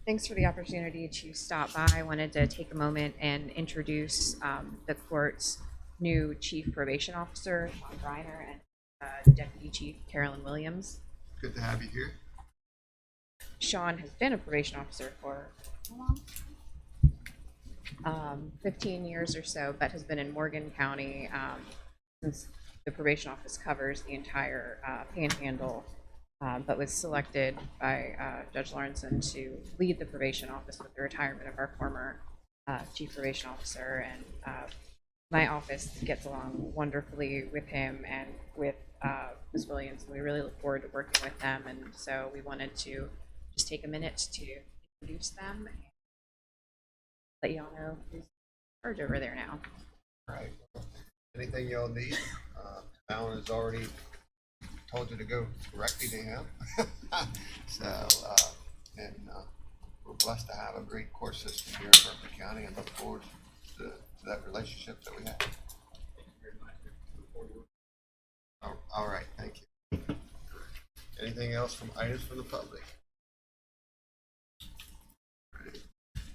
Thanks for the opportunity to stop by. I wanted to take a moment and introduce the court's new Chief Probation Officer, Sean Griner, and Deputy Chief Carolyn Williams. Good to have you here. Sean has been a probation officer for 15 years or so, but has been in Morgan County since the probation office covers the entire panhandle, but was selected by Judge Lawrenson to lead the probation office with the retirement of our former chief probation officer. And my office gets along wonderfully with him and with Ms. Williams, and we really look forward to working with them. And so we wanted to just take a minute to introduce them and let y'all know who's in charge over there now. All right. Anything y'all need? Alan has already told you to go directly to him. We're blessed to have a great court system here in Berkeley County and look forward to that relationship that we have. All right, thank you. Anything else from items from the public?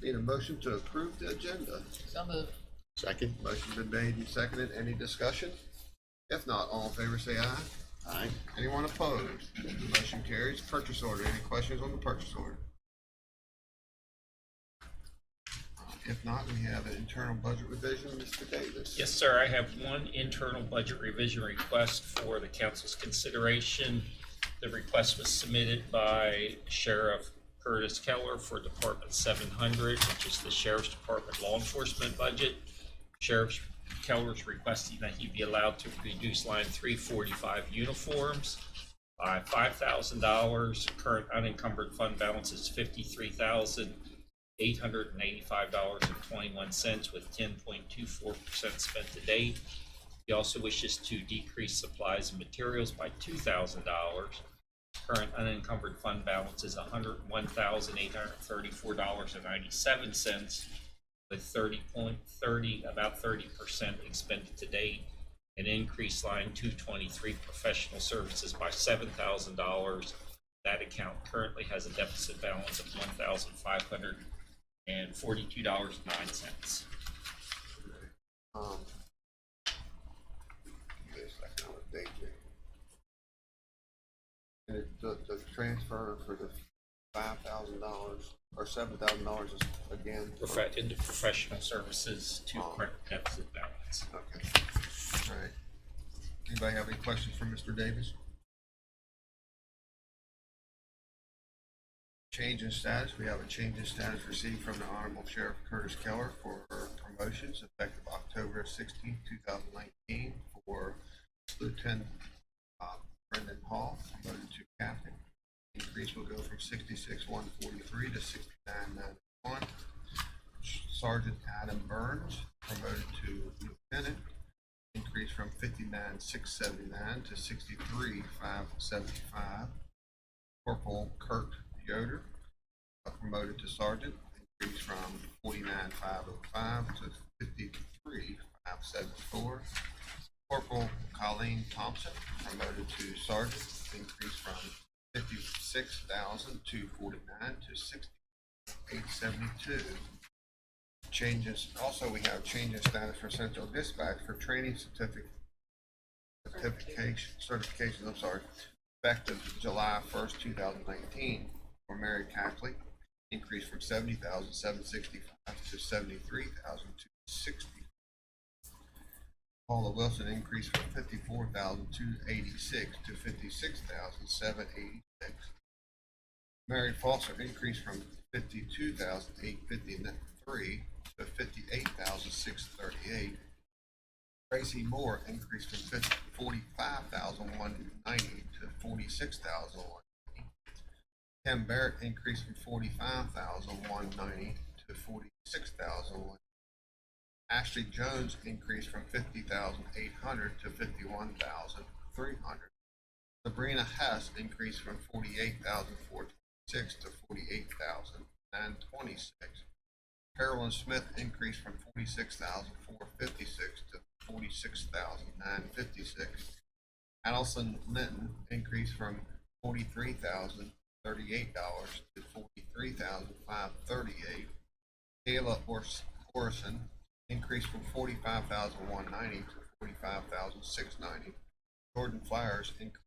Need a motion to approve the agenda. So moved. Second. Motion been made and seconded. Any discussion? If not, all in favor say aye. Aye. Anyone opposed? Motion carries. Purchase order. Any questions on the purchase order? If not, we have an internal budget revision. Mr. Davis. Yes, sir. I have one internal budget revision request for the council's consideration. The request was submitted by Sheriff Curtis Keller for Department 700, which is the Sheriff's Department law enforcement budget. Sheriff Keller is requesting that he be allowed to reduce line 345 uniforms by $5,000. Current unencumbered fund balance is $53,885.21 with 10.24% spent to date. He also wishes to decrease supplies and materials by $2,000. Current unencumbered fund balance is $101,834.97 with about 30% expended to date. An increased line 223 professional services by $7,000. That account currently has a deficit balance of $1,542.09. And the transfer for the $5,000 or $7,000 is again Into professional services to correct deficit balance. Okay. All right. Anybody have any questions for Mr. Davis? Change in status. We have a change in status received from the Honorable Sheriff Curtis Keller for promotions effective October 16, 2019 for Lieutenant Brendan Hall, promoted to captain. Increase will go from 66,143 to 69,901. Sergeant Adam Burns, promoted to lieutenant. Increase from 59,679 to 63,575. Corporal Kurt Yoder, promoted to sergeant. Increase from 49,505 to 53,574. Corporal Colleen Thompson, promoted to sergeant. Increase from 56,249 to 68,872. Changes. Also, we have change in status for Central Dispatch for training certification. Effective July 1st, 2019 for Mary Cackley. Increase from 70,765 to 73,260. Paula Wilson increased from 54,286 to 56,786. Mary Foster increased from 52,853 to 58,638. Tracy Moore increased from 45,190 to 46,190. Tim Barrett increased from 45,190 to 46,190. Ashley Jones increased from 50,800 to 51,300. Sabrina Hess increased from 48,426 to 48,926. Carolyn Smith increased from 46,456 to 46,956. Allison Linton increased from $43,038 to $3,538. Kayla Orson increased from $45,190 to $45,690. Jordan Flowers increased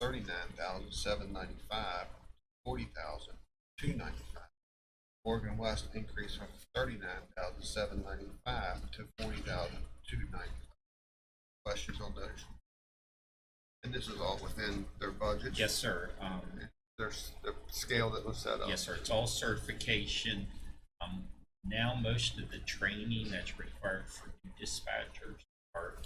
$39,795 to $40,295. Morgan West increased from $39,795 to $40,295. Questions on those? And this is all within their budget? Yes, sir. There's the scale that was set up? Yes, sir. It's all certification. Now most of the training that's required for new dispatchers are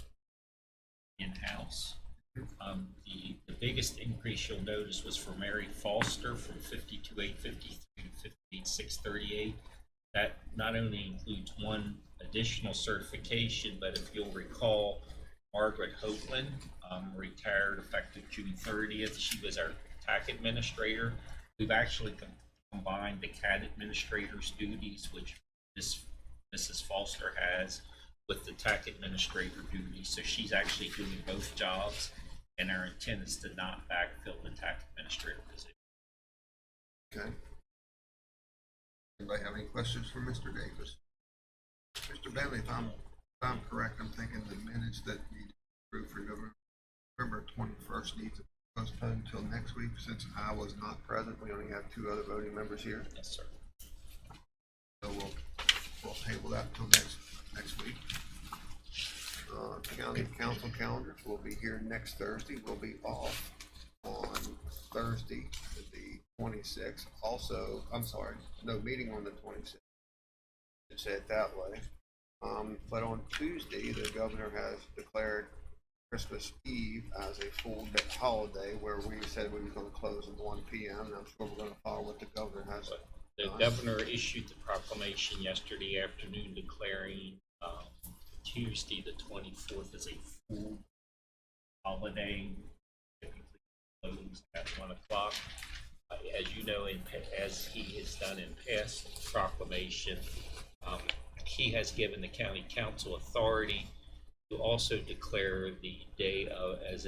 in-house. The biggest increase you'll notice was for Mary Foster from 52,853 to 58,638. That not only includes one additional certification, but if you'll recall, Margaret Hoagland retired effective June 30th. She was our TAC administrator. We've actually combined the CAD administrator's duties, which Mrs. Foster has, with the TAC administrator duties. So she's actually doing both jobs, and our intent is to not backfill the TAC administrator position. Okay. Anybody have any questions for Mr. Davis? Mr. Bentley, if I'm correct, I'm thinking the minutes that need approved for November 21st need to postpone until next week. Since I was not present, we only have two other voting members here. Yes, sir. So we'll table that until next week. County council calendars will be here next Thursday. We'll be off on Thursday, the 26th. Also, I'm sorry, no meeting on the 26th. To say it that way. But on Tuesday, the governor has declared Christmas Eve as a full day holiday, where we said we were going to close at 1 p.m. And I'm sure we're going to follow what the governor has. The governor issued the proclamation yesterday afternoon declaring Tuesday the 24th as a full holiday, typically closed at 1 o'clock. As you know, as he has done in past proclamation, he has given the county council authority to also declare the day as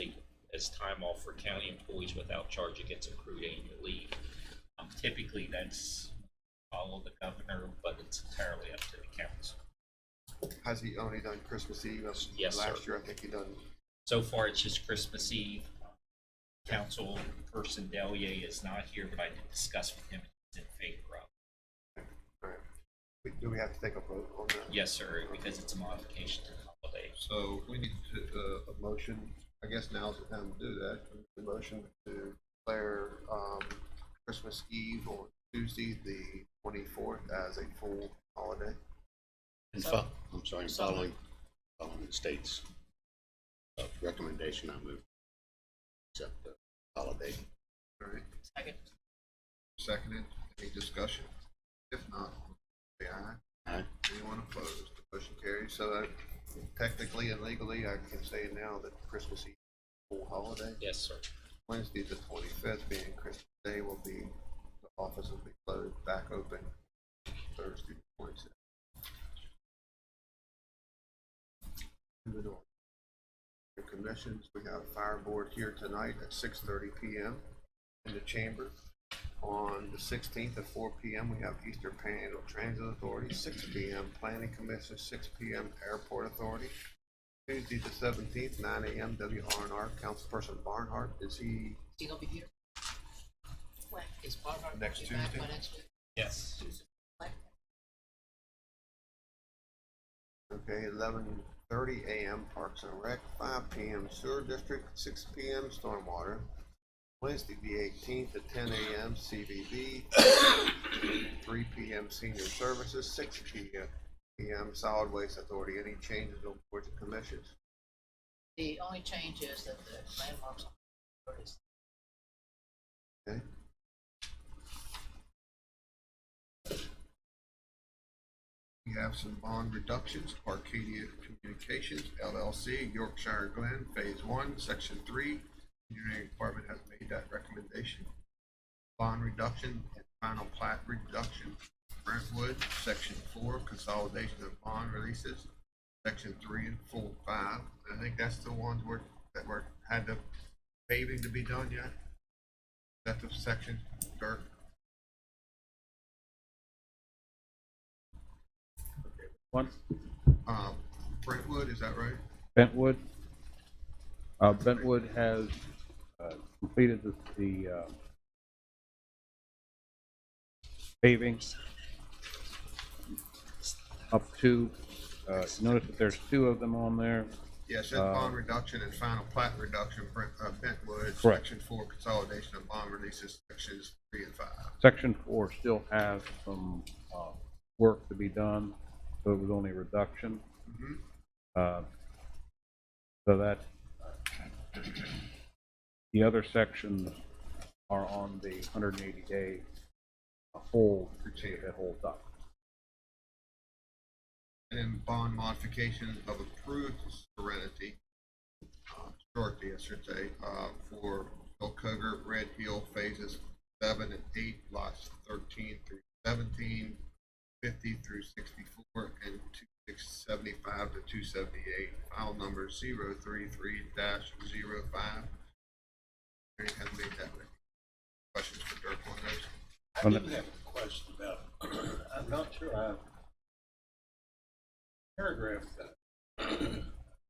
time off for county employees without charge against accrued annual leave. Typically, that's follow the governor, but it's entirely up to the council. Has he only done Christmas Eve? Yes, Last sir. year, I think he done. So far, it's just Christmas Eve. Council person Delia is not here, but I did discuss with him he's in favor of. All right. Do we have to take a vote on that? Yes, sir, because it's a modification to the holiday. So we need a motion. I guess now's the time to do that. The motion to declare Christmas Eve on Tuesday, the 24th, as a full holiday. And following the state's recommendation, I move to accept the holiday. All right. Second. Seconded. Any discussion? If not, say aye. Aye. Anyone opposed? The motion carries. So technically and legally, I can say now that Christmas Eve is a full holiday. Yes, sir. Wednesday, the 25th, being Christmas Day, the office will be closed, back open Thursday, the 26th. Moving on. The commissions, we have Fire Board here tonight at 6:30 p.m. in the chamber. On the 16th at 4 p.m. we have Eastern Panhandle Transit Authority, 6 p.m. Planning Commission, 6 p.m. Airport Authority. Tuesday the 17th, 9 a.m. WRNR. Councilperson Barnhart, is he He gonna be here? When? Is Barnhart Next be back Tuesday? by next week? Yes. When? okay? 11:30 a.m. Parks and Rec, 5 p.m. Sewer District, 6 p.m. Stormwater. Wednesday the 18th at 10 a.m. CVB, 3 p.m. Senior Services, 6 p.m. Solid Waste Authority. Any changes on boards and commissions? The only change is that the landmarks on the board is Okay. We have some bond reductions. Arcadia Communications LLC, Yorkshire Glen, Phase 1, Section 3. Engineering Department has made that recommendation. Bond reduction and final plat reduction. Brentwood, Section 4, consolidation of bond releases. Section 3 and full 5. I think that's the ones that had the paving to be done yet. That's the section, Dirk. One, Brentwood, is that right? Bentwood. Bentwood has completed the paving up to, notice that there's two of them on there. Yes, that bond reduction and final plat reduction, Bentwood, Correct. section 4, consolidation of bond releases, sections 3 and 5. Section 4 still has some work to be done, so it was only a reduction. So that the other sections are on the 180-day hold, that holds up. And bond modification of approved Serenity, Shorty, I should say, for Bill Coger, Red Hill phases 7 and 8, lots 13 through 17, 50 through 64, and 275 to 278. File number 033-05. Mary has made that ready. Questions for Dirk on those? I do have a question about, I'm not sure paragraph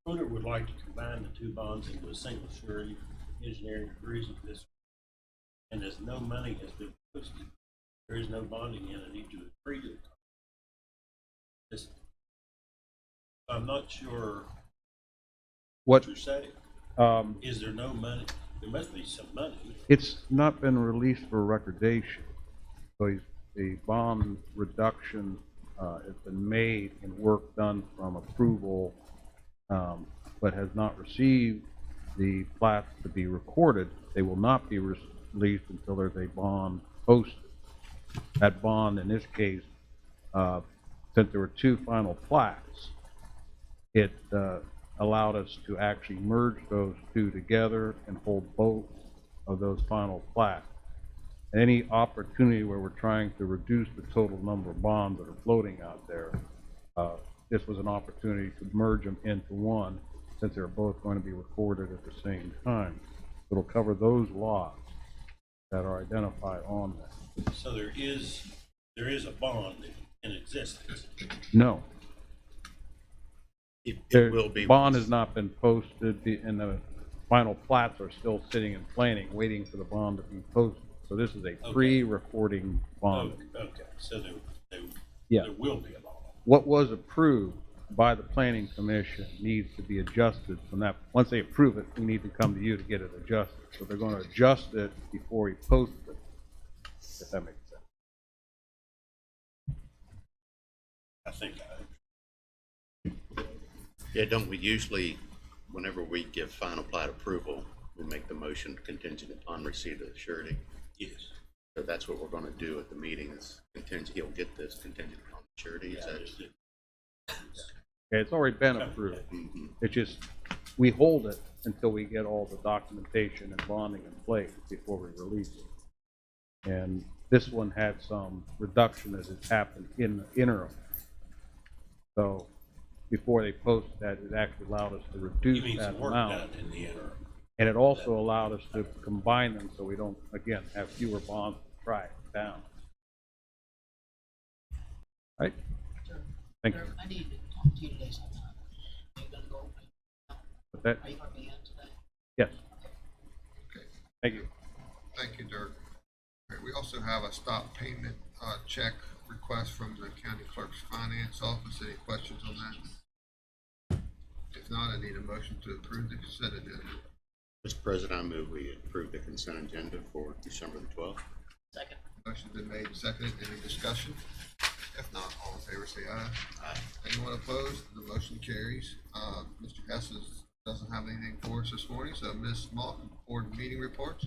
owner would like to combine the two bonds into a single surety. Engineering agrees with this, and as no money has been posted, there is no bonding entity to agree to it. This, I'm not sure what you're saying. Is there no money? There must be some money. It's not been released for recordation, so the bond reduction has been made and work done from approval, but has not received the plats to be recorded. They will not be released until there's a bond posted. That bond, in this case, since there were two final plats, it allowed us to actually merge those two together and hold both of those final plats. Any opportunity where we're trying to reduce the total number of bonds that are floating out there, this was an opportunity to merge them into one, since they're both going to be recorded at the same time. It'll cover those lots that are identified on there. So there is a bond in existence. No. It The will be. bond has not been posted, and the final plats are still sitting in planning, waiting for the bond to be posted. So this is a pre-recording bond. Okay, so Yeah. there will be a bond. What was approved by the planning commission needs to be adjusted from that. Once they approve it, we need to come to you to get it adjusted. So they're going to adjust it before we post it, if that makes sense. I think yeah, don't we usually, whenever we give final plat approval, we make the motion contingent upon receipt of the surety? Yes. So that's what we're gonna do at the meeting, is contingent, he'll get this contingent upon the surety, is that it? Okay, it's already been approved. Mm-hmm. It's just, we hold it until we get all the documentation and bonding in place before we release it. And this one had some reduction that has happened in the interim. So before they post that, it actually allowed us to You reduce mean that some work amount. done in the interim? And it also allowed us to combine them so we don't, again, have fewer bonds to track down. Right? Thank you. I need to talk to you today sometime. Are you gonna go? With that, Are you gonna be in today? yes, Okay, thank you. thank you, Dirk. All right, we also have a stop payment check request from the county clerk's finance office. Any questions on that? If not, I need a motion to approve the consent agenda. Mr. President, I move we approve the consent agenda for December the 12th. Second. Motion's been made and seconded. Any discussion? If not, all in favor say aye. Aye. Anyone opposed? The motion carries. Mr. Hess doesn't have anything for us this morning, so Ms. Malton, board meeting reports.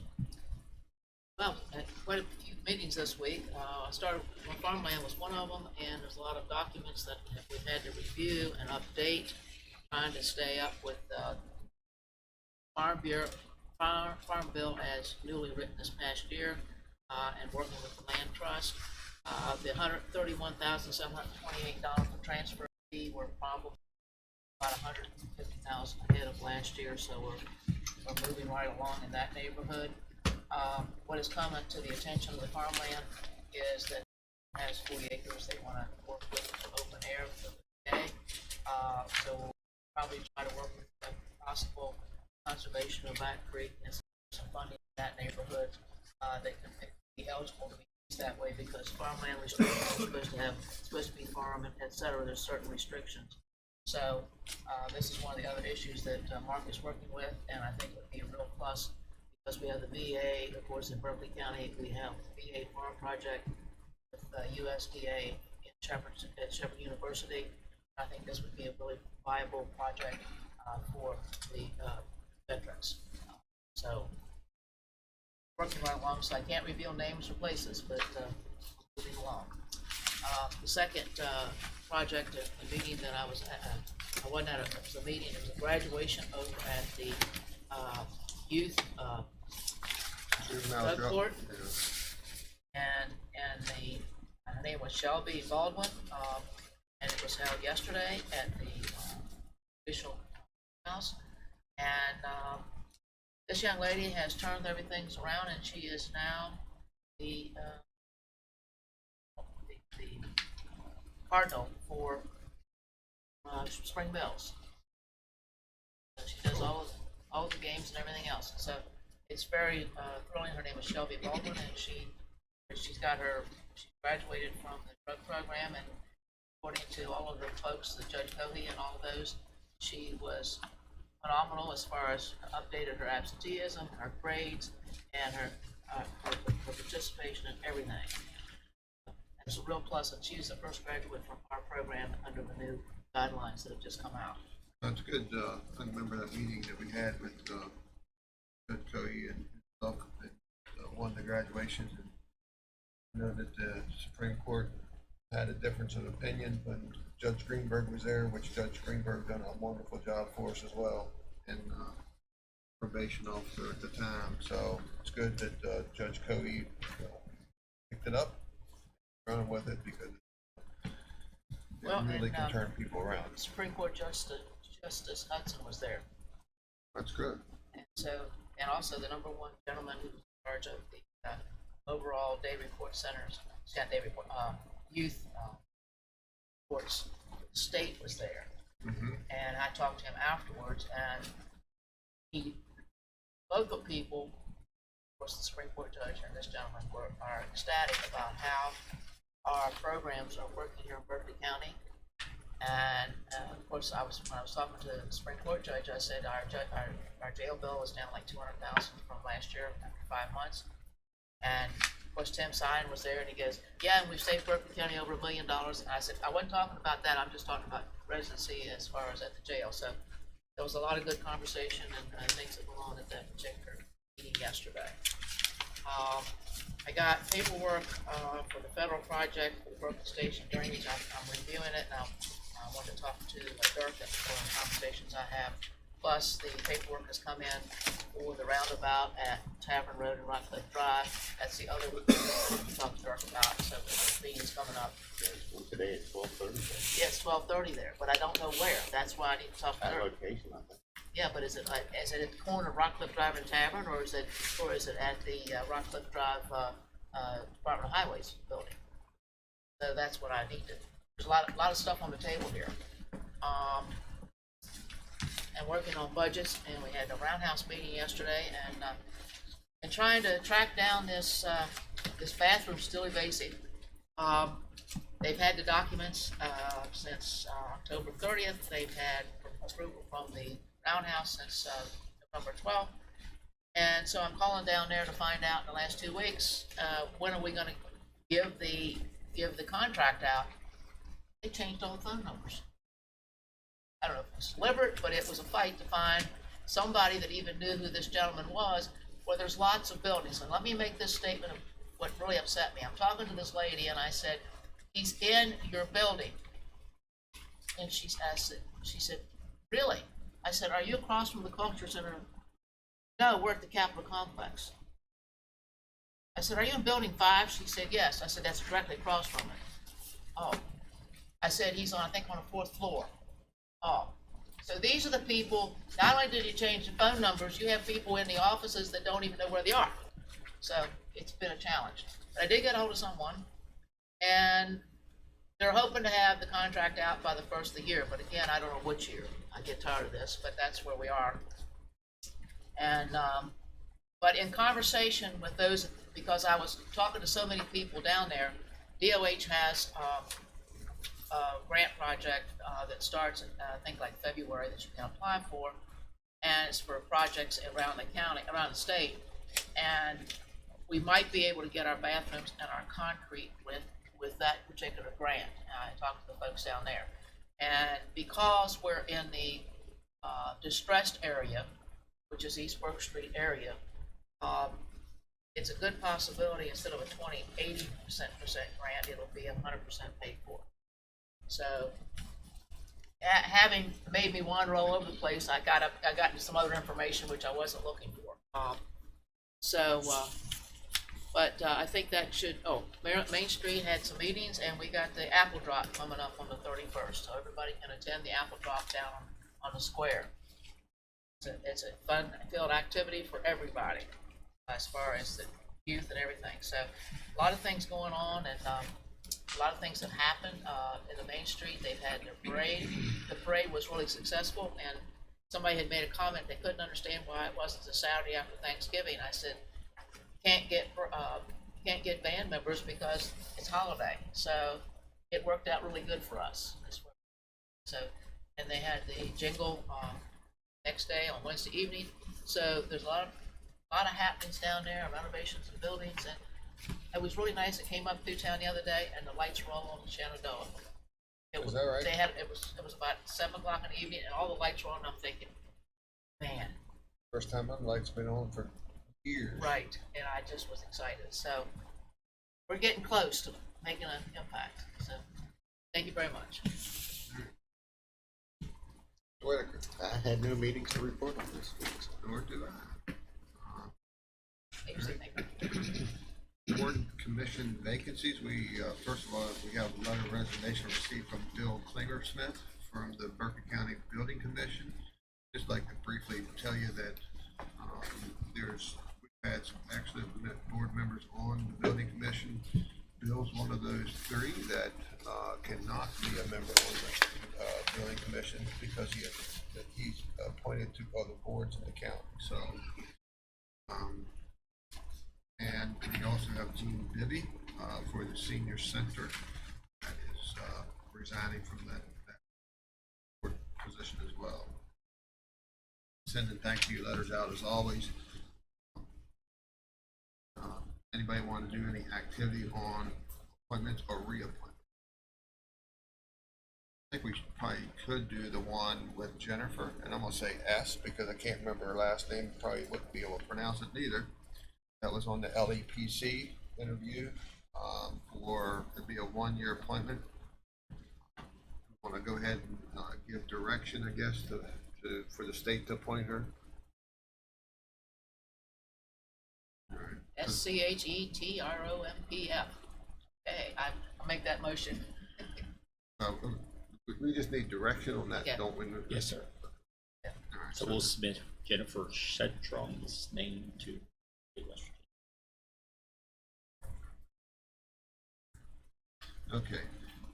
Well, had quite a few meetings this week. I started, farmland was one of them, and there's a lot of documents that we've had to review and update, trying to stay up with Farm Bill as newly written this past year, and working with the land trust. The $131,728 for transfer fee were probably about $150,000 ahead of last year, so we're moving right along in that neighborhood. What is coming to the attention of the farmland is that it has 40 acres they want to work with for open air for the So we'll probably try to work with the possible conservation of Back Creek and some funding in that neighborhood, that can be eligible to be used that way, because farmland restrictions are supposed to be farm, and et cetera. There's certain restrictions. So, this is one of the other issues that Mark is working with, and I think would be a real plus, because we have the VA, of course, in Berkeley County, we have the VA farm project with USDA at Shepherd University. I think this would be a really viable project for the veterans. So, working right along, so I can't reveal names or places, but moving along. The second project, a meeting that I was at, I wasn't at, it was a meeting, it was a graduation over at the youth drug court. And her name was Shelby Baldwin, and it was held yesterday at the official house. And this young lady has turned everything around, and she is now the cardinal for Spring Bells. So she does all the games and everything else. So it's very thrilling. Her name is Shelby Baldwin, and she graduated from the drug program, and according to all of the folks, the Judge Cody and all of those, she was phenomenal as far as updated her absenteeism, her grades, and her participation in everything. And it's a real plus, and she's the first graduate from our program under the new guidelines that have just come out. That's good. I remember that meeting that we had with Judge Cody and stuff, that won the graduations. And I know that the Supreme Court had a difference of opinion when Judge Greenberg was there, which Judge Greenberg done a wonderful job for us as well, and probation officer at the time. So it's good that Judge Cody picked it up, running with it, because it really can turn people around. Supreme Court Justice Hudson was there. That's good. And so, and also the number one gentleman who was in charge of the overall day report centers, youth courts, the state was there. Mm-hmm. And I talked to him afterwards, and local people, of course, the Supreme Court judge and this gentleman are ecstatic about how our programs are working here in Berkeley County. And of course, when I was talking to the Supreme Court judge, I said our jail bill was down like $200,000 from last year after 5 months. And of course, Tim Sine was there, and he goes, "Yeah, and we've saved Berkeley County over $1 million." And I said, "I wasn't talking about that. I'm just talking about residency as far as at the jail." So there was a lot of good conversation and things that went on at that particular meeting yesterday. I got paperwork for the federal project for Berkeley Station drainage. I'm reviewing it now. I want to talk to Dirk and the conversations I have. Plus, the paperwork has come in for the roundabout at Tavern Road and Rockcliffe Drive. That's the other week to talk to Dirk about. So the meeting's coming up. Well, today it's 12:30. Yeah, it's 12:30 there, but I don't know where. That's why I need to talk to That Dirk. location, I think. Yeah, but is it at the corner of Rockcliffe Drive and Tavern, or is it at the Rockcliffe Drive Department of Highways building? So that's what I need to. There's a lot of stuff on the table here. And working on budgets, and we had a roundhouse meeting yesterday, and trying to track down this bathroom still evasive. They've had the documents since October 30th. They've had approval from the roundhouse since November 12th. And so I'm calling down there to find out in the last 2 weeks, when are we going to give the contract out? They changed all the phone numbers. I don't know if it was deliberate, but it was a fight to find somebody that even knew who this gentleman was. Well, there's lots of buildings, and let me make this statement of what really upset me. I'm talking to this lady, and I said, "He's in your building." And she said, "Really?" I said, "Are you across from the Culture Center?" "No, we're at the Capitol Complex." I said, "Are you in Building 5? She said, "Yes." I said, "That's directly across from it." "Oh." I said, "He's on, I think, on the 4th floor." "Oh." So these are the people, not only did you change the phone numbers, you have people in the offices that don't even know where they are. So it's been a challenge. But I did get a hold of someone, and they're hoping to have the contract out by the first of the year, but again, I don't know which year. I get tired of this, but that's where we are. And, but in conversation with those, because I was talking to so many people down there, DOH has, a grant project, that starts in, I think like February that you can apply for. And it's for projects around the county, around the state. And we might be able to get our bathrooms and our concrete with that particular grant. I talked to the folks down there. And because we're in the distressed area, which is East Brook Street area, it's a good possibility instead of a 80% grant, it'll be 100% paid for. So having made me wander all over the place, I got into some other information which I wasn't looking for. But I think that should, Main Street had some meetings, and we got the apple drop coming up on the 31st, so everybody can attend the apple drop down on the square. It's a fun-filled activity for everybody, as far as the youth and everything. So a lot of things going on, and a lot of things have happened in the Main Street. They've had their parade. The parade was really successful, and somebody had made a comment they couldn't understand why it wasn't the Saturday after Thanksgiving. I said, can't get band members because it's holiday. So it worked out really good for us. So, and they had the jingle next day on Wednesday evening. So there's a lot of happenings down there, renovations of buildings, and it was really nice. It came up through town the other day, and the lights were all on the Shenandoah. Is that right? It was about 7 o'clock in the evening, and all the lights were on. And I'm thinking, man, First time my light's been on for years. right? And I just was excited. So we're getting close to making an impact. So thank you very much. Whitaker, I had no meetings to report on this week. nor do I. Usually make Board commission vacancies, first of all, we have a letter of resignation received from Bill Klinger-Smith from the Berkeley County Building Commission. Just like to briefly tell you that, we've had some excellent board members on the building commission. Bill's one of those three that, cannot be a member on the, building commission because he's appointed to other boards in the county, so, and we also have Gene Bibby, for the senior center that is, resigning from that board position as well. Sending thank you letters out as always. Anybody want to do any activity on appointments or reappointments? I think we probably could do the one with Jennifer, and I'm gonna say S because I can't remember her last name, probably wouldn't be able to pronounce it neither. That was on the LEPC interview, it'd be a 1-year appointment. I want to go ahead and give direction, I guess, for the state to appoint her. All right. SCHETROMPF. Okay, I'll make that motion. We just need direction on that, Yeah. don't we? Yes, sir. All right, So we'll submit Jennifer Shedron's name to the West Okay,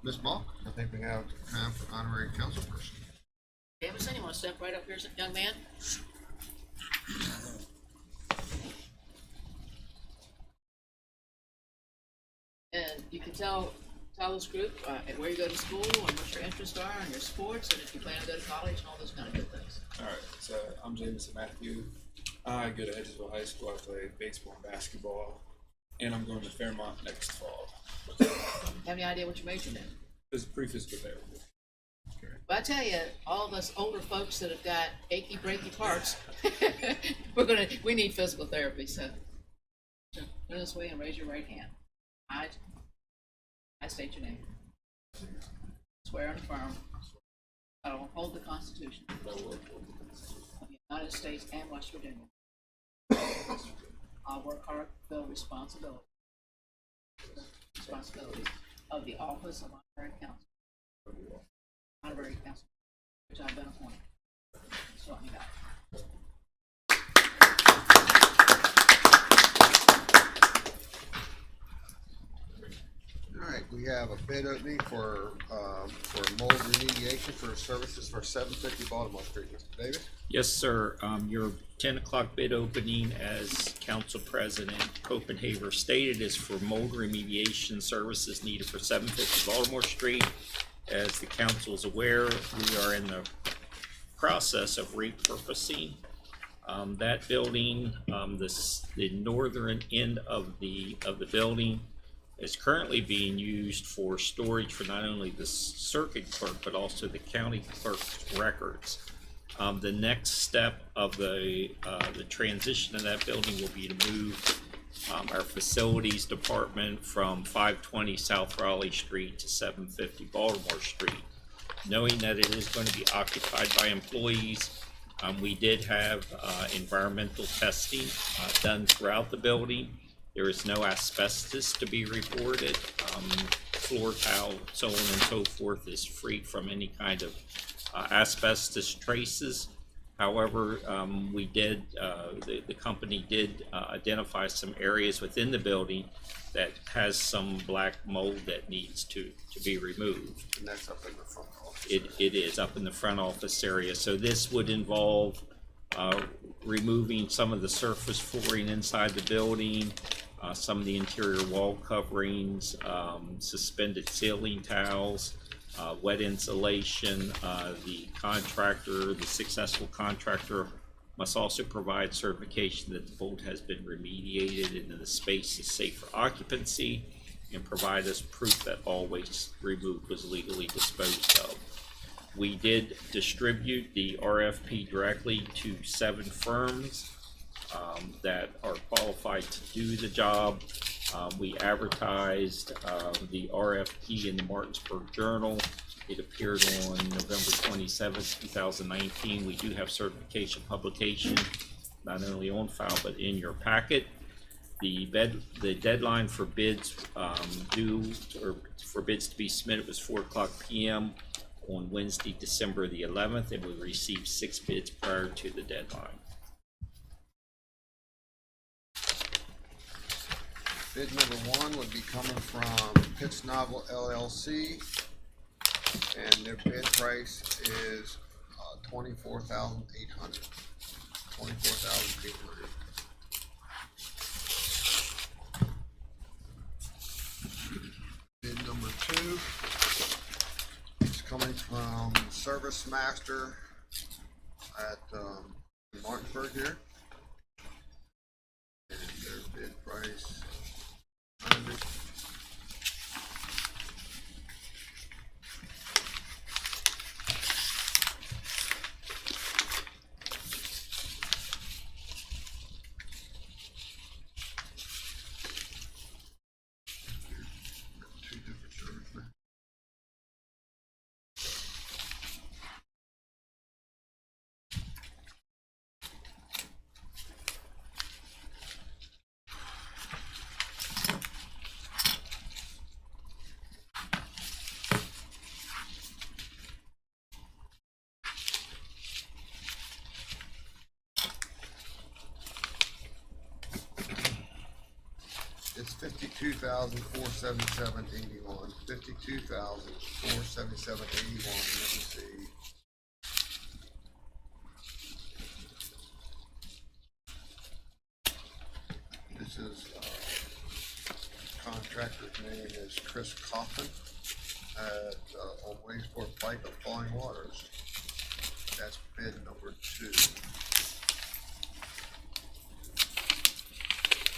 Ms. Mock, I think we have time for honorary council person. Jameson, you want to step right up here, young man? And you can tell this group where you go to school and what your interests are and your sports, and if you plan to go to college and all those kind of good things. All right, so I'm Jameson Matthew. I go to Edgesville High School. I play baseball and basketball, and I'm going to Fairmont next fall. Have any idea what you're majoring in? It's pre-physical therapy. But I tell you, all of us older folks that have got achy breaky parts, we need physical therapy. So turn this way and raise your right hand. I state your name. Swear and affirm that I will uphold the Constitution of the United States and West Virginia. I'll work hard to fulfill responsibilities of the office of honorary council, which I've been appointed. So help me God. All right, we have a bid opening for mold remediation for services for 750 Baltimore Street. Mr. Davis? Yes, sir. Your 10 o'clock bid opening, as Council President Copenhaver stated, is for mold remediation services needed for 750 Baltimore Street. As the council is aware, we are in the process of repurposing that building. The northern end of the building is currently being used for storage for not only the circuit clerk but also the county clerk's records. The next step of the transition of that building will be to move our facilities department from 520 South Raleigh Street to 750 Baltimore Street. Knowing that it is going to be occupied by employees, we did have environmental testing done throughout the building. There is no asbestos to be reported. Floor tile, so on and so forth, is free from any kind of asbestos traces. However, the company did identify some areas within the building that has some black mold that needs to be removed. And that's up in the front office. It is up in the front office area. So this would involve removing some of the surface flooring inside the building, some of the interior wall coverings, suspended ceiling tiles, wet insulation. The successful contractor must also provide certification that the mold has been remediated and that the space is safe for occupancy, and provide us proof that all waste removed was legally disposed of. We did distribute the RFP directly to 7 firms that are qualified to do the job. We advertised the RFP in the Martinsburg Journal. It appeared on November 27th, 2019. We do have certification publication, not only on file, but in your packet. The deadline for bids for bids to be submitted was 4:00 p.m. on Wednesday, December the 11th, and we received 6 bids prior to the deadline. Bid number 1 would be coming from Pitts Novel LLC, and their bid price is $24,800. $24,800. Bid number 2 is coming from Service Master at Martinsburg here, and their bid price It's $52,477.81. $52,477.81. Let me see. This is contractor's name is Chris Coffin at on Waysport Pike of Falling Waters. That's bid number 2.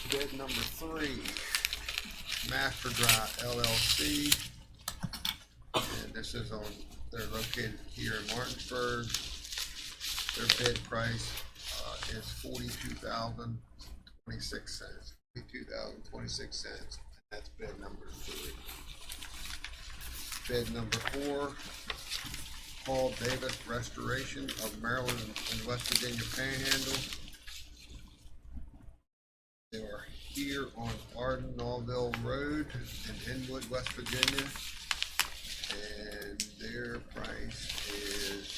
Bid number 3, Master Dry LLC, and this is they're located here in Martinsburg. Their bid price is $42,026. $42,026, and that's bid number 3. Bid number 4, Paul Davis Restoration of Maryland and West Virginia Panhandle. They are here on Arden Norville Road in Inwood, West Virginia, and their price is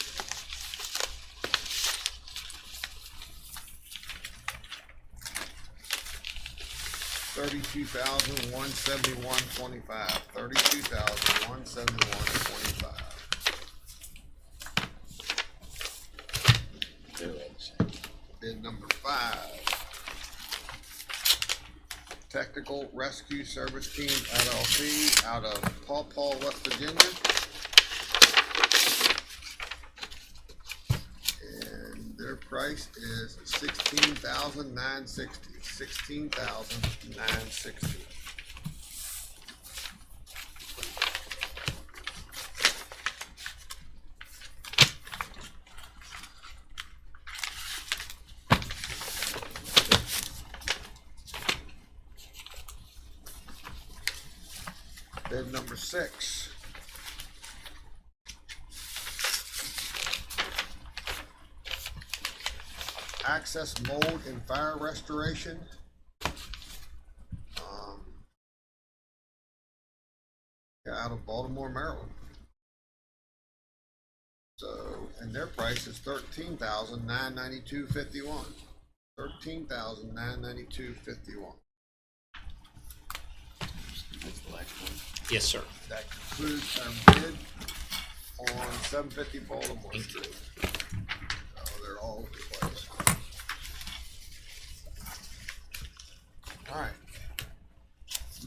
$32,171.25. $32,171.25. Bid number 5. Technical Rescue Service Team LLC out of Paw Paw, West Virginia. And their price is $16,960. $16,960. Bid number 6. Access Mold and Fire Restoration. Out of Baltimore, Maryland. So, and their price is $13,992.51. $13,992.51. That's the last one. Yes, sir. That concludes our bid on 750 Baltimore Thank you. Street. Oh, they're all over the place. All right.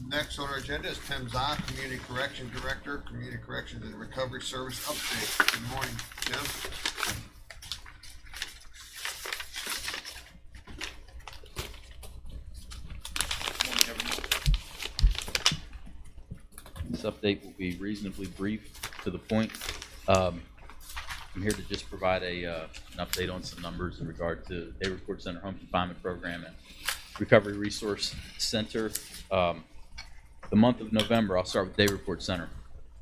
Next on our agenda is Tim Zai, Community Correction Director, Community Corrections and Recovery Service update. Good morning, Tim. This update will be reasonably brief, to the point. I'm here to just provide an update on some numbers in regard to Day Report Center Home Confinement Program and Recovery Resource Center. The month of November, I'll start with Day Report Center.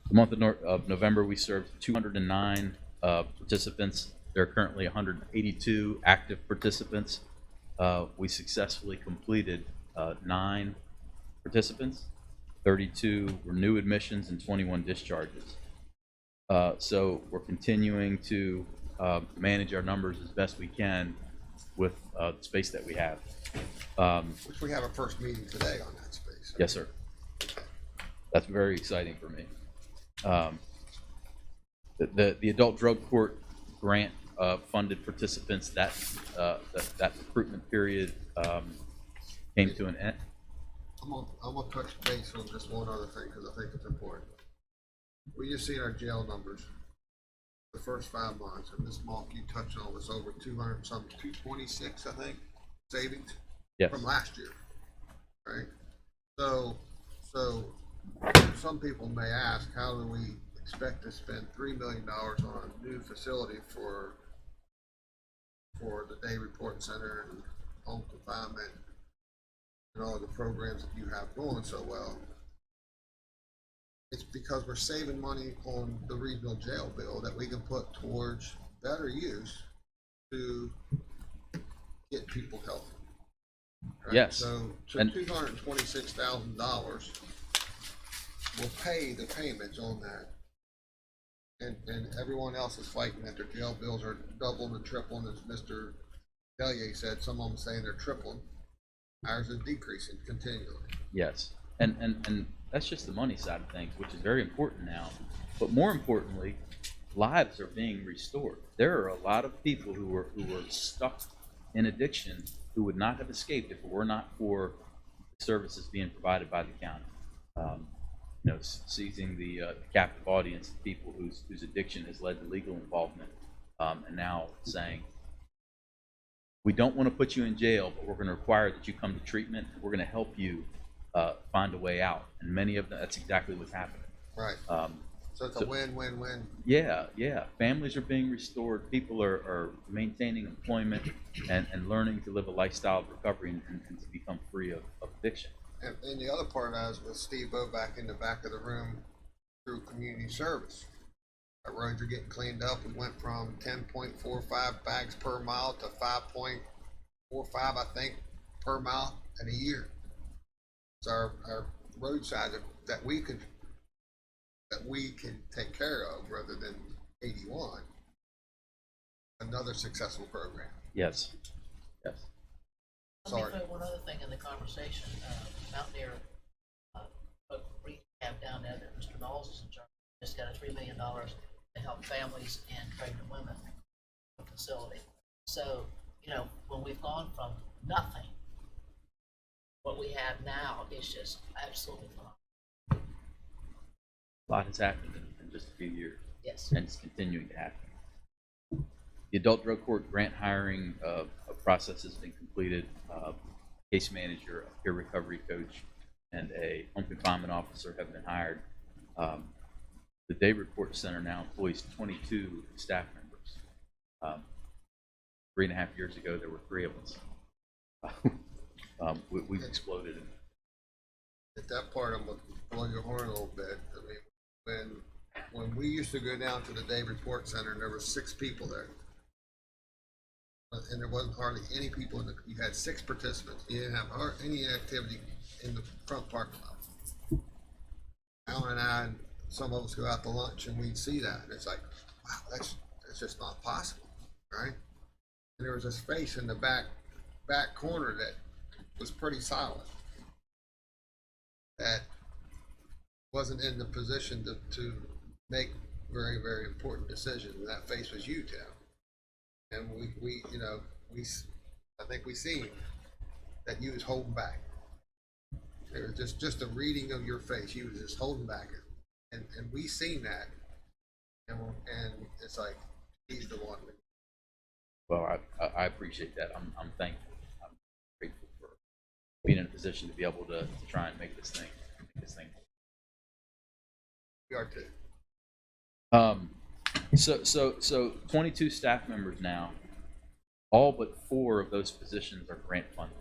The month of November, we served 209 participants. There are currently 182 active participants. We successfully completed 9 participants. 32 were new admissions and 21 discharges. So we're continuing to manage our numbers as best we can with the space that we have. Which we have a first meeting today on that space. Yes, sir. That's very exciting for me. The adult drug court grant funded participants, that recruitment period came to an end. I'm gonna touch base on just one other thing because I think it's important. We just see our jail numbers. The first 5 months, and Ms. Malk, you touched on, was over 200 some, 226, I think, savings Yes. from last year, right? So some people may ask, how do we expect to spend $3 million on a new facility for the Day Report Center and home confinement and all the programs that you have going so well? It's because we're saving money on the regional jail bill that we can put towards better use to get people healthy. Right? Yes. So And- $226,000 will pay the payments on that. And everyone else is fighting that their jail bills are doubling and tripling, as Mr. Delier said. Some of them saying they're tripling. Ours is decreasing continually. Yes, and that's just the money side of things, which is very important now. But more importantly, lives are being restored. There are a lot of people who were stuck in addiction who would not have escaped if it were not for the services being provided by the county. Seizing the captive audience of people whose addiction has led to legal involvement, and now saying, we don't want to put you in jail, but we're going to require that you come to treatment. We're going to help you find a way out. And many of them, that's exactly what's happening. Right. So it's a win-win-win. Yeah. Families are being restored. People are maintaining employment and learning to live a lifestyle of recovery and to become free of addiction. And the other part I was with Steve Bo back in the back of the room through community service. Our roads are getting cleaned up. We went from 10.45 bags per mile to 5.45, I think, per mile in a year. So our roadside that we can take care of rather than 81. Another successful program. Yes. Let me Sorry. throw one other thing in the conversation, Mountaineer, rehab down there that Mr. Knowles is in charge, of, just got a $3 million to help families and pregnant women facility. So, when we've gone from nothing, what we have now is just absolutely phenomenal. A lot has happened in just a few years, Yes. and it's continuing to happen. The adult drug court grant hiring process has been completed. Case manager, a peer recovery coach, and a home confinement officer have been hired. The day report center now employs 22 staff members. 3.5 years ago, there were 3 of us. We've exploded. At that part, I'm gonna blow your horn a little bit. I mean, when we used to go down to the day report center, and there were 6 people there. And there wasn't hardly any people you had 6 participants. You didn't have any activity in the front parking lot. Alan and I, and some of us go out to lunch and we'd see that. And it's like, wow, that's just not possible, right? And there was a space in the back corner that was pretty silent. That wasn't in the position to make very, very important decisions. And that face was you, Tim. And I think we seen that you was holding back. There was just a reading of your face. You was just holding back, and we seen that, and it's like he's the one. Well, I appreciate that. I'm thankful. I'm grateful for being in a position to be able to try and make this thing. We are too. So 22 staff members now. All but 4 of those positions are grant funded,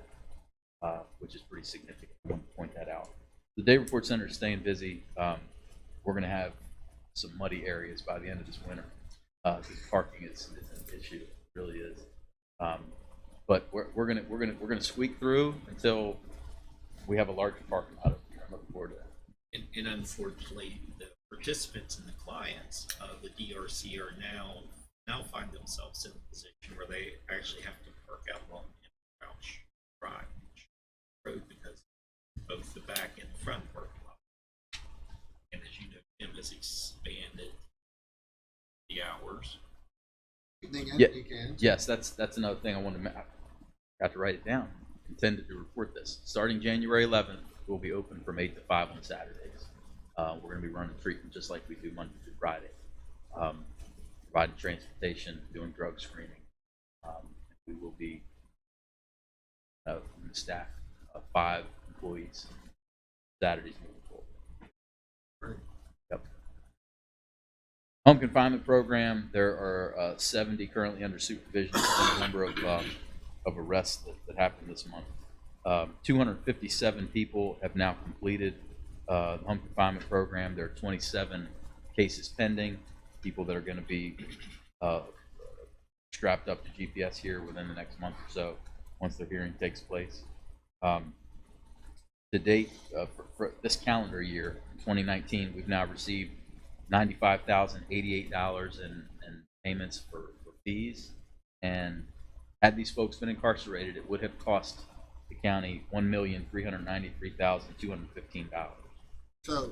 which is pretty significant. I want to point that out. The day report center is staying busy. We're going to have some muddy areas by the end of this winter because parking is an issue. It really is. But we're gonna squeak through until we have a larger parking lot. I'm looking forward to that. And unfortunately, the participants and the clients of the DRC are now find themselves in a position where they actually have to park out along Crouch Drive Road because both the back and the front parking lot. And as you know, Tim has expanded the hours. Evening and Yeah. weekends. Yes, that's another thing I wanted to. I got to write it down. Intended to report this. Starting January 11th, we'll be open from 8 to 5 on Saturdays. We're going to be running treatment just like we do Monday through Friday. Providing transportation, doing drug screening. We will be from the staff of 5 employees Saturdays moving forward. Right. Yep. Home confinement program. There are 70 currently under supervision. A number of arrests that happened this month. 257 people have now completed the home confinement program. There are 27 cases pending. People that are going to be strapped up to GPS here within the next month or so, once their hearing takes place. To date, for this calendar year, 2019, we've now received $95,088 in payments for fees. And had these folks been incarcerated, it would have cost the county $1,393,215.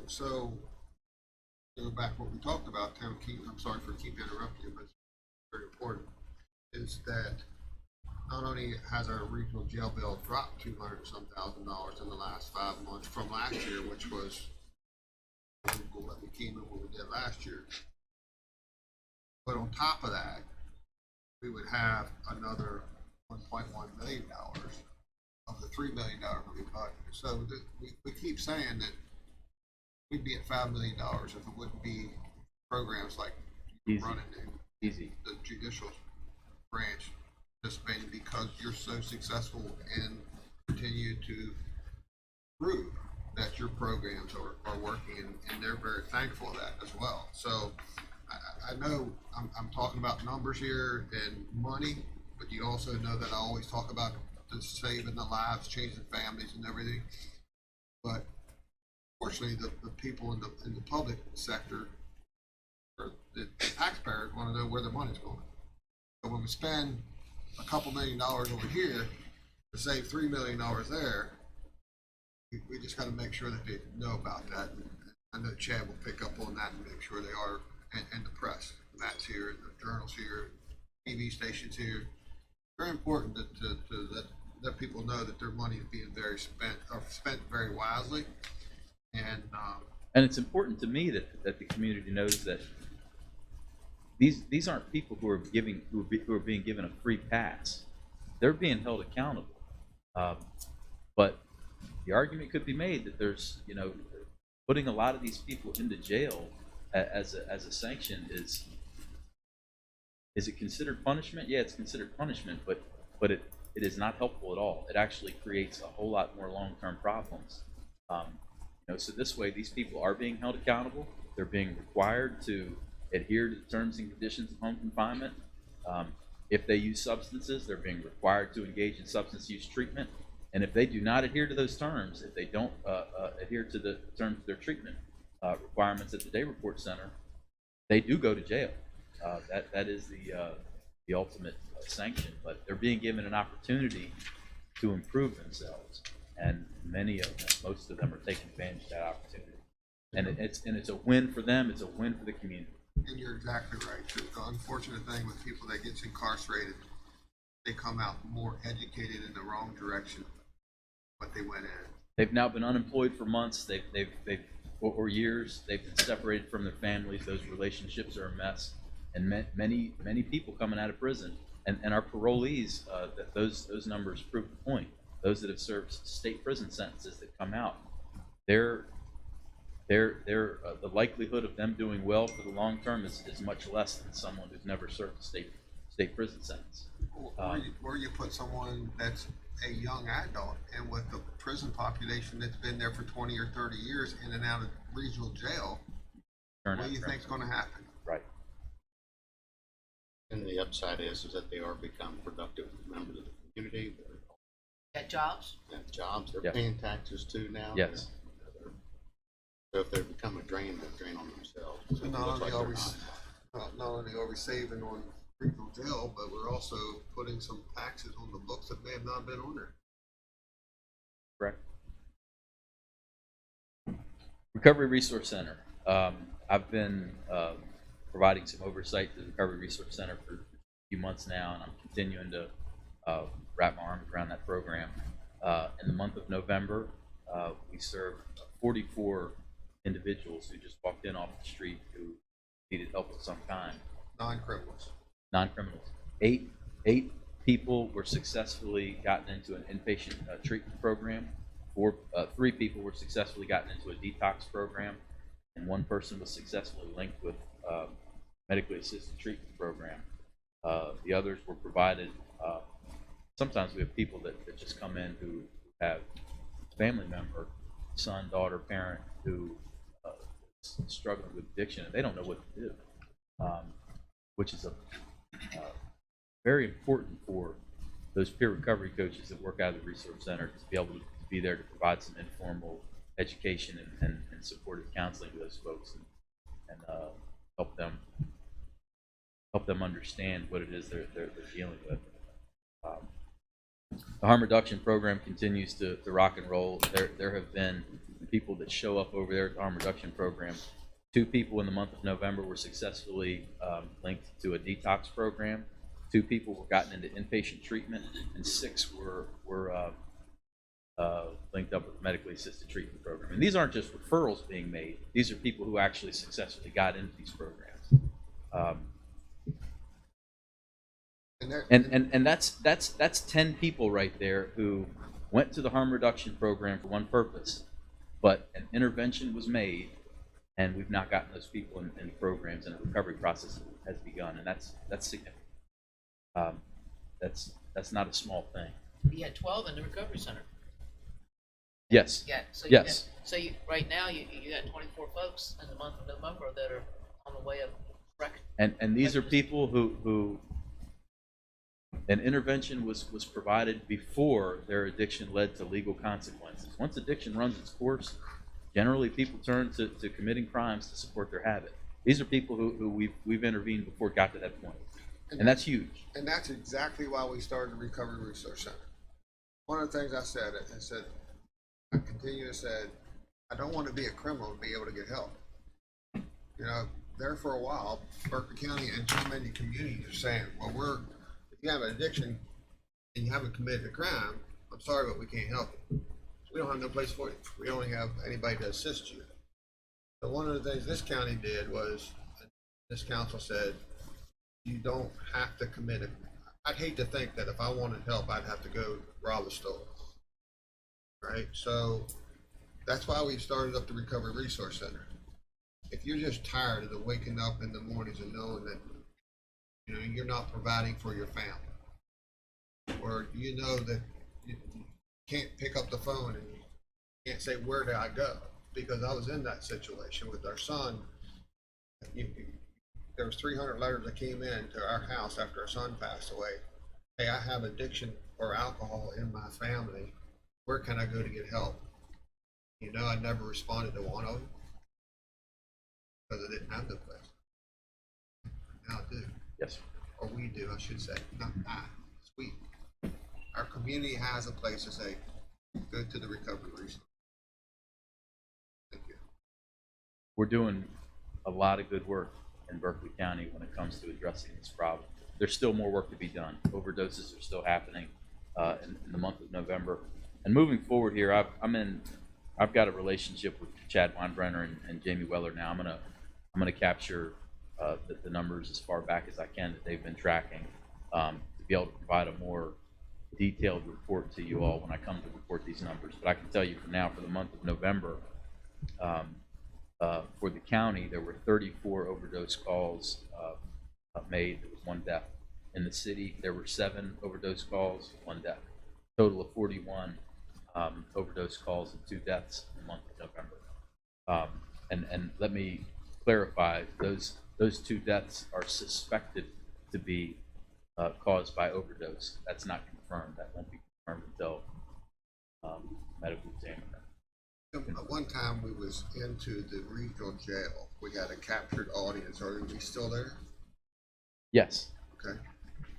So go back what we talked about, Tim. I'm sorry for keep interrupting you, but it's very important. Is that not only has our regional jail bill dropped $200,000 in the last 5 months from last year, which was what we came in what we did last year, but on top of that, we would have another $1.1 million of the $3 million we budgeted. So we keep saying that we'd be at $5 million if it wouldn't be programs like Easy. running Easy. the judicial branch participating because you're so successful and continue to prove that your programs are working, and they're very thankful of that as well. So I know I'm talking about numbers here and money, but you also know that I always talk about the saving the lives, changing families and everything. But fortunately, the people in the public sector, or the taxpayers, want to know where the money's going. So when we spend a couple $1 million over here, to save $3 million there, we just gotta make sure that they know about that. And I know Chad will pick up on that and make sure they are, and the press, Matt's here, and the journals here, TV stations here. Very important to let people know that their money is being spent very wisely. And, And it's important to me that the community knows that these aren't people who are being given a free pass. They're being held accountable. But the argument could be made that there's, putting a lot of these people into jail as a sanction is it considered punishment? Yeah, it's considered punishment, but it is not helpful at all. It actually creates a whole lot more long-term problems. So this way, these people are being held accountable. They're being required to adhere to the terms and conditions of home confinement. If they use substances, they're being required to engage in substance use treatment. And if they do not adhere to those terms, if they don't adhere to the terms of their treatment requirements at the Day Report Center, they do go to jail. That is the ultimate sanction. But they're being given an opportunity to improve themselves, and many of them, most of them, are taking advantage of that opportunity. And it's a win for them. It's a win for the community. and you're exactly right. The unfortunate thing with people that gets incarcerated, they come out more educated in the wrong direction what they went in. They've now been unemployed for months. Or years. They've been separated from their families. Those relationships are a mess. And many people coming out of prison, and our parolees, that those numbers prove the point. Those that have served state prison sentences that come out, the likelihood of them doing well for the long term is much less than someone who's never served a state prison sentence. Or you put someone that's a young adult, and with the prison population that's been there for 20 or 30 years in and out of regional jail, what do you think's going to happen? Right. And the upside is that they are become productive members of the community. Got jobs? They have jobs. They're Yes. paying taxes too now. Yes. So if they become a drain, they drain on themselves. So not only are we saving on regional jail, but we're also putting some taxes on the books that may have not been on there. Correct. Recovery Resource Center. I've been providing some oversight to the Recovery Resource Center for a few months now, and I'm continuing to wrap my arms around that program. In the month of November, we served 44 individuals who just walked in off the street who needed help of some kind. Non-criminals. Non-criminals. Eight people were successfully gotten into an inpatient treatment program. Three people were successfully gotten into a detox program, and one person was successfully linked with medically assisted treatment program. The others were provided. Sometimes we have people that just come in who have a family member, son, daughter, parent who is struggling with addiction, and they don't know what to do, which is very important for those peer recovery coaches that work out of the resource center to be able to be there to provide some informal education and supportive counseling to those folks, and help them understand what it is they're dealing with. The harm reduction program continues to rock and roll. There have been people that show up over there at the harm reduction program. 2 people in the month of November were successfully linked to a detox program. 2 people were gotten into inpatient treatment, and 6 were linked up with the medically assisted treatment program. And these aren't just referrals being made; these are people who actually successfully got into these programs. And that's 10 people right there who went to the harm reduction program for one purpose, but an intervention was made, and we've not gotten those people in programs, and a recovery process has begun, and that's significant. That's not a small thing. You had 12 in the recovery center. Yes. Yeah. So Yes. Right now you got 24 folks in the month of November that are on the way of rec. And these are people who an intervention was provided before their addiction led to legal consequences. Once addiction runs its course, generally people turn to committing crimes to support their habit. These are people who we've intervened before it got to that point. And that's huge. And that's exactly why we started the Recovery Resource Center. one of the things I said, I continue to say, I don't want to be a criminal to be able to get help. You know, there for a while, Berkeley County and too many communities are saying, well, if you have an addiction and you haven't committed a crime, I'm sorry, but we can't help you. We don't have no place for you. We don't have anybody to assist you. So one of the things this county did was, this council said, you don't have to commit a. I'd hate to think that if I wanted help, I'd have to go rob a store. Right? So that's why we started up the Recovery Resource Center. If you're just tired of the waking up in the mornings and knowing that, you know, you're not providing for your family, or you know that you can't pick up the phone and you can't say, where do I go? Because I was in that situation with our son. There was 300 letters that came in to our house after our son passed away. Hey, I have addiction or alcohol in my family. Where can I go to get help? You know, I never responded to one of them because I didn't have the place. Now I do, Yes, sir. or we do, I should say. Not I, it's we. Our community has a place to say, go to the recovery resource. Thank you. We're doing a lot of good work in Berkeley County when it comes to addressing this problem. There's still more work to be done. Overdoses are still happening in the month of November. And moving forward here, I've got a relationship with Chad Weinbrenner and Jamie Weller now. I'm gonna capture the numbers as far back as I can that they've been tracking to be able to provide a more detailed report to you all when I come to report these numbers. But I can tell you for now, for the month of November, for the county, there were 34 overdose calls made. There was 1 death. In the city, there were 7 overdose calls, 1 death. Total of 41 overdose calls and 2 deaths in the month of November. And let me clarify, those 2 deaths are suspected to be caused by overdose. That's not confirmed. That won't be confirmed until medical examiner. At one time, we was into the regional jail. We had a captured audience. Are we still there? Yes. Okay.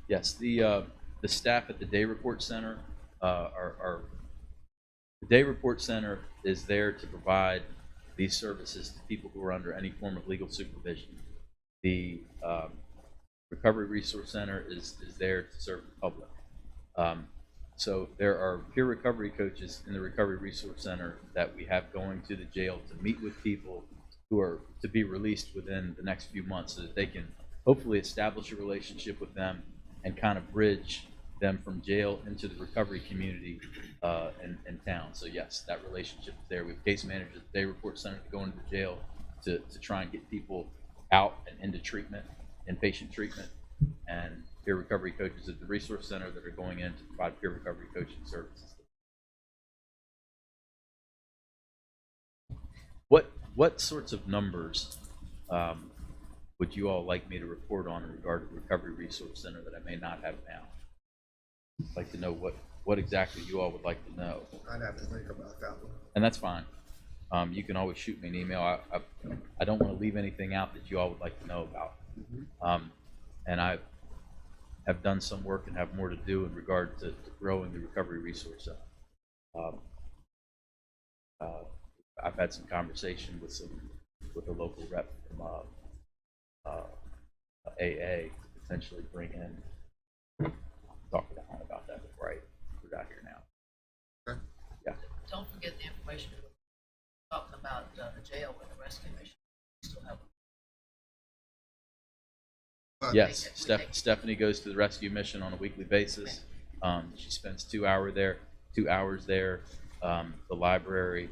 Yes, the staff at the Day Report Center the Day Report Center is there to provide these services to people who are under any form of legal supervision. The Recovery Resource Center is there to serve the public. So there are peer recovery coaches in the Recovery Resource Center that we have going to the jail to meet with people who are to be released within the next few months so that they can hopefully establish a relationship with them and kind of bridge them from jail into the recovery community in town. So yes, that relationship is there. We have case managers at the Day Report Center to go into the jail to try and get people out and into treatment, inpatient treatment, and peer recovery coaches at the Resource Center that are going in to provide peer recovery coaching services. What sorts of numbers would you all like me to report on in regard to the Recovery Resource Center that I may not have now? I'd like to know what exactly you all would like to know. I'd have to think about that one. And that's fine. You can always shoot me an email. I don't want to leave anything out that you all would like to know about. And I have done some work and have more to do in regard to growing the Recovery Resource Center. I've had some conversation with a local rep from AA to potentially bring in, talk to Alan about that before I put it out here now. Okay. Yeah. Don't forget the information we were talking about the jail with the rescue mission. We still have. Yes, We take it. Stephanie goes to the rescue mission on a weekly basis. She spends 2 hours there. The library.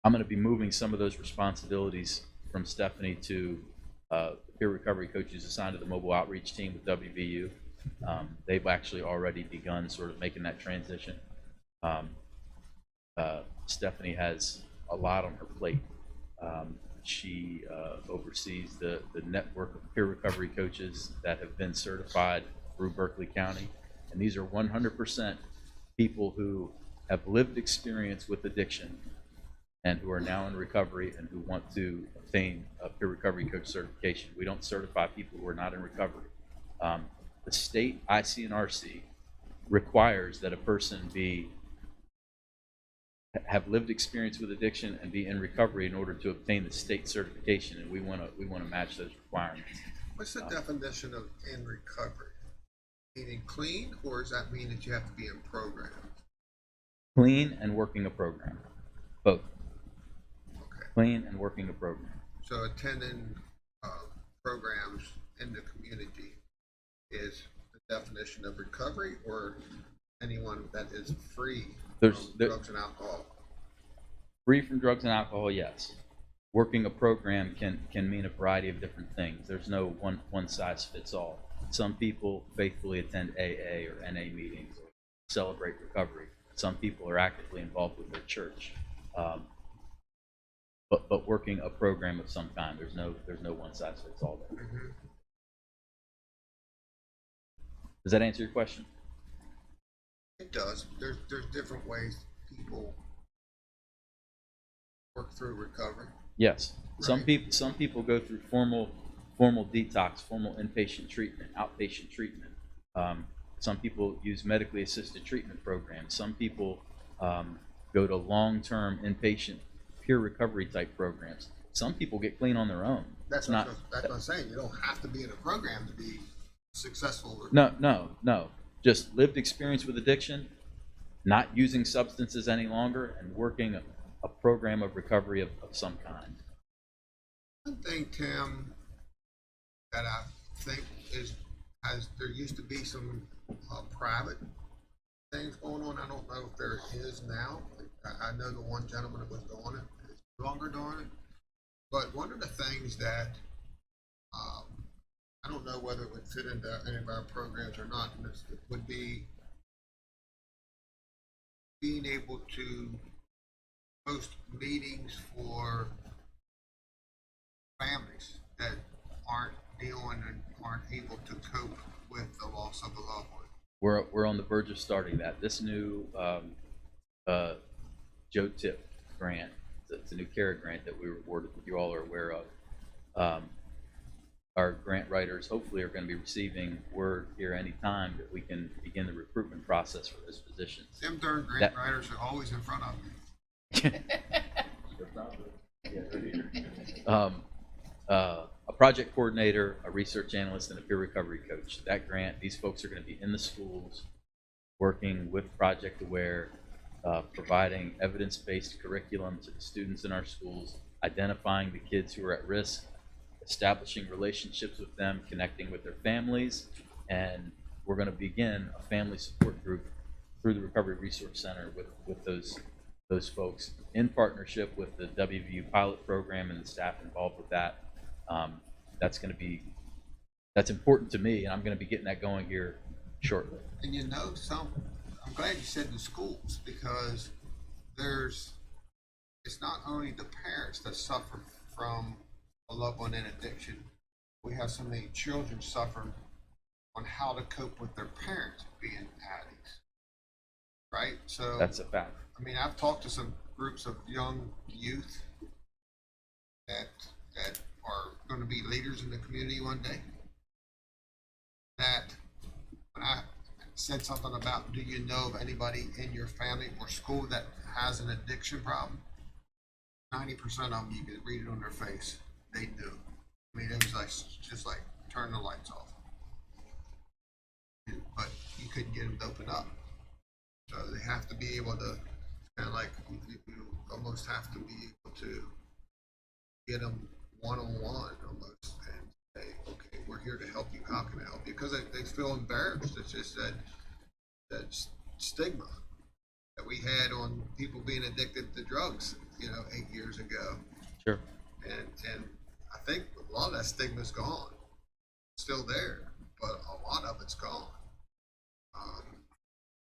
I'm going to be moving some of those responsibilities from Stephanie to the peer recovery coaches assigned to the mobile outreach team with WVU. They've actually already begun sort of making that transition. Stephanie has a lot on her plate. She oversees the network of peer recovery coaches that have been certified through Berkeley County. And these are 100% people who have lived experience with addiction and who are now in recovery and who want to obtain a peer recovery coach certification. We don't certify people who are not in recovery. The state ICNRC requires that a person have lived experience with addiction and be in recovery in order to obtain the state certification, and we want to match those requirements. What's the definition of in recovery? Meaning clean, or does that mean that you have to be in program? Clean and working a program, both. Okay. Clean and working a program. So attending programs in the community is the definition of recovery, or anyone that is free from drugs and alcohol? Free from drugs and alcohol, yes. Working a program can mean a variety of different things. There's no one size fits all. Some people faithfully attend AA or NA meetings or celebrate recovery. Some people are actively involved with their church. But working a program of some kind, there's no one size fits all there. Mm-hmm. Does that answer your question? It does. There's different ways people work through recovery. Yes. Right. Some people go through formal detox, formal inpatient treatment, outpatient treatment. Some people use medically assisted treatment programs. Some people go to long-term inpatient peer recovery type programs. Some people get clean on their own. That's what I'm saying. You don't have to be in a program to be successful. No. Just lived experience with addiction, not using substances any longer, and working a program of recovery of some kind. One thing, Tim, that I think there used to be some private things going on. I don't know if there is now. I know the one gentleman that was doing it is no longer doing it. But one of the things that I don't know whether it would fit into any of our programs or not, and it would be being able to host meetings for families that aren't dealing and aren't able to cope with the loss of a loved one. We're on the verge of starting that. This new Joe Tip grant, it's a new CARE grant that we were awarded that you all are aware of. Our grant writers hopefully are going to be receiving word here any time that we can begin the recruitment process for those positions. Them darn grant writers are always in front of me. A project coordinator, a research analyst, and a peer recovery coach. That grant, these folks are going to be in the schools working with Project Aware, providing evidence-based curriculum to the students in our schools, identifying the kids who are at risk, establishing relationships with them, connecting with their families, and we're going to begin a family support group through the Recovery Resource Center with those folks in partnership with the WVU pilot program and the staff involved with that. That's important to me, and I'm going to be getting that going here shortly. And I'm glad you said the schools, because it's not only the parents that suffer from a loved one in addiction. We have so many children suffering on how to cope with their parents being addicts. Right? So That's a fact. I mean, I've talked to some groups of young youth that are going to be leaders in the community one day. That when I said something about, do you know of anybody in your family or school that has an addiction problem? 90% of them, you could read it on their face. They do. I mean, it was just like turn the lights off. But you couldn't get them to open up. So they have to be able to, kind of like, you almost have to be able to get them one-on-one almost and say, okay, we're here to help you. How can I help you? Because they feel embarrassed. It's just that stigma that we had on people being addicted to drugs, 8 years ago. Sure. And I think a lot of that stigma's gone. It's still there, but a lot of it's gone.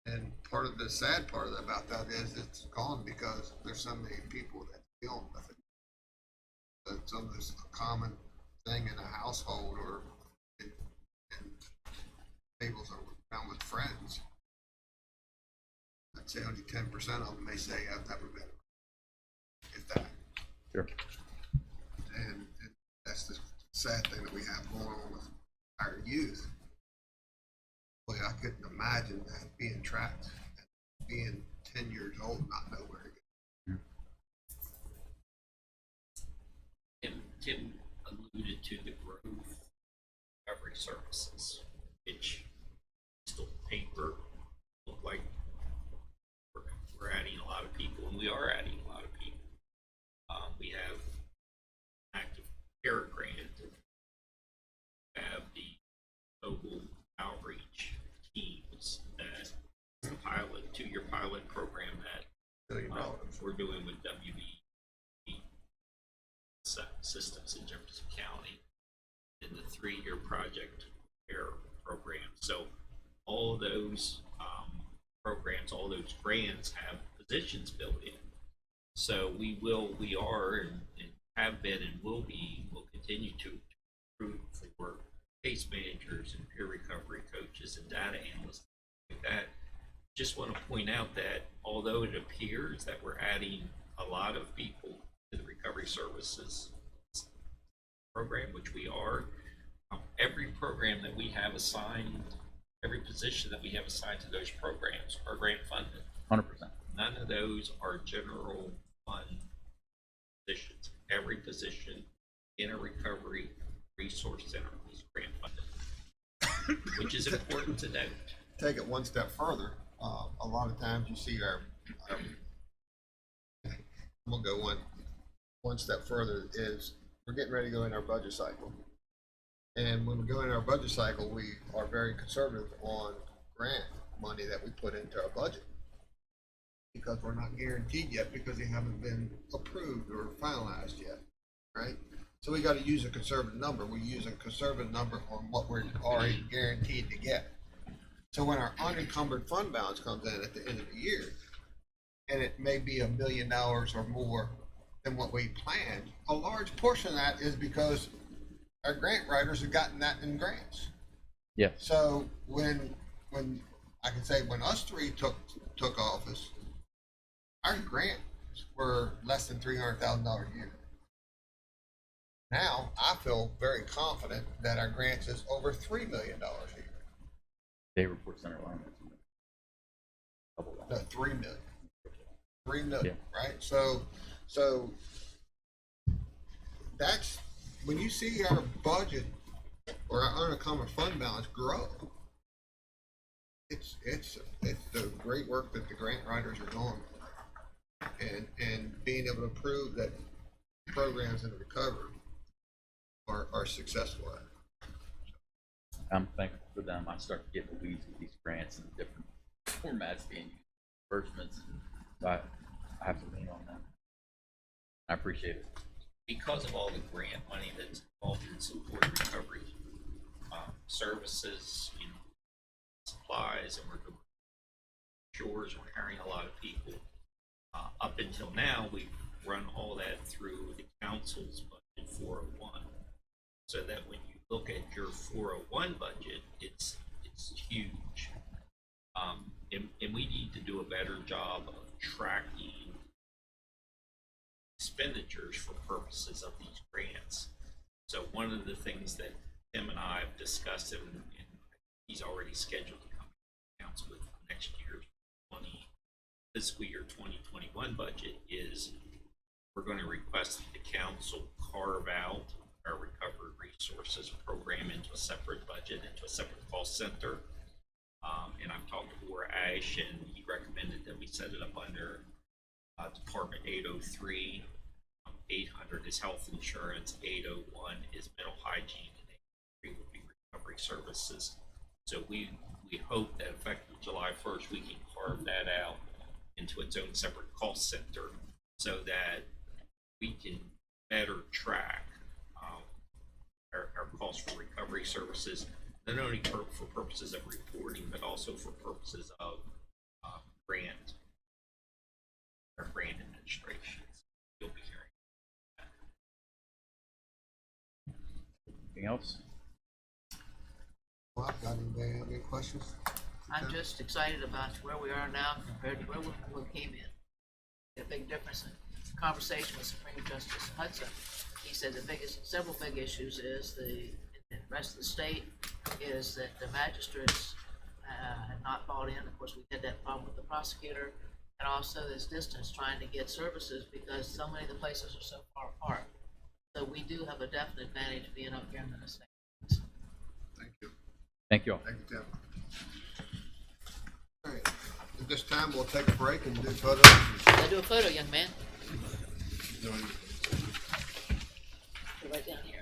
And part of the sad part about that is it's gone because there's so many people that deal with it. It's almost a common thing in a household or in tables around with friends. I'd say only 10% of them may say, I've never been, if that. Sure. And that's the sad thing that we have going on with our youth. Boy, I couldn't imagine that being Tim alluded to the growth recovery services, which still paper look like we're adding a lot of people, and we are adding a lot of people. We have active care grant, we have the mobile outreach teams that the pilot, 2-year pilot program that $1 billion. we're doing with WB systems in Jefferson County, in the 3-year project care program. So all of those programs, all those grants have positions built in. So we are, and have been, and will continue to recruit for case managers and peer recovery coaches and data analysts like that. Just want to point out that although it appears that we're adding a lot of people to the recovery services program, which we are, every program that we have assigned, every position that we have assigned to those programs are grant funded. 100%. None of those are general fund positions. Every position in a recovery resource center is grant funded, which is important to note. Take it one step further. A lot of times you see our I'm gonna go one step further, is we're getting ready to go in our budget cycle. And when we go in our budget cycle, we are very conservative on grant money that we put into our budget, because we're not guaranteed yet, because they haven't been approved or finalized yet, right? So we got to use a conservative number. We use a conservative number on what we're already guaranteed to get. So when our unencumbered fund balance comes in at the end of the year, and it may be $1 million or more than what we planned, a large portion of that is because our grant writers have gotten that in grants. Yes. So when I can say when us three took office, our grants were less than $300,000 a year. Now I feel very confident that our grants is over $3 million a year. Day report center alone. No, 3 million. 3 million, Yeah. right? So that's when you see our budget or our unencumbered fund balance grow. It's the great work that the grant writers are doing, and being able to prove that programs in recovery are successful at it. I'm thankful for them. I start to get in the weeds with these grants and the different formats being used, disbursements, so I have to lean on them. I appreciate it. Because of all the grant money that's involved in supporting recovery services, supplies, and we're doing chores, we're hiring a lot of people. Up until now, we've run all that through the council's budget 401, so that when you look at your 401 budget, it's huge. And we need to do a better job of tracking expenditures for purposes of these grants. So one of the things that Tim and I have discussed, and he's already scheduled to come to council with next year's fiscal year 2021 budget, is we're going to request that the council carve out our recovery resources program into a separate budget, into a separate cost center. And I've talked to Laura Ash, and he recommended that we set it up under Department 803. 800 is health insurance, 801 is mental hygiene, and 803 would be recovery services. So we hope that effective July 1st, we can carve that out into its own separate cost center, so that we can better track our costs for recovery services, not only for purposes of reporting, but also for purposes of grant administrations. You'll be hearing. Anything else? Well, I've got any questions? I'm just excited about where we are now compared to where we came in. A big difference in conversation with Supreme Justice Hudson. He said several big issues is the rest of the state is that the magistrates had not bought in. Of course, we had that problem with the prosecutor, and also this distance trying to get services because so many of the places are so far apart. So we do have a definite advantage being up here in Minnesota. Thank you. Thank you all. Thank you, Tim. All right, at this time, we'll take a break and do photos. Can I do a photo, young man? Right down here.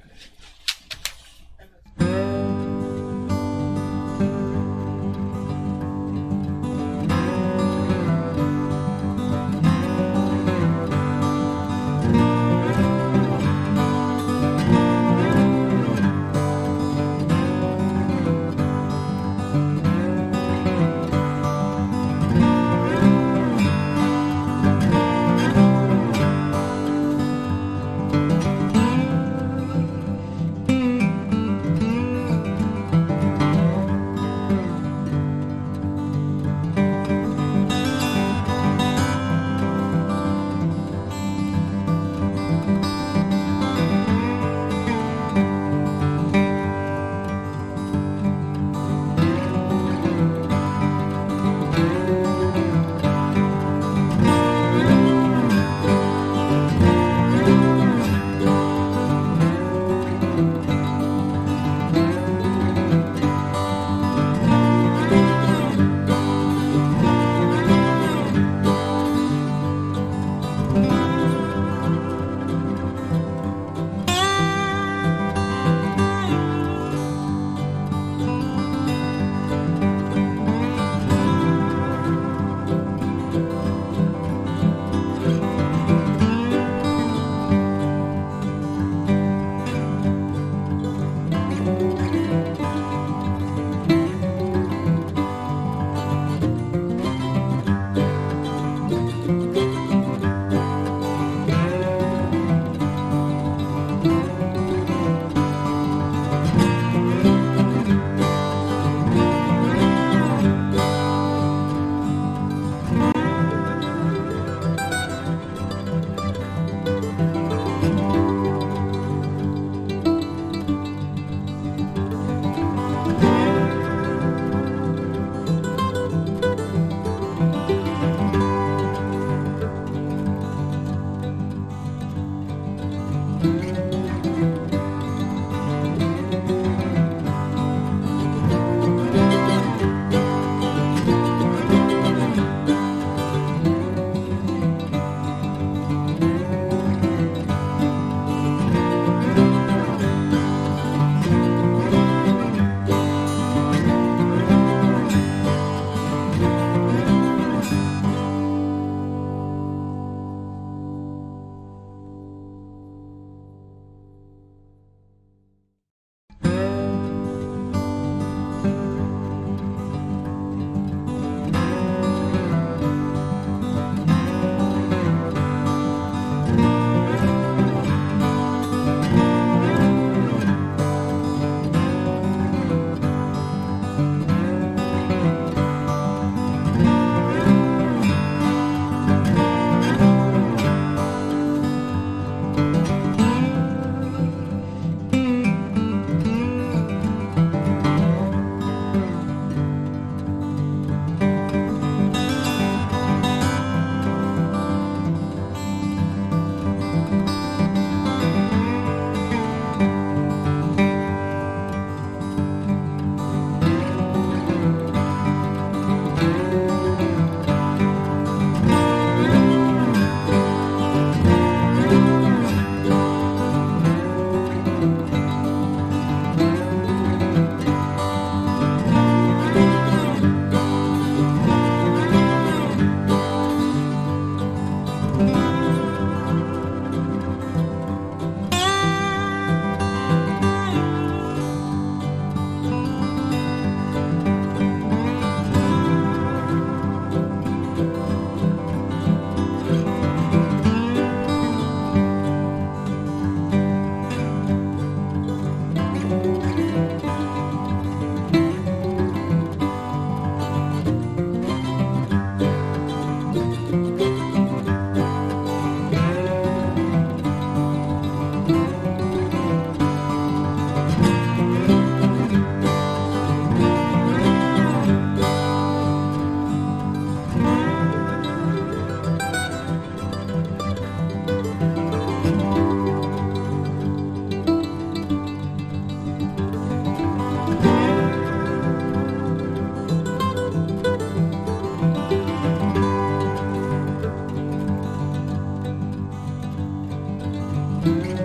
Thank you.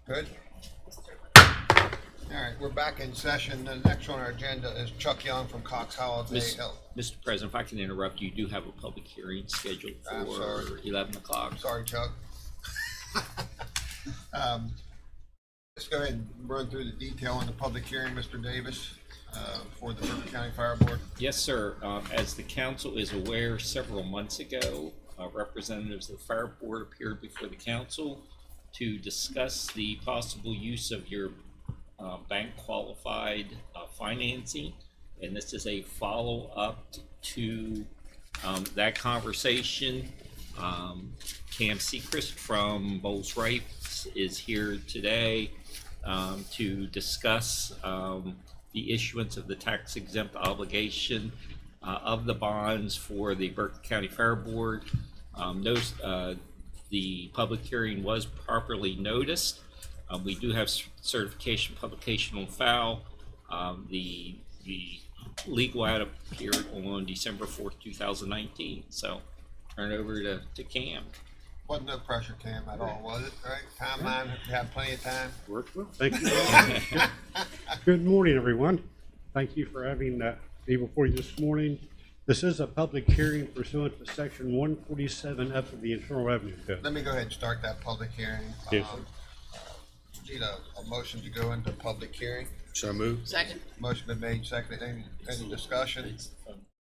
Good? All right, we're back in session. The next on our agenda is Chuck Young from Cox Holiday. Mr. President, if I can interrupt, you do have a public hearing scheduled I'm for sorry. 11 o'clock. Sorry, Chuck. Let's go ahead and run through the detail on the public hearing, Mr. Davis, for the Berkeley County Fire Board. Yes, sir. As the council is aware, several months ago, representatives of the fire board appeared before the council to discuss the possible use of your bank qualified financing. And this is a follow-up to that conversation. Cam Sechrist from Bowles Wright is here today to discuss the issuance of the tax exempt obligation of the bonds for the Berkeley County Fire Board. The public hearing was properly noticed. We do have certification publication on file. The legal ad appeared on December 4th, 2019. So turn it over to Cam. Wasn't no pressure, Cam, at all, was it? Right? Timeline, you have plenty of time. Worked well. Thank you. Good morning, everyone. Thank you for having me before you this morning. This is a public hearing pursuant to Section 147F of the Internal Revenue Code. Let me go ahead and start that public hearing. Yes, sir. Need a motion to go into public hearing. So moved. Second? Motion been made, seconded. Any discussion?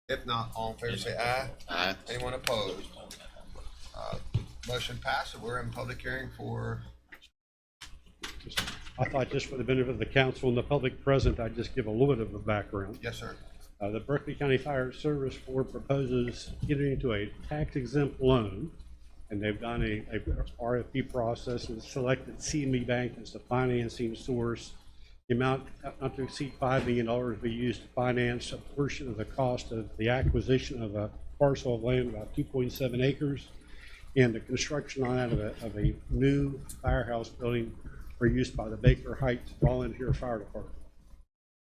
If not, all in favor say aye. Aye. Anyone opposed? Motion passed. We're in public hearing for, I thought just for the benefit of the council and the public present, I'd just give a little bit of a background. yes, sir. The Berkeley County Fire Service Board proposes getting into a tax exempt loan, and they've done a RFP process and selected CME Bank as the financing source. The amount not to exceed $5 million will be used to finance a portion of the cost of the acquisition of a parcel of land about 2.7 acres and the construction on that of a new firehouse building for use by the Baker Heights Volunteer Fire Department.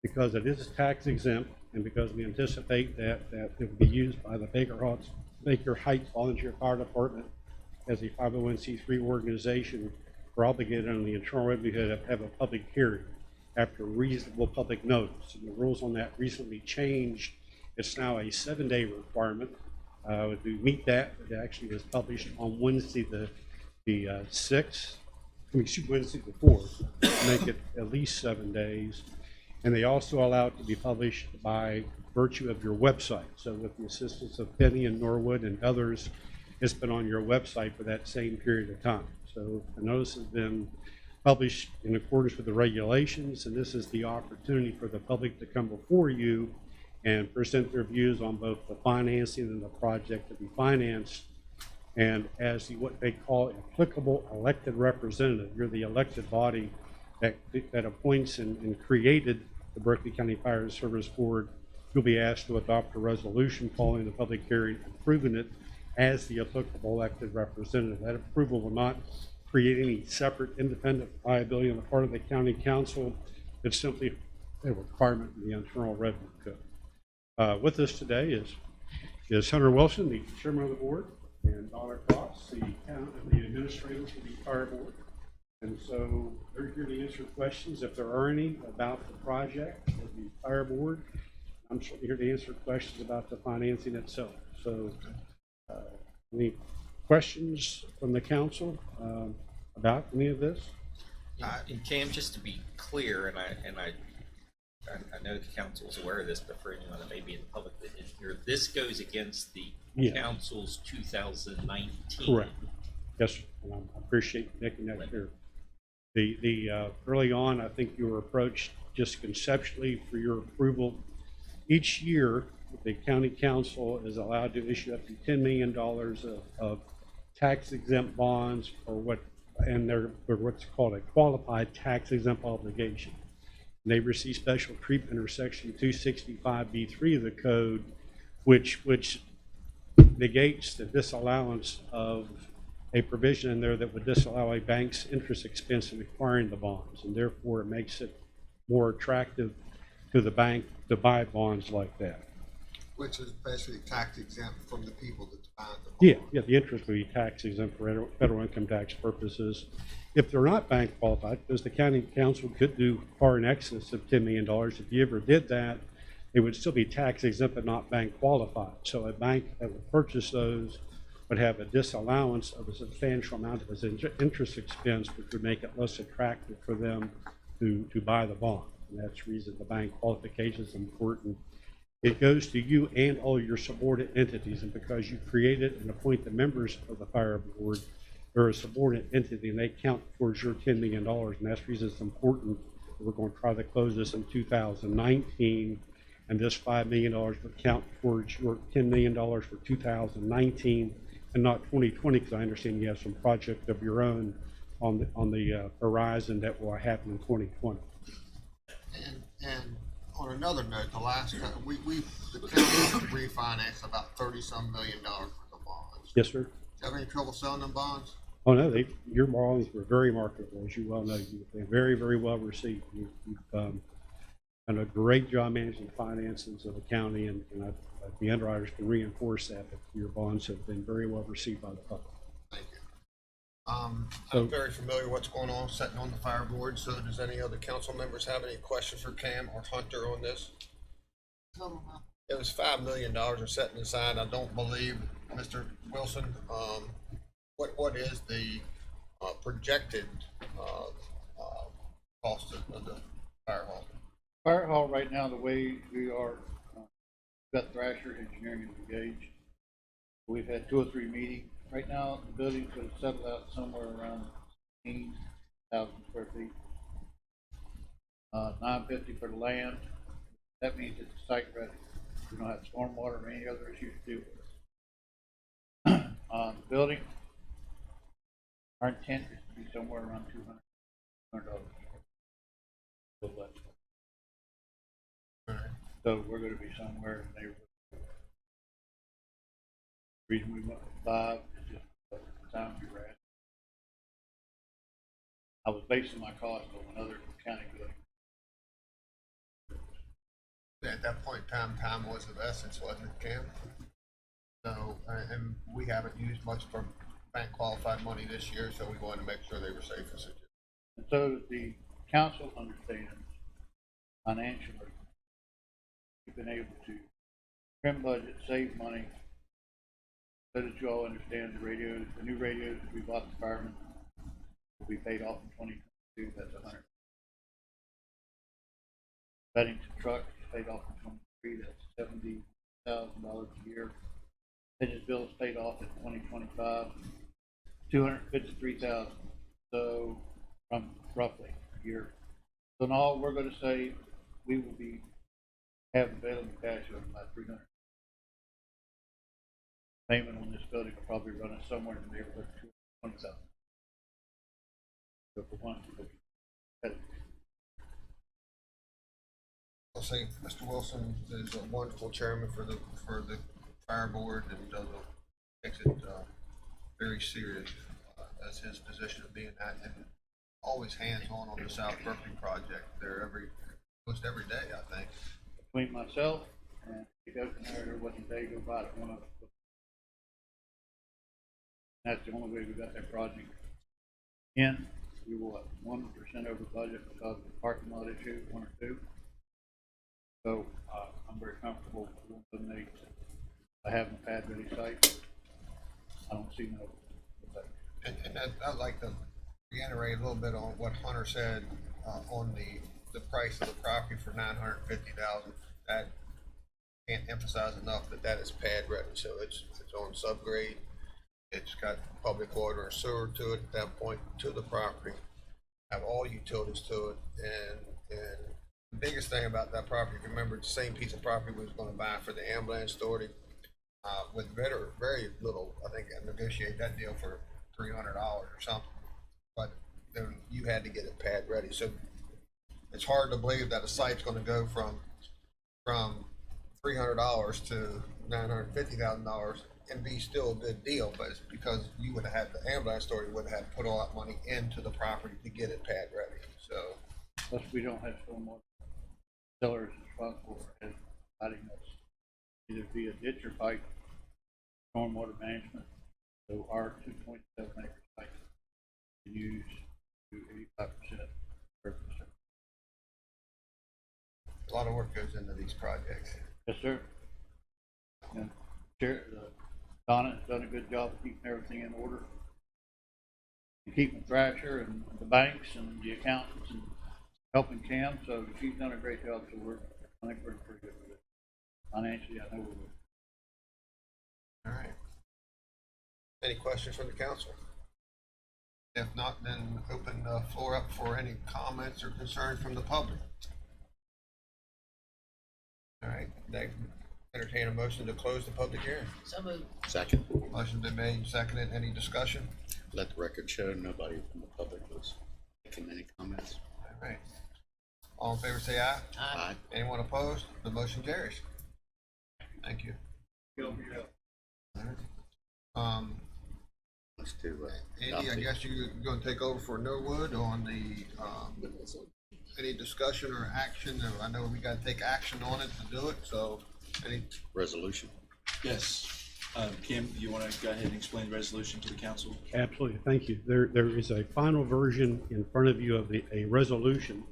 Because it is tax exempt and because we anticipate that it will be used by the Baker Heights Volunteer Fire Department as a 501c3 organization, we're obligated under the Internal Revenue Code to have a public hearing after reasonable public notice. And the rules on that recently changed. It's now a 7-day requirement. To meet that, it actually was published on Wednesday the 6th. Wednesday the 4th, make it at least 7 days. And they also allow it to be published by virtue of your website. So with the assistance of Penny and Norwood and others, it's been on your website for that same period of time. So the notice has been published in accordance with the regulations, and this is the opportunity for the public to come before you and present their views on both the financing and the project to be financed. And as what they call applicable elected representative, you're the elected body that appoints and created the Berkeley County Fire Service Board. You'll be asked to adopt a resolution following the public hearing, approving it as the applicable elected representative. That approval will not create any separate independent liability on the part of the county council. It's simply a requirement in the Internal Revenue Code. With us today is Hunter Wilson, the chairman of the board, and Donna Cross, the administrator for the fire board. And so they're here to answer questions if there are any about the project or the fire board. I'm certainly here to answer questions about the financing itself. So any questions from the council about any of this? And Cam, just to be clear, and I know the council is aware of this, but for anyone that may be in the public that isn't here, this goes against the Yes. council's 2019. Correct. Yes, sir. And I appreciate you making that clear. The early on, I think you were approached just conceptually for your approval. Each year, the county council is allowed to issue up to $10 million of tax exempt bonds and they're what's called a qualified tax exempt obligation. And they receive special treatment under Section 265B3 of the code, which negates the disallowance of a provision in there that would disallow a bank's interest expense in acquiring the bonds, and therefore it makes it more attractive to the bank to buy bonds like that. Which is basically tax exempt from the people that buy the bond. Yeah, the interest would be tax exempt for federal income tax purposes. if they're not bank qualified, because the county council could do far in excess of $10 million. If you ever did that, it would still be tax exempt but not bank qualified. So a bank that would purchase those would have a disallowance of a substantial amount of its interest expense, which would make it less attractive for them to buy the bond. And that's the reason the bank qualification is important. It goes to you and all your subordinate entities, and because you created and appoint the members of the fire board, they're a subordinate entity and they count towards your $10 million. And that's the reason it's important. We're going to try to close this in 2019, and this $5 million would count towards your $10 million for 2019 and not 2020, because I understand you have some project of your own on the horizon that will happen in 2020. And on another note, the last time, the county refinanced about 30-some million dollars worth of bonds. Yes, sir. Do you have any trouble selling them bonds? Oh, no, your bonds were very marketable, as you well know. They're very, very well received. You've done a great job managing the finances of the county, and the underwriters can reinforce that your bonds have been very well received by the public. Thank you. I'm very familiar with what's going on sitting on the fire board, so does any other council members have any questions for Cam or Hunter on this? Total amount. It was $5 million are setting aside. I don't believe, Mr. Wilson, what is the projected cost of the fire hall? Fire hall right now, the way we are, got Thrasher Engineering engaged. We've had 2 or 3 meetings. Right now, the building could settle out somewhere around 18,000 square feet. 950 for the land. That means it's site ready. We don't have stormwater or any other issues to deal with. The building, our intent is to be somewhere around $200. So we're going to be somewhere in the neighborhood. The reason we went with 5 is just the time we were at. I was basing my cost on another county building. At that point in time was of essence, wasn't it, Cam? So, and we haven't used much for bank qualified money this year, so we wanted to make sure they were safe and secure. And so the council understands financially, we've been able to trim budget, save money, so that you all understand the radios, the new radios that we bought the firemen will be paid off in 2022. That's 100. Beddington truck is paid off in 23. That's $70,000 a year. His bill is paid off in 2025. 253,000. So from roughly a year. So in all, we're going to say we will be have available cash of about 300. Payment on this building will probably run us somewhere in the neighborhood of 220,000. So for one, I'll say Mr. Wilson is a wonderful chairman for the fire board and takes it very serious as his position of being that, and always hands-on on the South Berkeley project. There almost every day, I think. between myself and the governor, there wasn't a day go by that one of us. That's the only way we got that project in. We were 1% over budget because of the parking lot issue, 1 or 2. So I'm very comfortable with eliminating having a pad ready site. I don't see no. And I'd like to reiterate a little bit on what Hunter said on the price of the property for $950,000. That can't emphasize enough that is pad ready. So it's on subgrade. It's got public water and sewer to it at that point to the property. Have all utilities to it, and the biggest thing about that property, remember, the same piece of property we was going to buy for the ambulance authority with very little. I think I negotiated that deal for $300 or something, but then you had to get it pad ready. So it's hard to believe that a site's going to go from $300 to $950,000 and be still a good deal, but it's because you would have had the ambulance authority would have had to put all that money into the property to get it pad ready. So Plus, we don't have stormwater. Sellers responsible for providing us either via ditch or pipe stormwater management. So our 2.7 acre site can use to 85%. A lot of work goes into these projects. Yes, sir. And Donna has done a good job of keeping everything in order. And keeping the thrasher and the banks and the accountants and helping Cam, so she's done a great job, so I think we're pretty good with it. Financially, I know we're good. All right. Any questions from the council? If not, then open the floor up for any comments or concerns from the public. All right, they entertain a motion to close the public hearing. So moved. Second, Motion been made and seconded. Any discussion? let the record show nobody from the public was making any comments. All right. All in favor, say aye. Aye. Anyone opposed? The motion carries. Thank you. All right. Let's do, Andy, I guess you're gonna take over for Norwood on the, any discussion or action? I know we gotta take action on it to do it, so any, resolution. Yes. Kim, do you want to go ahead and explain the resolution to the council? Absolutely, thank you. There is a final version in front of you of a resolution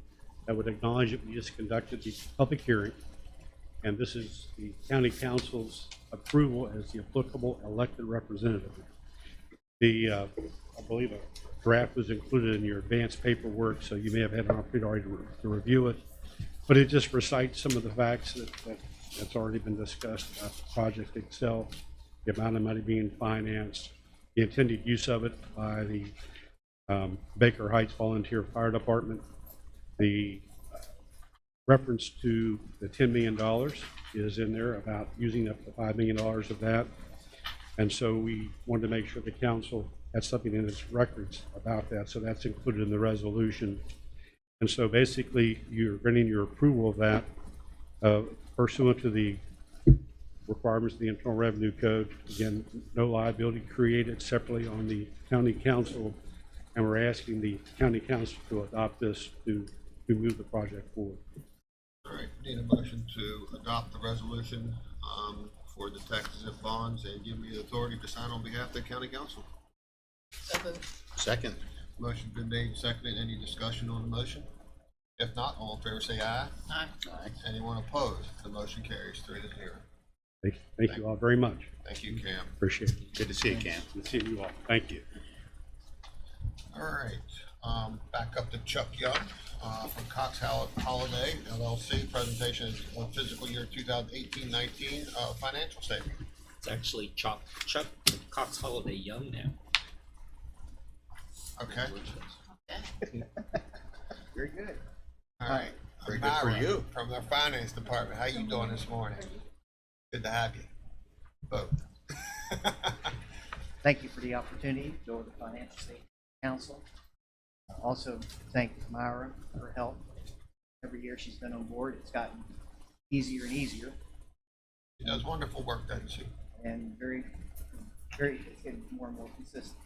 that would acknowledge that we just conducted the public hearing. And this is the county council's approval as the applicable elected representative. I believe a draft was included in your advanced paperwork, so you may have had an opportunity already to review it. But it just recites some of the facts that's already been discussed about the project itself, the amount of money being financed, the intended use of it by the Baker Heights Volunteer Fire Department. The reference to the $10 million is in there about using up to $5 million of that. And so we wanted to make sure the council had something in its records about that. So that's included in the resolution. And so basically you're granting your approval of that pursuant to the requirements of the Internal Revenue Code. Again, no liability created separately on the county council. And we're asking the county council to adopt this to move the project forward. all right, need a motion to adopt the resolution, for the taxes and bonds and give me the authority to sign on behalf of the county council. So moved. Second, Motion been made and seconded. Any discussion on the motion? If not, all in favor say aye. Aye. aye. Anyone opposed? The motion carries 3-0. Thank you all very much. Thank you, Cam. Appreciate it. Good to see you, Cam. Good to see you all. Thank you. All right, back up to Chuck Young, from Cox Holiday LLC, presentation on fiscal year 2018-19, financial statement. It's actually Chuck Cox Holiday Young now. Okay, Okay. Very good. all right. Very good for Myra you. From the finance department, how you doing this morning? Good to have you. Both. Thank you for the opportunity to go to the Financial Statement Council. Also, thank Myra for her help. Every year she's been on board, it's gotten easier and easier, She does wonderful work, doesn't she? and it's getting more and more consistent.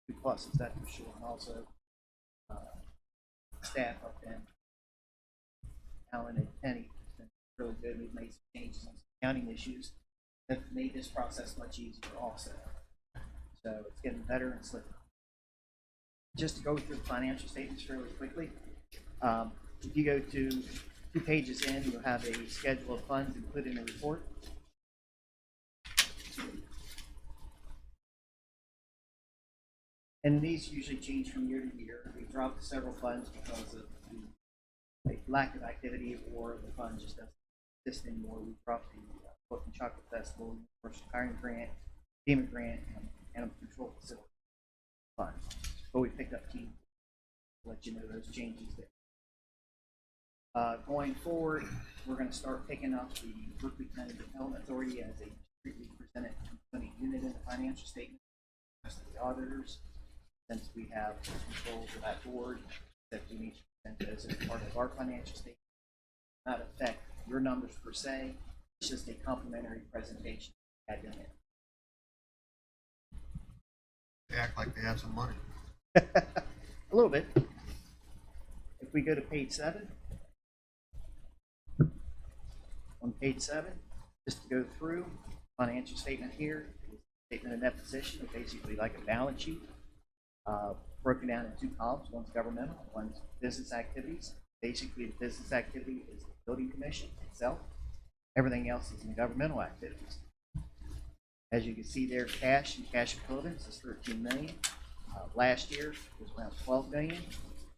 Two pluses, that's for sure, and also staff up then. Alan and Penny has been really good. We've made some changes on some accounting issues that made this process much easier also. So it's getting better and slicker. Just to go through the financial statements fairly quickly, if you go to 2 pages in, you'll have a schedule of funds included in the report. And these usually change from year to year. We dropped several funds because of the lack of activity, or the fund just doesn't exist anymore. We dropped the Book and Chocolate Festival, Universal Hiring Grant, FEMA Grant, and Animal Control Facility Fund. But we picked up team to let you know those changes there. Going forward, we're going to start picking up the Berkeley County Development Authority as a discretely presented component unit in the financial statement. The rest of the auditors, since we have control over that board, that we need to present those as part of our financial statement. Not affect your numbers per se, it's just a complimentary presentation add in it. They act like they have some money. A little bit. If we go to page 7, on page 7, just to go through financial statement here, statement of net position, basically like a balance sheet. broken down in two columns. One's governmental, one's business activities. Basically, the business activity is the building commission itself. Everything else is in governmental activities. As you can see there, cash and cash equivalents is 13 million. Last year was around 12 million.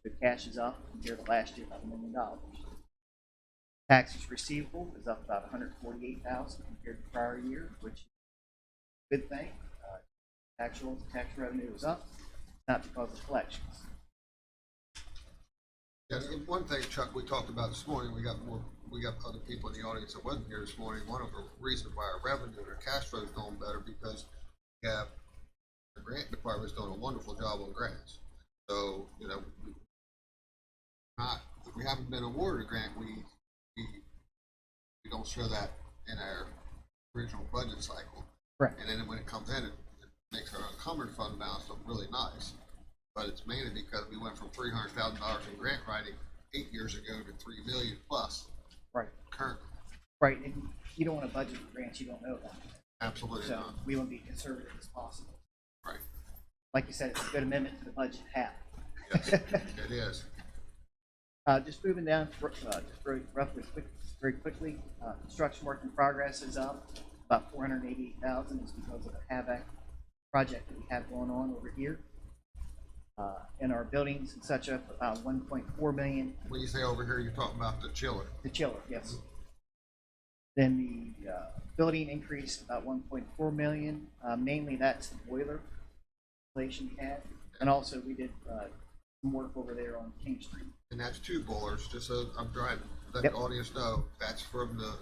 The cash is up compared to last year about $1 million. Taxes receivable is up about 148,000 compared to prior year, which is a good thing. Actual tax revenue is up, not because of collections. Yeah, and one thing, Chuck, we talked about this morning, we got other people in the audience that wasn't here this morning. One of the reasons why our revenue and our cash flow is going better because we have the grant department's doing a wonderful job on grants. So, you know, if we haven't been awarded a grant, we don't show that in our original budget cycle. Right. And then when it comes in, it makes our encumbered fund balance look really nice. But it's mainly because we went from $300,000 in grant writing 8 years ago to $3 million plus. Right. Currently. Right, and you don't want to budget for grants you don't know about. Absolutely So not. we want to be conservative as possible. Right. Like you said, it's a good amendment to the budget to have. Yes, it is. Just moving down, just very quickly, construction work in progress is up about 488,000 is because of the HAVAC project that we have going on over here. In our buildings and such, up about 1.4 million. When you say over here, you're talking about the chiller. The chiller, yes. Then the building increased about 1.4 million. Mainly that's the boiler installation we had, and also we did some work over there on King Street. And that's two boilers, just so I'm trying to let Yep. the audience know, that's from the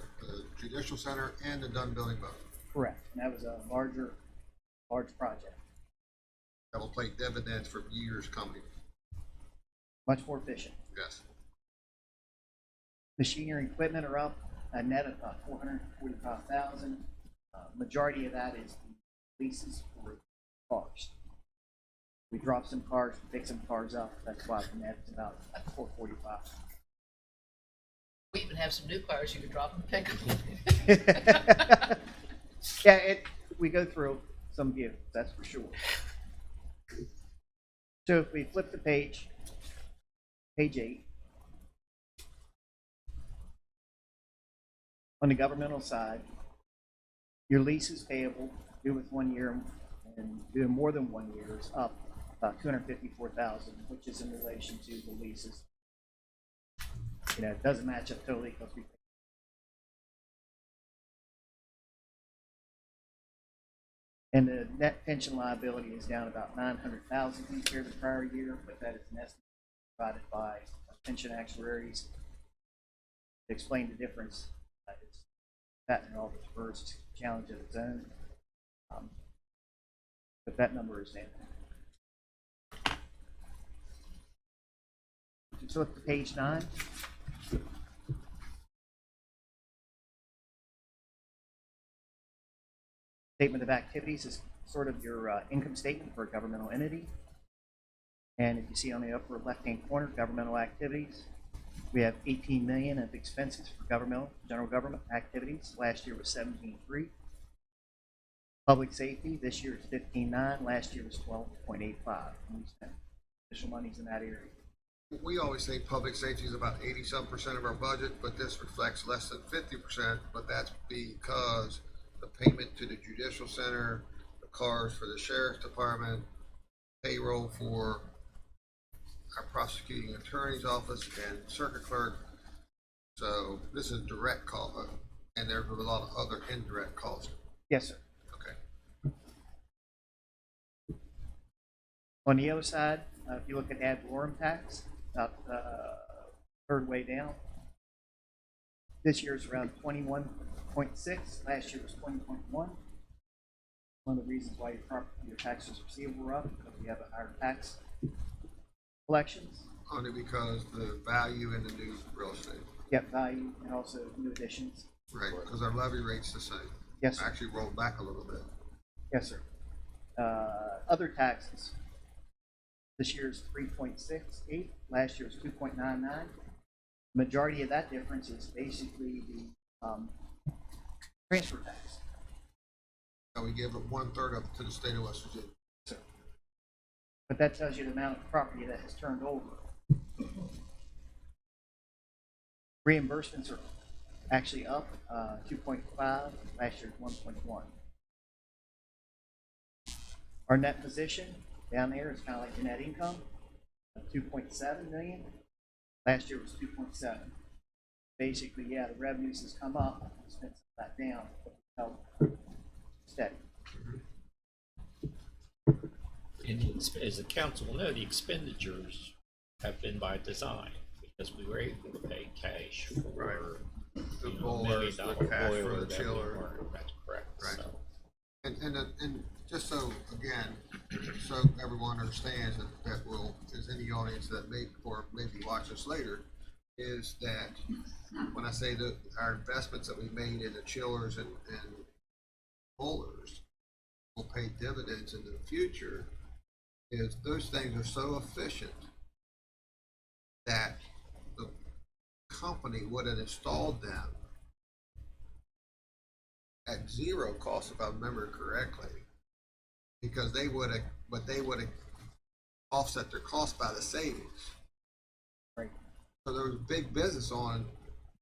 Judicial Center and the Dunn Building both. Correct, and that was a large project, That will pay dividends for years coming. much more efficient. Yes. Machinery and equipment are up a net of about 445,000. Majority of that is the leases for cars. We dropped some cars, we picked some cars up. That's why the net is about 445. We even have some new cars you can drop and pick up. Yeah, we go through some vehicles, that's for sure. So if we flip the page 8. On the governmental side, your leases payable due with 1 year and due more than 1 year is up about 254,000, which is in relation to the leases. You know, it doesn't match up totally because we. And the net pension liability is down about 900,000 compared to the prior year, but that is an estimate provided by pension actuaries. To explain the difference, it's that and all this first challenge of its own. But that number is down. So look to page 9. Statement of activities is sort of your income statement for a governmental entity. And if you see on the upper left-hand corner, governmental activities, we have 18 million of expenses for general government activities. Last year was 17.3. Public safety, this year is 15.9. Last year was 12.85. And we spent additional monies in that area. We always say public safety is about 80-some% of our budget, but this reflects less than 50%, but that's because the payment to the Judicial Center, the cars for the Sheriff's Department, payroll for our prosecuting attorney's office and circuit clerk. So this is direct cost, and there's a lot of other indirect costs. Yes, sir. Okay. On the other side, if you look at ad valorem tax, about third way down. This year is around 21.6. Last year was 20.1. One of the reasons why your taxes receivable were up because we have a higher tax collections. Only because the value in the new real estate. Yep, value and also new additions. Right, because our levy rate's the same. Yes, sir. Actually rolled back a little bit. Yes, sir. Other taxes. This year is 3.68. Last year was 2.99. Majority of that difference is basically the transfer tax. And we give it 1/3 of it to the state of West Virginia. But that tells you the amount of property that has turned over. Reimbursements are actually up, 2.5, last year's 1.1. Our net position down there is kind of like your net income of 2.7 million. Last year was 2.7. Basically, yeah, the revenues has come up, expenses back down, but we held steady. And as the council will know, the expenditures have been by design because we were able to pay cash for The $1 boilers, the million cash for boiler the that we chiller. weren't. That's correct. Right. So, And just so, again, so everyone understands that will, is in the audience that may, or maybe watch us later, is that when I say that our investments that we made in the chillers and boilers will pay dividends into the future, is those things are so efficient that the company would have installed them at zero cost, if I remember correctly, because they would have offset their cost by the savings. Right. So there was big business on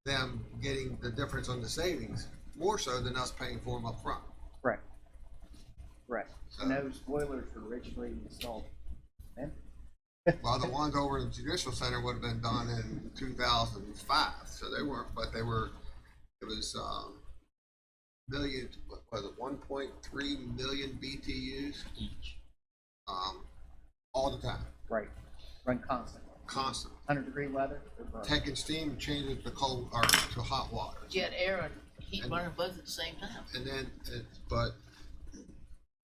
them getting the difference on the savings, more so than us paying for them up front. Correct. Correct. And those boilers were originally installed then. Well, the ones over in the Judicial Center would have been done in 2005, so they weren't, but they were, it was, million, what was it, 1.3 million BTUs, each. all the time, Right. Run constantly. constant. 100-degree weather, they're burning. Taking steam and changing it to cold, or to hot water. Jet air and heat burning both at the same time. And then, but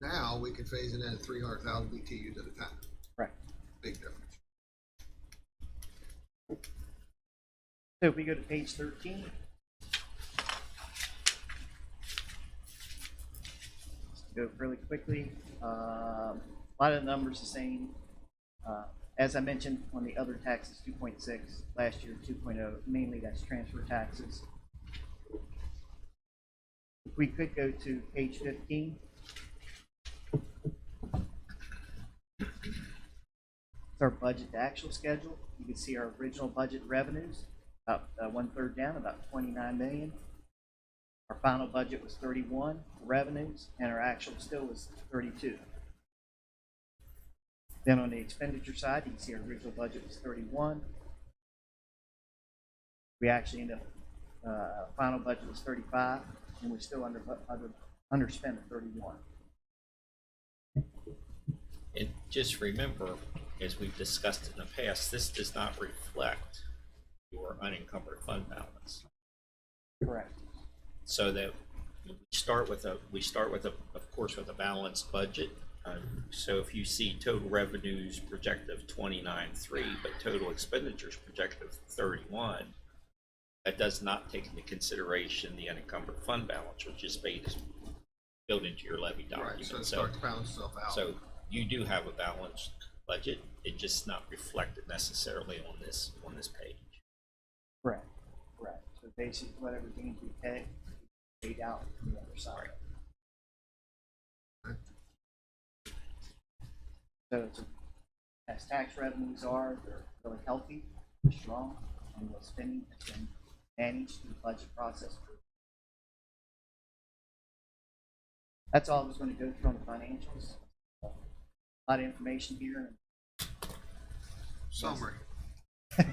now we can phase it in at 300,000 BTUs at a time. Right. Big difference. So if we go to page 13. Go really quickly. A lot of the numbers the same. As I mentioned on the other taxes, 2.6, last year 2.0, mainly that's transfer taxes. If we could go to page 15. It's our budget to actual schedule. You can see our original budget revenues, about 1/3 down, about 29 million. Our final budget was 31 for revenues, and our actual still was 32. Then on the expenditure side, you can see our original budget was 31. We actually ended up, final budget was 35, and we're still underspent at 31. And just remember, as we've discussed in the past, this does not reflect your unencumbered fund balance. Correct. So that we start with of course, with a balanced budget. So if you see total revenues projected of 29.3, but total expenditures projected of 31, that does not take into consideration the unencumbered fund balance, which is built into your levy document. Right, so it starts to balance itself out. So you do have a balanced budget. It's just not reflected necessarily on this page. Correct. Correct. So basically, whatever gains we pay, paid out on the other side. So it's as tax revenues are, they're really healthy, they're strong, and the spending has been managed through the budget process. That's all I was going to go through on the financials. A lot of information here. Summary. You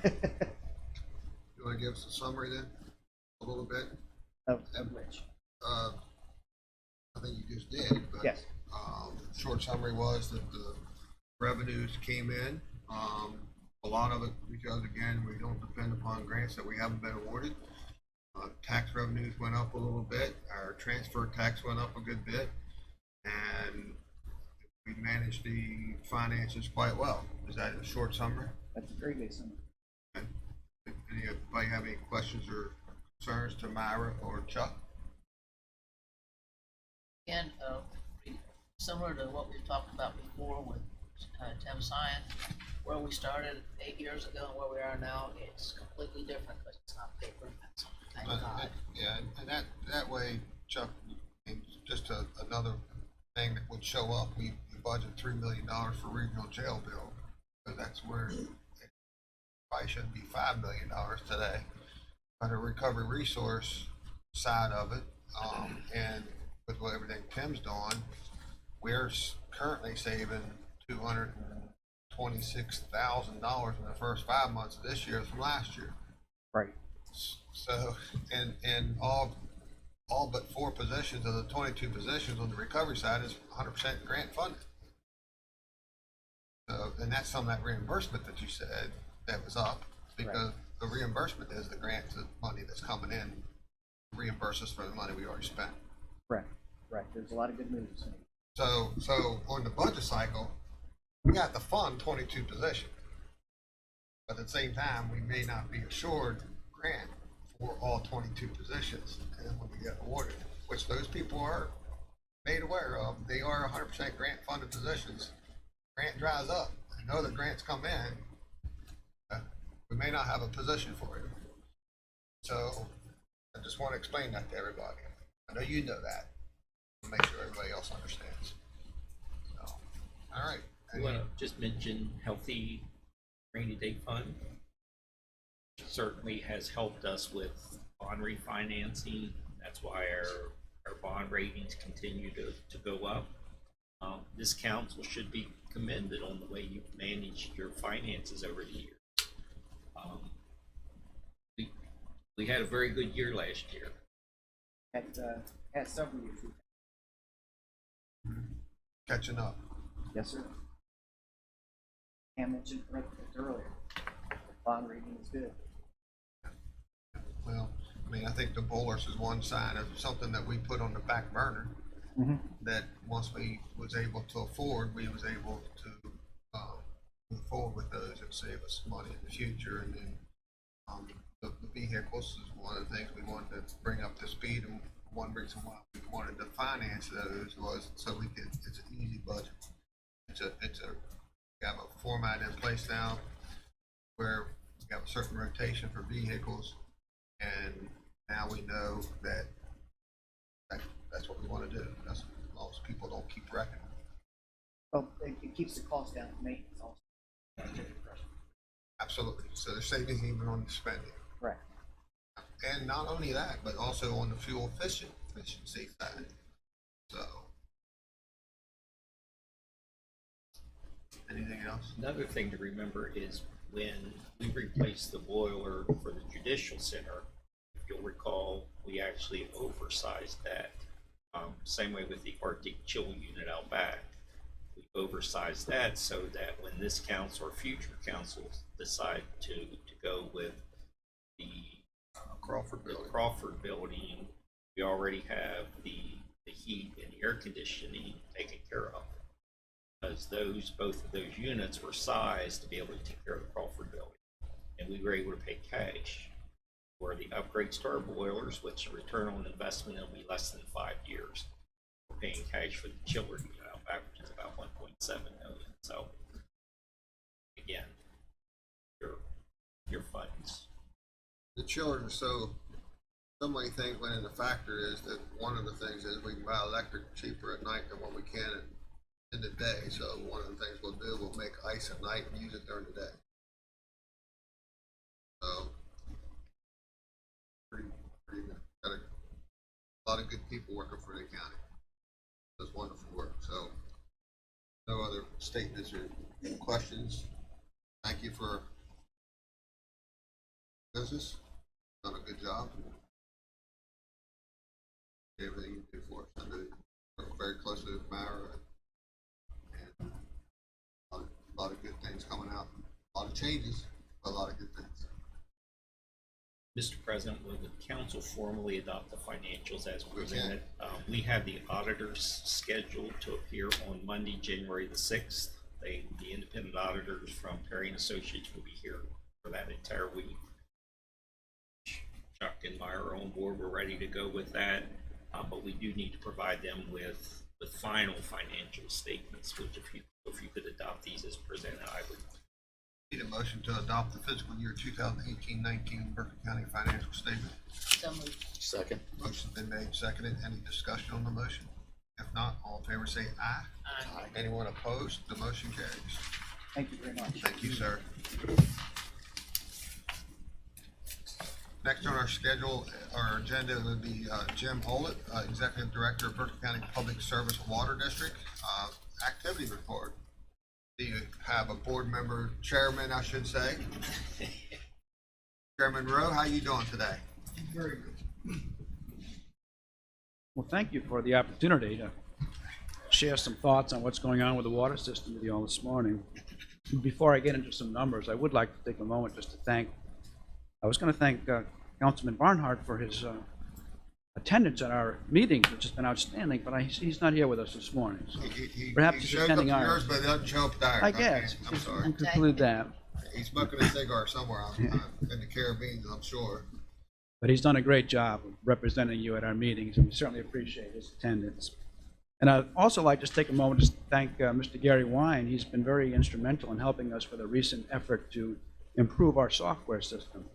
want to give us a summary then? A little bit? Of which? I think you just did, but. Yes. Short summary was that the revenues came in. A lot of it because, again, we don't depend upon grants that we haven't been awarded. Tax revenues went up a little bit. Our transfer tax went up a good bit. And we managed the finances quite well. Is that a short summary? That's a very good summary. Okay. Anybody have any questions or concerns to Myra or Chuck? Again, similar to what we talked about before with Tim Science, where we started 8 years ago and where we are now, it's completely different because it's not paper and pencil. Thank God. Yeah, and that way, Chuck, and just another thing that would show up, we budget $3 million for regional jail bill, because that's where it probably shouldn't be $5 million today. On the recovery resource side of it, and with what everything Tim's doing, we're currently saving $226,000 in the first 5 months of this year from last year. Right. So, and all but 4 positions of the 22 positions on the recovery side is 100% grant funded. So, and that's some of that reimbursement that you said that was up, because the reimbursement is the grant, the money that's coming in, to reimburse us for the money we already spent. Correct. Right. There's a lot of good moves. So on the budget cycle, we got to fund 22 positions. But at the same time, we may not be assured grant for all 22 positions. And when we get awarded, which those people are made aware of, they are 100% grant funded positions. Grant dries up. I know the grants come in. We may not have a position for it. So I just want to explain that to everybody. I know you know that. Make sure everybody else understands. So, all right. I want to just mention healthy rainy day fund. Certainly has helped us with bond refinancing. That's why our bond ratings continue to go up. This council should be commended on the way you've managed your finances over the years. We had a very good year last year. Had several years. Catching up. Yes, sir. Cam mentioned earlier, bond rating is good. Well, I mean, I think the Bowlers is one sign of something that we put on the back burner. That once we was able to afford, we was able to move forward with those and save us money in the future. And then the vehicles is one of the things we wanted to bring up to speed. And one reason why we wanted to finance those was so we could. It's an easy budget. We have a format in place now where we have a certain rotation for vehicles, and now we know that that's what we want to do. That's, as long as people don't keep wrecking. Well, it keeps the cost down for maintenance also. Absolutely. So there's savings even on the spending. Right. And not only that, but also on the fuel efficiency side. So, anything else? Another thing to remember is when we replaced the boiler for the judicial center, if you'll recall, we actually oversized that. Same way with the Arctic chill unit out back. We oversized that so that when this council or future councils decide to go with the Crawford building, we already have the heat and air conditioning taken care of. Because both of those units were sized to be able to take care of the Crawford building. And we were able to pay cash for the upgrades to our boilers, which the return on investment will be less than 5 years. We're paying cash for the chiller unit out back, which is about 1.7 million. So again, your funds. The chillers are so many things went into factor. Is that one of the things is we can buy electric cheaper at night than what we can in the day. So one of the things we'll do, we'll make ice at night and use it during the day. So pretty good. Got a lot of good people working for the county. Does wonderful work. So no other statements or questions. Thank you for business. Done a good job. Everything you do for us. I know you work very closely with Myra. And a lot of good things coming out. A lot of changes, but a lot of good things. Mr. President, will the council formally adopt the financials as presented? We have the auditors scheduled to appear on Monday, January the 6th. The independent auditors from Perry & Associates will be here for that entire week. Chuck and Meyer are on board. We're ready to go with that. But we do need to provide them with final financial statements, which if you could adopt these as presented, I would. Need a motion to adopt the fiscal year 2018-19 Berkeley County financial statement. So moved. Second. Motion's been made, seconded. Any discussion on the motion? If not, all in favor say aye. Aye. Anyone opposed? The motion carries. Thank you very much. Thank you, sir. Next on our schedule, our agenda would be Jim Olett, Executive Director of Berkeley County Public Service Water District. Activity report. Do you have a board member, chairman, I should say? Chairman Rowe, how you doing today? Very good. Well, thank you for the opportunity to share some thoughts on what's going on with the water system with you all this morning. Before I get into some numbers, I would like to take a moment just to thank, I was going to thank Councilman Barnhart for his attendance at our meetings, which has been outstanding, but he's not here with us this morning. So perhaps he he's shows up attending to ours. yours, but he doesn't show up to ours. I guess. I'm sorry. We'll conclude that. He's smoking a cigar somewhere in the Caribbean, I'm sure. But he's done a great job of representing you at our meetings, and we certainly appreciate his attendance. And I'd also like to just take a moment to thank Mr. Gary Wine. He's been very instrumental in helping us with a recent effort to improve our software system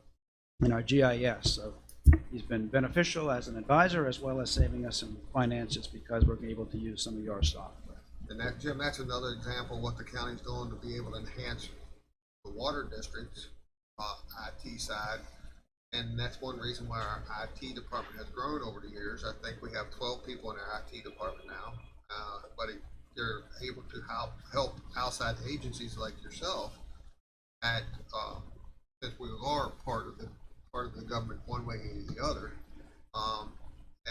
and our GIS. So he's been beneficial as an advisor as well as saving us some finances because we're able to use some of your software. And that, Jim, that's another example of what the county's doing to be able to enhance the water district's IT side. And that's one reason why our IT department has grown over the years. I think we have 12 people in our IT department now, but they're able to help outside agencies like yourself at, since we are part of the government one way or the other,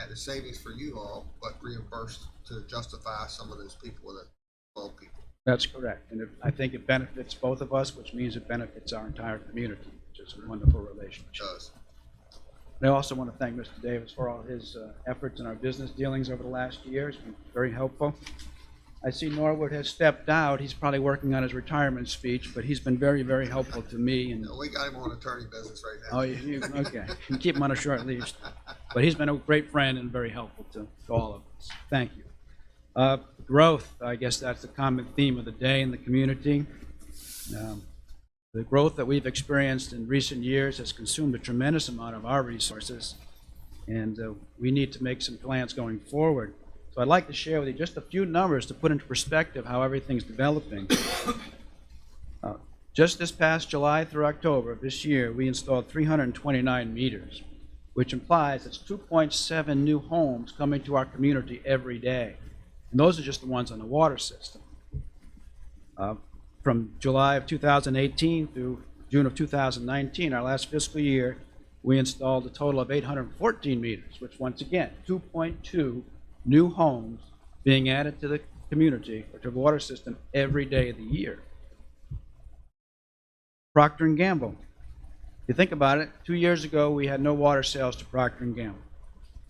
at a savings for you all, but reimbursed to justify some of those people, that 12 people. That's correct. And I think it benefits both of us, which means it benefits our entire community, which is a wonderful relationship. It does. And I also want to thank Mr. Davis for all his efforts in our business dealings over the last year. It's been very helpful. I see Norwood has stepped out. He's probably working on his retirement speech, but he's been very, very helpful to me. And We got him on attorney business right now. oh, okay. You keep him on a short leash. But he's been a great friend and very helpful to all of us. Thank you. Growth, I guess that's the common theme of the day in the community. The growth that we've experienced in recent years has consumed a tremendous amount of our resources, and we need to make some plans going forward. So I'd like to share with you just a few numbers to put into perspective how everything's developing. Just this past July through October of this year, we installed 329 meters, which implies it's 2.7 new homes coming to our community every day. And those are just the ones on the water system. From July of 2018 through June of 2019, our last fiscal year, we installed a total of 814 meters, which once again, 2.2 new homes being added to the community or to the water system every day of the year. Procter & Gamble. If you think about it, 2 years ago, we had no water sales to Procter & Gamble.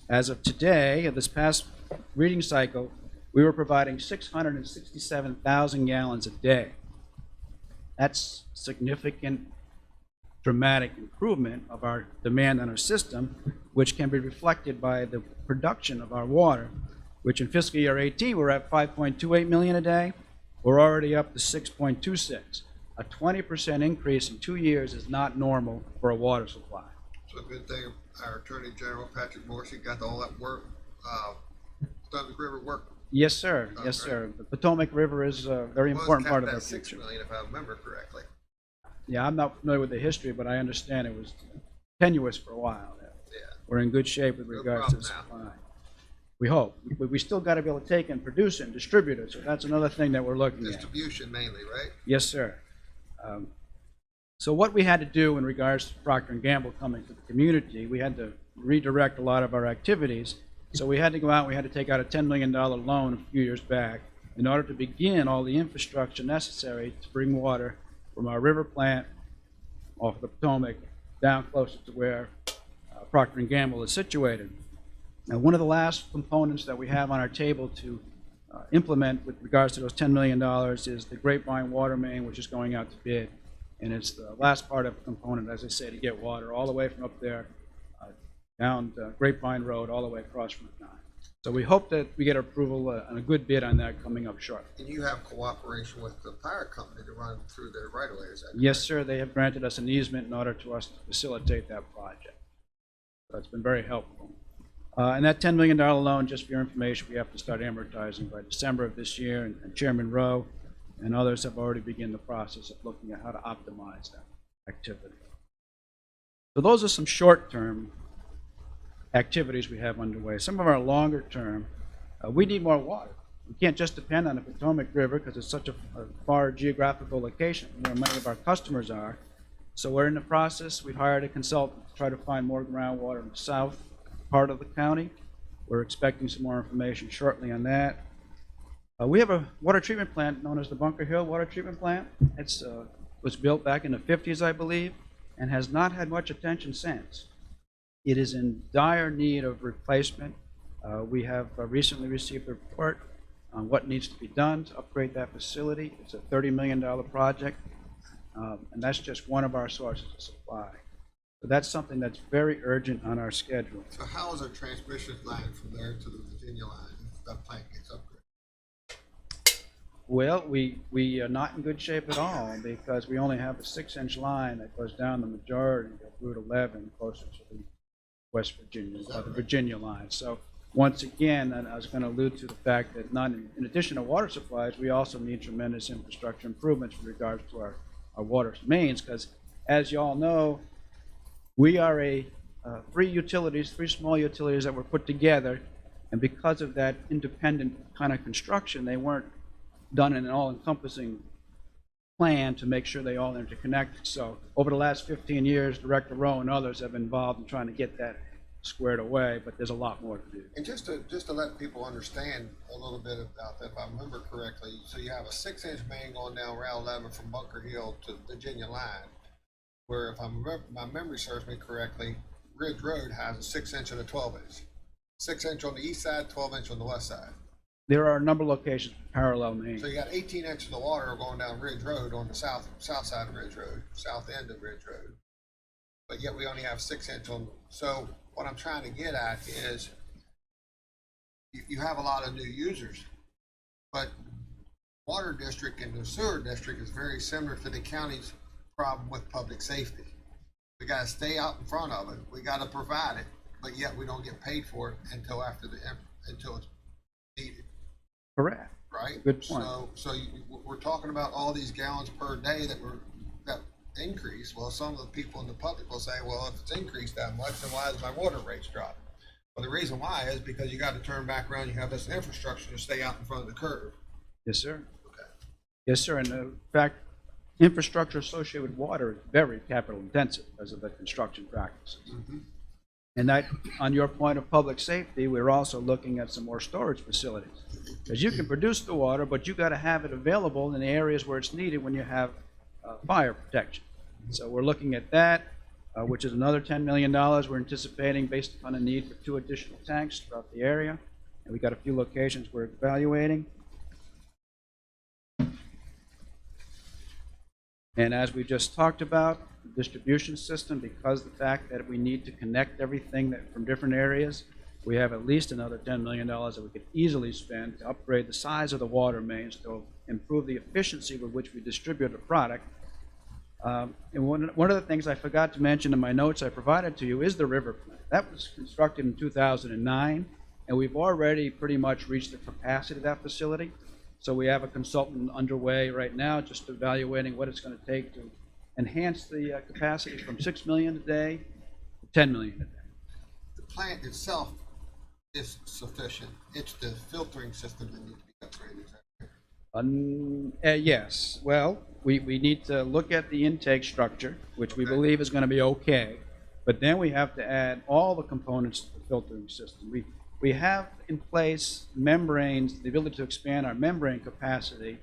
As of today, of this past reading cycle, we were providing 667,000 gallons a day. That's significant, dramatic improvement of our demand on our system, which can be reflected by the production of our water, which in fiscal year 18, we're at 5.28 million a day. We're already up to 6.26. A 20% increase in 2 years is not normal for a water supply. So a good thing our Attorney General, Patrick Morrissey, got all that work, Potomac River work. Yes, sir. Yes, sir. The Potomac River is a very important part of our It was capped at 6 future. million, if I remember correctly. Yeah, I'm not familiar with the history, but I understand it was tenuous for a while. Yeah. We're in good shape with No regards to problem now. supply. We hope. We still got to be able to take and produce it and distribute it, so that's another thing that we're looking at. Distribution mainly, right? Yes, sir. So what we had to do in regards to Procter & Gamble coming to the community, we had to redirect a lot of our activities. So we had to go out, we had to take out a $10 million loan a few years back in order to begin all the infrastructure necessary to bring water from our river plant off the Potomac down closer to where Procter & Gamble is situated. Now, one of the last components that we have on our table to implement with regards to those $10 million is the Grapevine water main, which is going out to bid. And it's the last part of the component, as I say, to get water all the way from up there down Grapevine Road all the way across Route 9. So we hope that we get approval and a good bid on that coming up shortly. And you have cooperation with the fire company to run through their right of way, is that Yes, correct? sir. They have granted us an easement in order to us to facilitate that project. So it's been very helpful. And that $10 million loan, just for your information, we have to start amortizing by December of this year, and Chairman Rowe and others have already begun the process of looking at how to optimize that activity. So those are some short-term activities we have underway. Some of our longer-term, we need more water. We can't just depend on the Potomac River because it's such a far geographical location where many of our customers are. So we're in the process. We've hired a consultant to try to find more groundwater in the south part of the county. We're expecting some more information shortly on that. We have a water treatment plant known as the Bunker Hill Water Treatment Plant. It was built back in the 50s, I believe, and has not had much attention since. It is in dire need of replacement. We have recently received a report on what needs to be done to upgrade that facility. It's a $30 million project, and that's just one of our sources of supply. So that's something that's very urgent on our schedule. So how is our transmission line from there to the Virginia line if that plant gets upgraded? Well, we are not in good shape at all because we only have a 6-inch line that goes down the majority of Route 11 closer to the West Virginia, the Virginia line. So once again, and I was going to allude to the fact that in addition to water supplies, we also need tremendous infrastructure improvements with regards to our water mains because, as you all know, we are three small utilities that were put together, and because of that independent kind of construction, they weren't done in an all-encompassing plan to make sure they all interconnect. So over the last 15 years, Director Rowe and others have been involved in trying to get that squared away, but there's a lot more to do. And just to let people understand a little bit about that, if I remember correctly, so you have a 6-inch main going down Route 11 from Bunker Hill to the Virginia line, where if my memory serves me correctly, Ridge Road has a 6-inch and a 12-inch. 6-inch on the east side, 12-inch on the west side. There are a number of locations with parallel mains. So you got 18 inches of water going down Ridge Road on the south side of Ridge Road, south end of Ridge Road. But yet we only have 6-inch on. So what I'm trying to get at is you have a lot of new users, but water district and the sewer district is very similar to the county's problem with public safety. We got to stay out in front of it. We got to provide it, but yet we don't get paid for it until it's needed. Correct. Right. Good point. So we're talking about all these gallons per day that increase. Well, some of the people in the public will say, well, if it's increased that much, then why is my water rates dropping? Well, the reason why is because you got to turn back around. You have this infrastructure to stay out in front of the curve. Yes, sir. Okay. Yes, sir. And in fact, infrastructure associated with water is very capital intensive because of the construction practices. Mm-hmm. And that, on your point of public safety, we're also looking at some more storage facilities. Because you can produce the water, but you got to have it available in the areas where it's needed when you have fire protection. So we're looking at that, which is another $10 million we're anticipating based upon a need for 2 additional tanks throughout the area. And we got a few locations we're evaluating. And as we just talked about, the distribution system, because the fact that we need to connect everything from different areas, we have at least another $10 million that we could easily spend to upgrade the size of the water mains to improve the efficiency with which we distribute a product. And one of the things I forgot to mention in my notes I provided to you is the river plant. That was constructed in 2009, and we've already pretty much reached the capacity of that facility. So we have a consultant underway right now just evaluating what it's going to take to enhance the capacity from 6 million a day to 10 million a day. The plant itself is sufficient. It's the filtering system that needs to be upgraded. Is that fair? Yes. Well, we need to look at the intake structure, which we believe is going to be okay. But then we have to add all the components to the filtering system. We have in place membranes, the ability to expand our membrane capacity,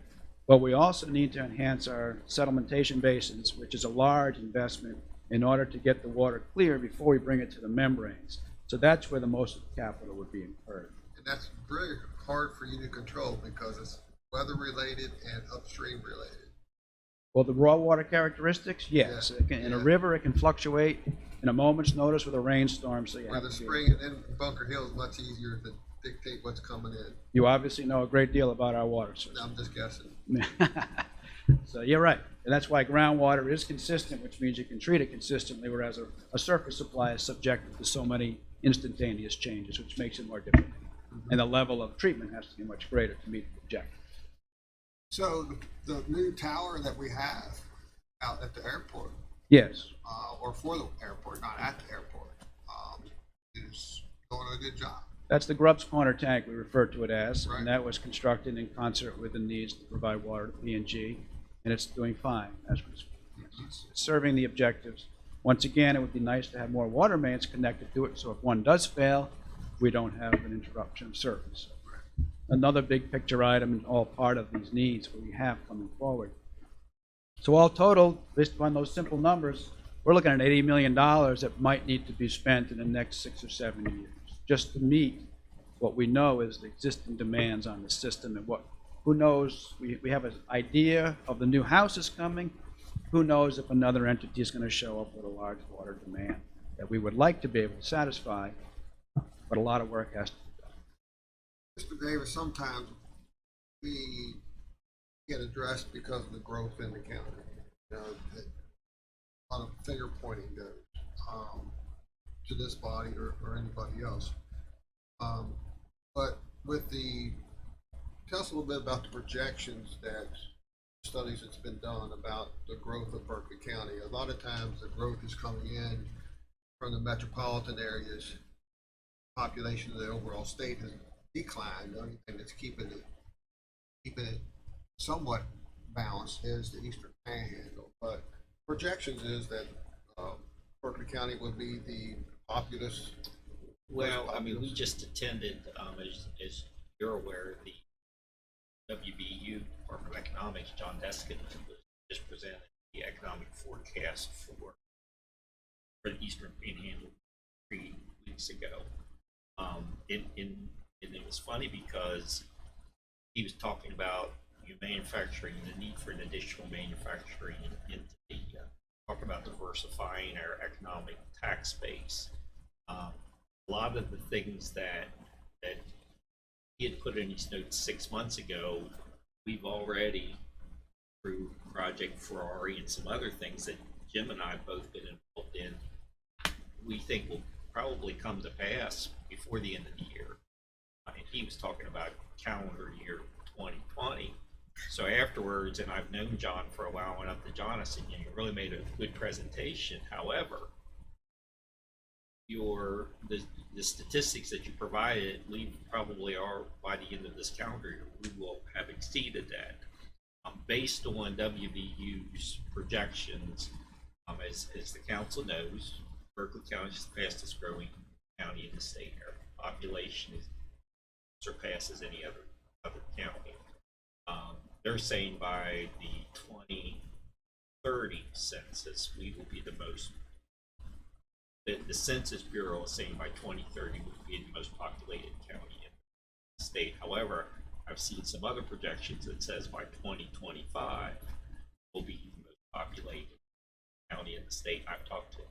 but we also need to enhance our sedimentation basins, which is a large investment in order to get the water clear before we bring it to the membranes. So that's where the most of the capital would be incurred. And that's very hard for you to control because it's weather related and upstream related. Well, the raw water characteristics, yes. Yeah. In a river, it can fluctuate in a moment's notice with a rainstorm. So Where the spring and then Bunker Hill is much easier to dictate what's coming in. You obviously know a great deal about our water system. I'm just guessing. So you're right. And that's why groundwater is consistent, which means you can treat it consistently, whereas a surface supply is subjected to so many instantaneous changes, which makes it more difficult. And the level of treatment has to be much greater to meet the objective. So the new tower that we have out at the airport, Yes. or for the airport, not at the airport, is doing a good job. That's the Grubbs Corner tank we refer to it as, Right. and that was constructed in concert with the needs to provide water to P&G, and it's doing fine. It's serving the objectives. Once again, it would be nice to have more water mains connected to it, so if one does fail, we don't have an interruption of service. Another big picture item and all part of these needs we have coming forward. So all total, based upon those simple numbers, we're looking at $80 million that might need to be spent in the next 6 or 7 years, just to meet what we know is the existing demands on the system and who knows, we have an idea of the new houses coming. Who knows if another entity is going to show up with a large water demand that we would like to be able to satisfy, but a lot of work has to be done. Mr. Davis, sometimes we get addressed because of the growth in the county. You know, a lot of finger pointing goes to this body or anybody else. But tell us a little bit about the projections that studies that's been done about the growth of Berkeley County. A lot of times the growth is coming in from the metropolitan areas. Population of the overall state has declined. The only thing that's keeping it somewhat balanced is the Eastern Panhandle. But projections is that Berkeley County would be the populous. Well, I mean, we just attended, as you're aware, the WBU Department of Economics, John Deskin, just presented the economic forecast for the Eastern Panhandle 3 weeks ago. And it was funny because he was talking about manufacturing, the need for an additional manufacturing entity, talking about diversifying our economic tax base. A lot of the things that he had put in his notes 6 months ago, we've already, through Project Ferrari and some other things that Jim and I have both been involved in, we think will probably come to pass before the end of the year. And he was talking about calendar year 2020. So afterwards, and I've known John for a while, I went up to John, I said, you really made a good presentation. However, the statistics that you provided, we probably are, by the end of this calendar year, we will have exceeded that. Based on WVU's projections, as the council knows, Berkeley County is the fastest growing county in the state. Our population surpasses any other county. They're saying by the 2030 census, we will be the most. The Census Bureau is saying by 2030 we'll be the most populated county in the state. However, I've seen some other projections that says by 2025 we'll be the most populated county in the state. I've talked to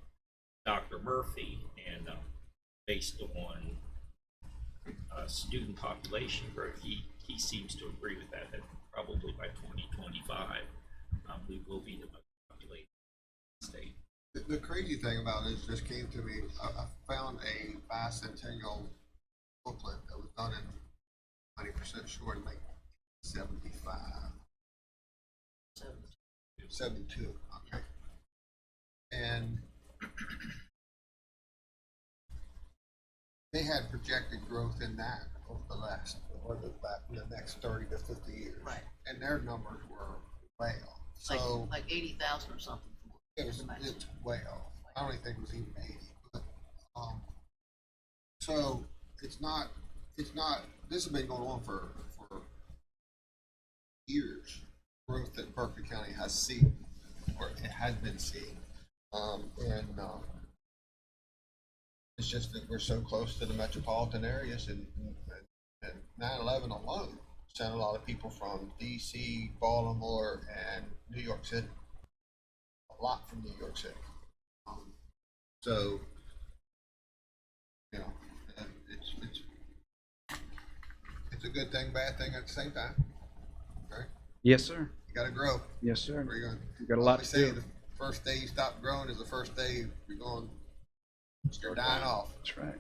Dr. Murphy, and based on student population growth, he seems to agree with that probably by 2025 we will be the most populated state. The crazy thing about it just came to me. I found a bicentennial booklet that was done in 90% sure to make 75. 72, okay. And they had projected growth in that over the next 30 to 50 years. Right. And their numbers were way off. So Like 80,000 or something. it's way off. I don't even think it was even 80. But, so it's not, this has been going on for years. Growth that Berkeley County has seen, or it has been seeing. It's just that we're so close to the metropolitan areas, and 9/11 alone sent a lot of people from DC, Baltimore, and New York City. A lot from New York City. So, you know, it's a good thing, bad thing at the same time, right? Yes, sir. You gotta grow. Yes, sir. Where you gonna, We've got a lot always to say do. the first day you stop growing is the first day you're dying off, That's right.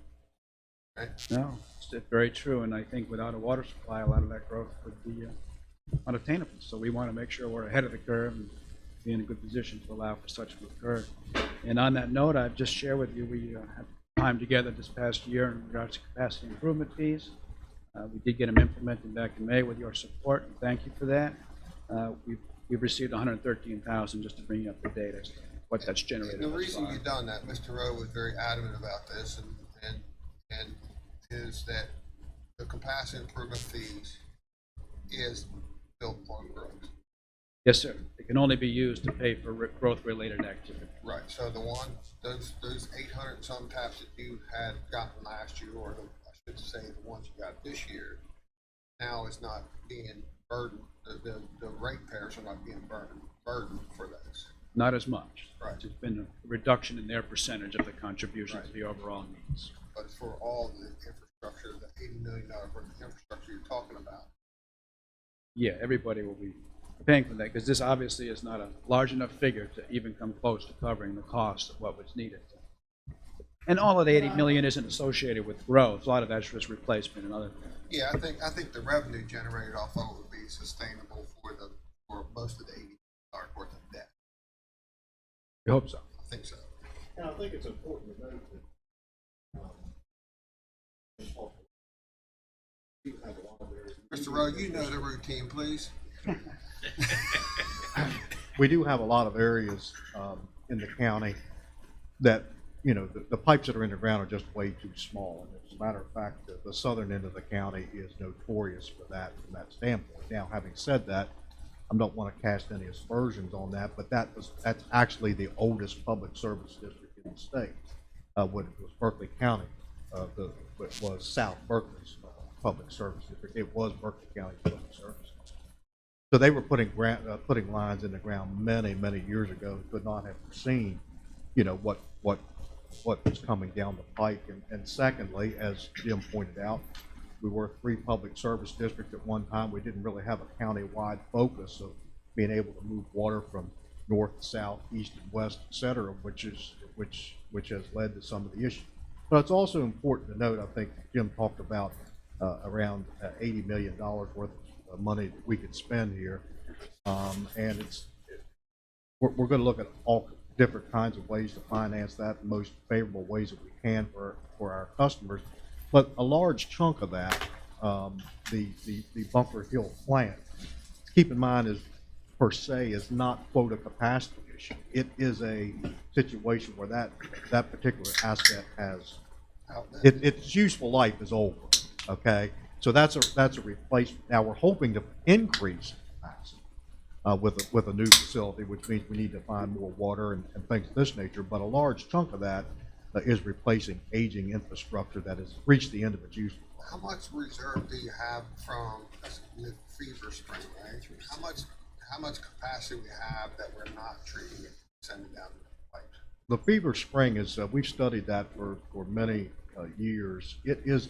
right? No, it's very true, and I think without a water supply, a lot of that growth would be unattainable. So we want to make sure we're ahead of the curve and be in a good position to allow for such to occur. And on that note, I've just shared with you, we had time together this past year in regards to capacity improvement fees. We did get them implemented back in May with your support, and thank you for that. We've received 113,000, just to bring you up to date as to what that's generated. And the thus reason far. you've done that, Mr. Rowe was very adamant about this, and is that the capacity improvement fees is built on growth. Yes, sir. It can only be used to pay for growth-related activity. Right, so those 800 and some taps that you had gotten last year, or I should say the ones you got this year, now is not being burdened, the ratepayers are not being burdened for those. Not as much. Right. There's been a reduction in their percentage of the contribution to the overall needs. But for all the infrastructure, the $80 million worth of infrastructure you're talking about, Yeah, everybody will be paying for that, because this obviously is not a large enough figure to even come close to covering the cost of what was needed. And all of the 80 million isn't associated with growth. A lot of that's just replacement and other things. yeah, I think the revenue generated off of it would be sustainable for most of the $80 million worth of debt. We hope so. I think so. And I think it's important to note that, Mr. Rowe, you know the routine, please. We do have a lot of areas in the county that, you know, the pipes that are in the ground are just way too small. And as a matter of fact, the southern end of the county is notorious for that from that standpoint. Now, having said that, I don't want to cast any aspersions on that, but that's actually the oldest public service district in the state. When it was Berkeley County, it was South Berkeley's public service district. It was Berkeley County Public Service. So they were putting lines in the ground many, many years ago. Could not have foreseen, you know, what was coming down the pike. And secondly, as Jim pointed out, we were a 3 public service district at one time. We didn't really have a county-wide focus of being able to move water from north to south, east and west, et cetera, which has led to some of the issues. But it's also important to note, I think Jim talked about around $80 million worth of money that we could spend here. And we're going to look at all different kinds of ways to finance that, the most favorable ways that we can for our customers. But a large chunk of that, the Bunker Hill plant, keep in mind, is per se is not quote a capacity issue. It is a situation where that particular asset has its useful life is over. Okay, so that's a replacement. Now we're hoping to increase capacity with a new facility, which means we need to find more water and things of this nature. But a large chunk of that is replacing aging infrastructure that has reached the end of its useful life. How much reserve do you have from the Fever Spring, right? How much capacity we have that we're not treating and sending down the pipes? The Fever Spring is, we've studied that for many years. It is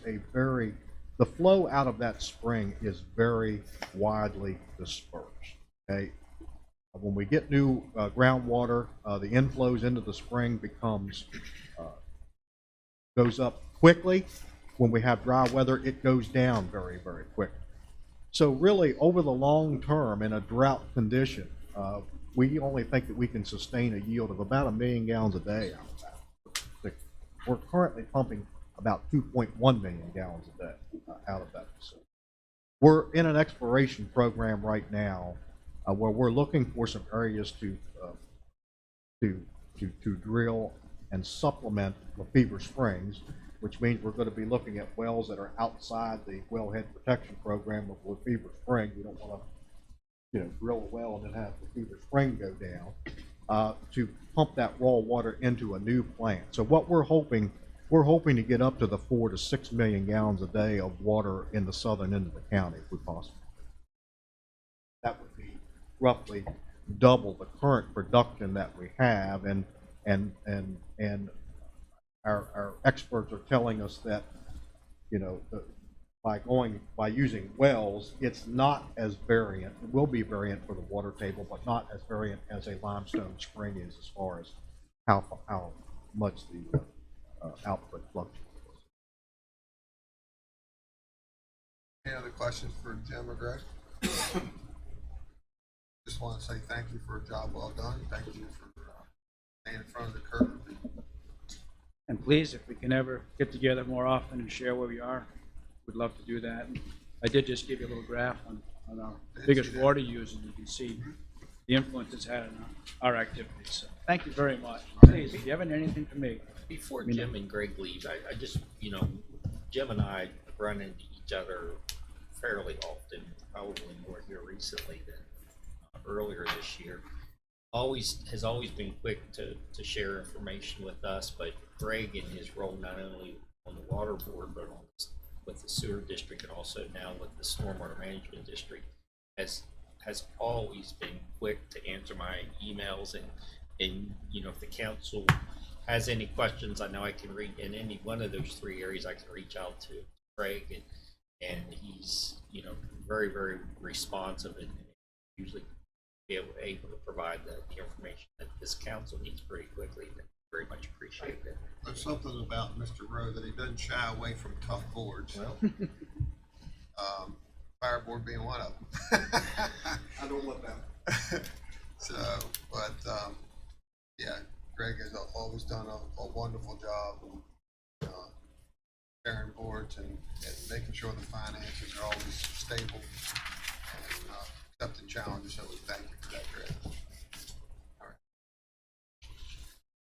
the flow out of that spring is very widely dispersed, okay? When we get new groundwater, the inflows into the spring goes up quickly. When we have dry weather, it goes down very, very quickly. So really, over the long term, in a drought condition, we only think that we can sustain a yield of about 1 million gallons a day out of that. We're currently pumping about 2.1 million gallons a day out of that facility. We're in an exploration program right now where we're looking for some areas to drill and supplement Lefevre Springs, which means we're going to be looking at wells that are outside the wellhead protection program of Lefevre Spring. We don't want to, drill a well and then have Lefevre Spring go down to pump that raw water into a new plant. So what we're hoping to get up to the 4 to 6 million gallons a day of water in the southern end of the county, if we possibly. That would be roughly double the current production that we have, and our experts are telling us that, by using wells, it's not as variant. It will be variant for the water table, but not as variant as a limestone spring is as far as how much the output fluctuates. Any other questions for Jim or Greg? Just want to say thank you for a job well done. Thank you for staying in front of the curve. And please, if we can ever get together more often and share where we are, we'd love to do that. And I did just give you a little graph on our biggest water users. You can see the influence it's had on our activities. So thank you very much. Please, if you haven't anything for me. Before Jim and Greg leave, I just, Jim and I run into each other fairly often, probably more here recently than earlier this year. Has always been quick to share information with us, but Greg, in his role not only on the water board but with the sewer district and also now with the stormwater management district, has always been quick to answer my emails and if the council has any questions, I know I can read in any one of those three areas. I can reach out to Greg and he's very, very responsive and usually able to provide the information that this council needs pretty quickly. Very much appreciate that. There's something about Mr. Rowe that he doesn't shy away from tough boards. Well, Fire board being one of them. I don't want that. So, but yeah, Greg has always done a wonderful job of sharing boards and making sure the finances are always stable and accepting challenges. So we thank you for that, Greg. All right.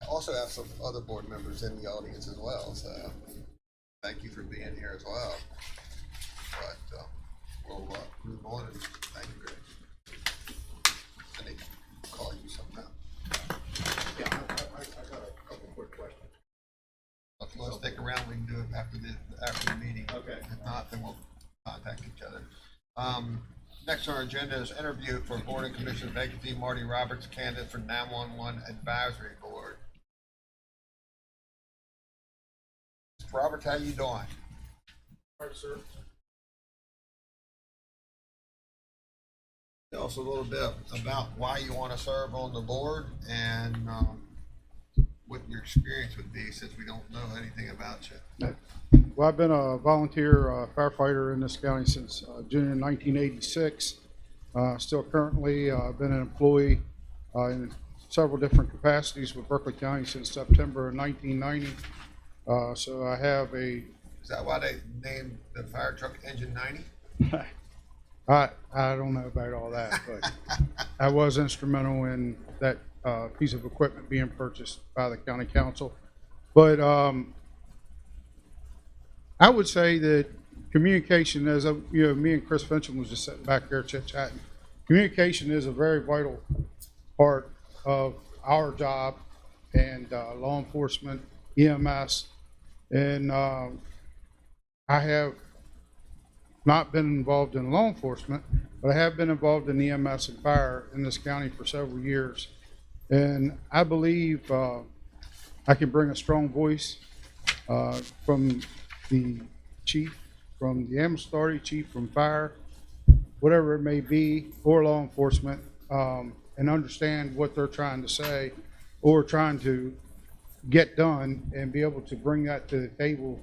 I also have some other board members in the audience as well, so thank you for being here as well. But we'll move on and thank you, Greg. I need to call you sometime. Yeah, I got a couple quick questions. If you want to stick around, we can do it after the meeting. Okay. If not, then we'll contact each other. Next on our agenda is interview for Board and Commission vacancy. Marty Roberts, candidate for 911 Advisory Board. Mr. Roberts, how you doing? All right, sir. Tell us a little bit about why you want to serve on the board and what your experience would be, since we don't know anything about you. Well, I've been a volunteer firefighter in this county since June 1986. Still currently, I've been an employee in several different capacities with Berkeley County since September of 1990. So I have a. Is that why they named the fire truck Engine 90? I don't know about all that, but I was instrumental in that piece of equipment being purchased by the county council. But I would say that communication, as me and Chris Fincham was just sitting back there chit-chatting, communication is a very vital part of our job and law enforcement, EMS, and I have not been involved in law enforcement, but I have been involved in EMS and fire in this county for several years. And I believe I can bring a strong voice from the chief, from the ambulance authority, chief from fire, whatever it may be, or law enforcement, and understand what they're trying to say or trying to get done, and be able to bring that to the table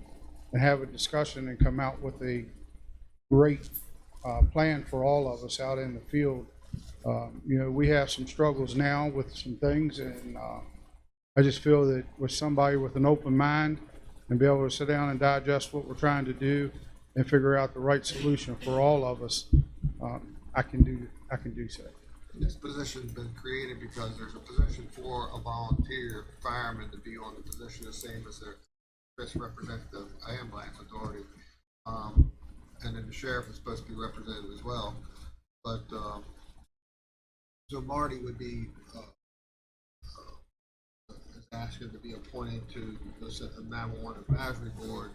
and have a discussion and come out with a great plan for all of us out in the field. We have some struggles now with some things, and I just feel that with somebody with an open mind and be able to sit down and digest what we're trying to do and figure out the right solution for all of us, I can do so. This position's been created because there's a position for a volunteer fireman to be on the position the same as their Chris representative ambulance authority. And then the sheriff is supposed to be represented as well. But so Marty would be is asking to be appointed to the 911 Advisory Board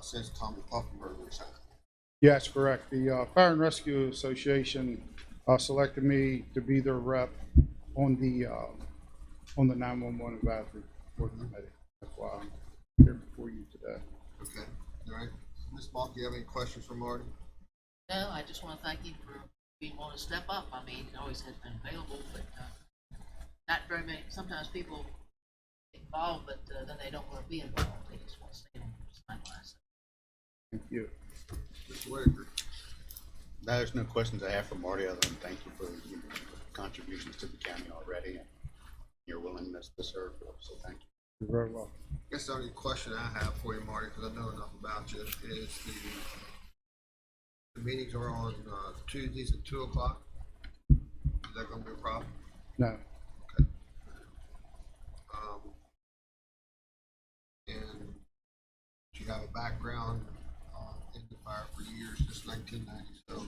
since Tommy Puffenberg resigned. Yes, correct. The Fire and Rescue Association selected me to be their rep on the 911 Advisory Board committee. That's why I'm here before you today. Okay, all right. Ms. Mock, do you have any questions for Marty? No, I just want to thank you for being willing to step up. I mean, it always has been available, but not very many. Sometimes people get involved, but then they don't want to be involved. They just want to stay on the sidelines. Thank you. Mr. Whitaker? There's no questions I have for Marty other than thank you for your contributions to the county already and your willingness to serve for us, so thank you. You're very welcome. I guess the only question I have for you, Marty, because I know enough about you, is the meetings are on Tuesdays at 2 o'clock. Is that going to be a problem? No. And you have a background in the fire for years, since 1990. So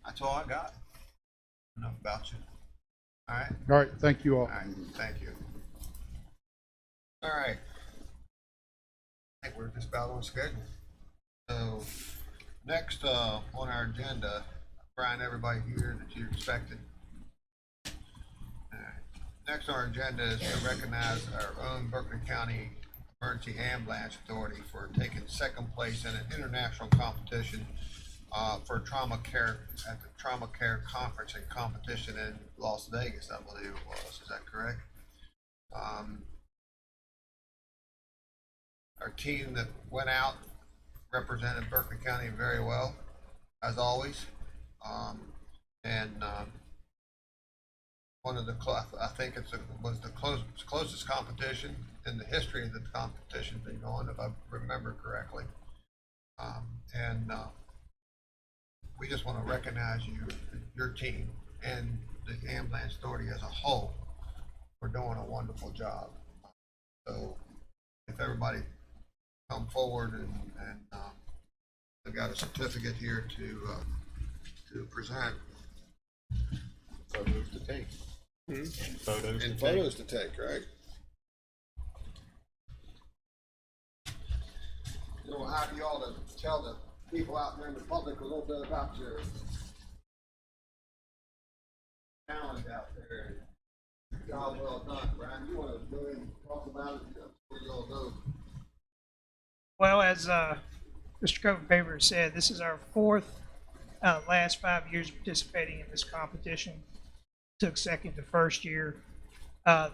that's all I got. Enough about you. All right. All right, thank you all. All right. Thank you. All right. I think we're just about on schedule. So next on our agenda, Brian, everybody here that you expected. All right. Next on our agenda is to recognize our own Berkeley County Emergency Ambulance Authority for taking second place in an international competition for trauma care at the Trauma Care Conference and Competition in Las Vegas, I believe it was. Is that correct? Our team that went out represented Berkeley County very well, as always. One of the, I think was the closest competition in the history of the competition been going, if I remember correctly. We just want to recognize you, your team, and the ambulance authority as a whole for doing a wonderful job. So if everybody come forward and they've got a certificate here to present. Photos to take. And photos to And take. photos to take, right? So we'll have you all to tell the people out there in the public a little bit about your talent out there. Job well done, Brian. You want to go ahead and talk about it before you all go? Well, as Mr. Copenpaper said, this is our fourth last 5 years participating in this competition. Took second the first year.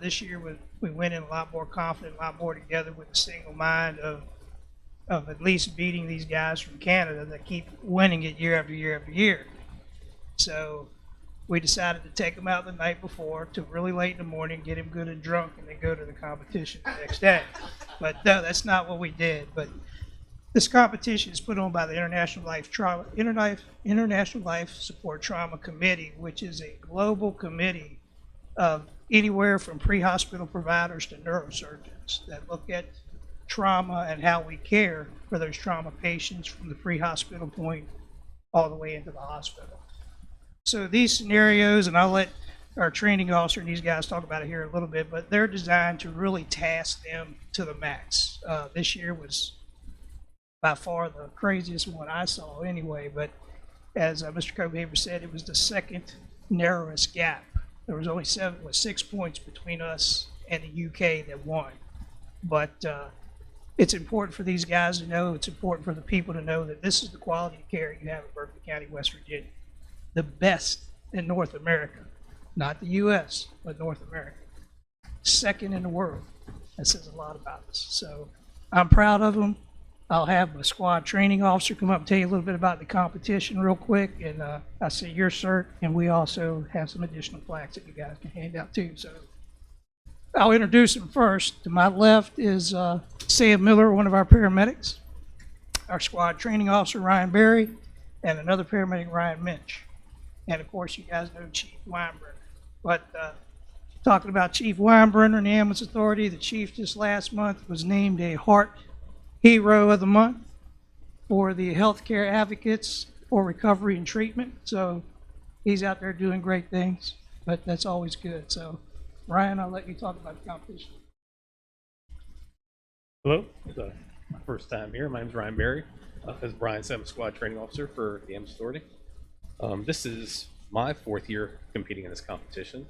This year we went in a lot more confident, a lot more together with a single mind of at least beating these guys from Canada that keep winning it year after year after year. So we decided to take them out the night before to really late in the morning, get them good and drunk, and then go to the competition the next day. But no, that's not what we did. But this competition is put on by the International Life Support Trauma Committee, which is a global committee of anywhere from pre-hospital providers to neurosurgeons that look at trauma and how we care for those trauma patients from the pre-hospital point all the way into the hospital. So these scenarios, and I'll let our training officer and these guys talk about it here in a little bit, but they're designed to really task them to the max. This year was by far the craziest one I saw anyway, but as Mr. Copenpaper said, it was the second narrowest gap. There was only 6 points between us and the UK that won. But it's important for these guys to know, it's important for the people to know that this is the quality of care you have in Berkeley County, West Virginia. The best in North America, not the US, but North America. Second in the world. That says a lot about us. So I'm proud of them. I'll have my squad training officer come up and tell you a little bit about the competition real quick. And I see your cert, and we also have some additional plaques that you guys can hand out too. So I'll introduce them first. To my left is Sam Miller, one of our paramedics, our squad training officer, Ryan Berry, and another paramedic, Ryan Minch. And of course, you guys know Chief Weinbrenner. But talking about Chief Weinbrenner and the Ambulance Authority, the chief just last month was named a Heart Hero of the Month for the healthcare advocates for recovery and treatment. So he's out there doing great things, but that's always good. So Ryan, I'll let you talk about the competition. Hello, it's my first time here. My name is Ryan Berry. As Brian said, I'm a squad training officer for the Ambulance Authority. This is my fourth year competing in this competition.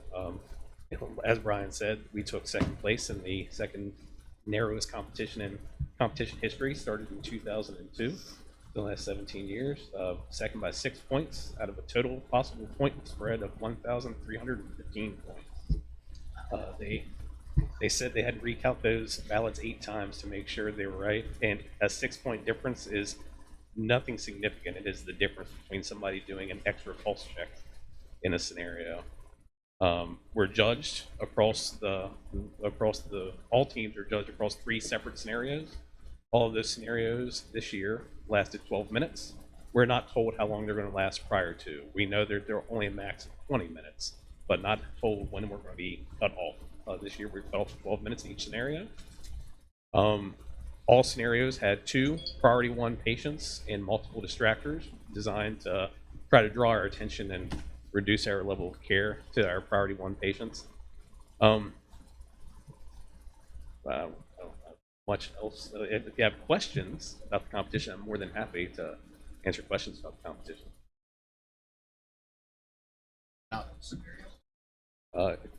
As Brian said, we took second place in the second narrowest competition in competition history, started in 2002, the last 17 years. Second by 6 points out of a total possible point spread of 1,315 points. They said they had to recount those ballots 8 times to make sure they were right, and a 6-point difference is nothing significant. It is the difference between somebody doing an extra pulse check in a scenario. We're judged across all teams are judged across 3 separate scenarios. All of those scenarios this year lasted 12 minutes. We're not told how long they're going to last prior to. We know they're only a max of 20 minutes, but not told when we're going to be cut off. This year we're cut off for 12 minutes in each scenario. All scenarios had 2 priority 1 patients and multiple distractors designed to try to draw our attention and reduce our level of care to our priority 1 patients. Much else. If you have questions about the competition, I'm more than happy to answer questions about the competition.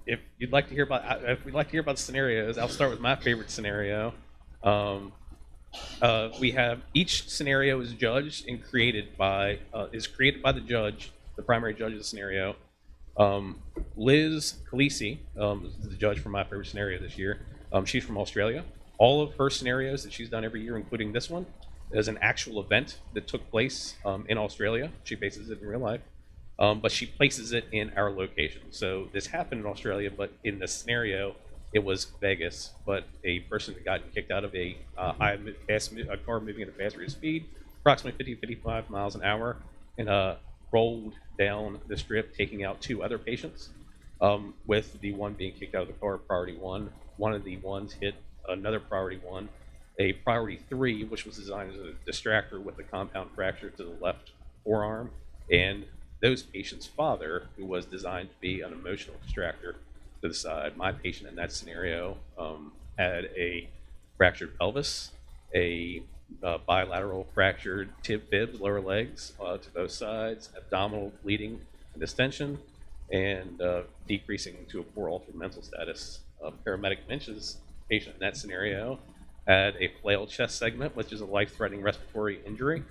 If you'd like to hear about, if we'd like to hear about scenarios, I'll start with my favorite scenario. We have each scenario is judged and created by the judge, the primary judge of the scenario. Liz Khaleesi is the judge for my favorite scenario this year. She's from Australia. All of her scenarios that she's done every year, including this one, is an actual event that took place in Australia. She bases it in real life, but she places it in our location. So this happened in Australia, but in the scenario, it was Vegas. But a person had gotten kicked out of a car moving at a fast rate of speed, approximately 50-55 miles an hour, and rolled down the strip, taking out 2 other patients. With the one being kicked out of the car, priority 1. One of the ones hit another priority 1, a priority 3, which was designed as a distractor with a compound fracture to the left forearm, and those patients' father, who was designed to be an emotional distractor, to the side. My patient in that scenario had a fractured pelvis, a bilateral fractured fibs, lower legs to both sides, abdominal bleeding and distension, and decreasing to a poor altered mental status. Paramedic mentions patient in that scenario had a flail chest segment, which is a life-threatening respiratory injury.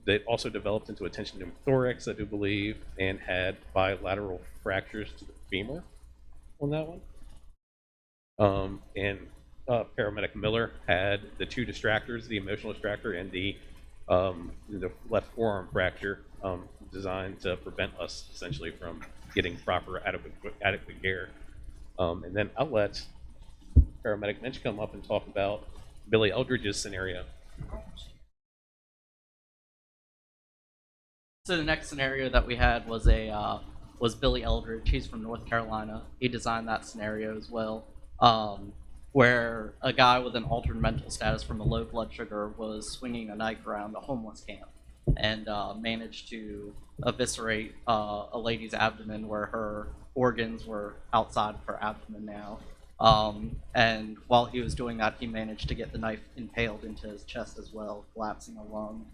That also developed into a tension pneumothorax, I do believe, and had bilateral fractures to the femur on that one. And Paramedic Miller had the 2 distractors, the emotional distractor and the left forearm fracture, designed to prevent us essentially from getting proper adequate care. And then I'll let Paramedic Minch come up and talk about Billy Eldridge's scenario. So the next scenario that we had was was Billy Eldridge. He's from North Carolina. He designed that scenario as well, where a guy with an altered mental status from a low blood sugar was swinging a knife around a homeless camp and managed to eviscerate a lady's abdomen where her organs were outside of her abdomen now. And while he was doing that, he managed to get the knife impaled into his chest as well, collapsing a lung.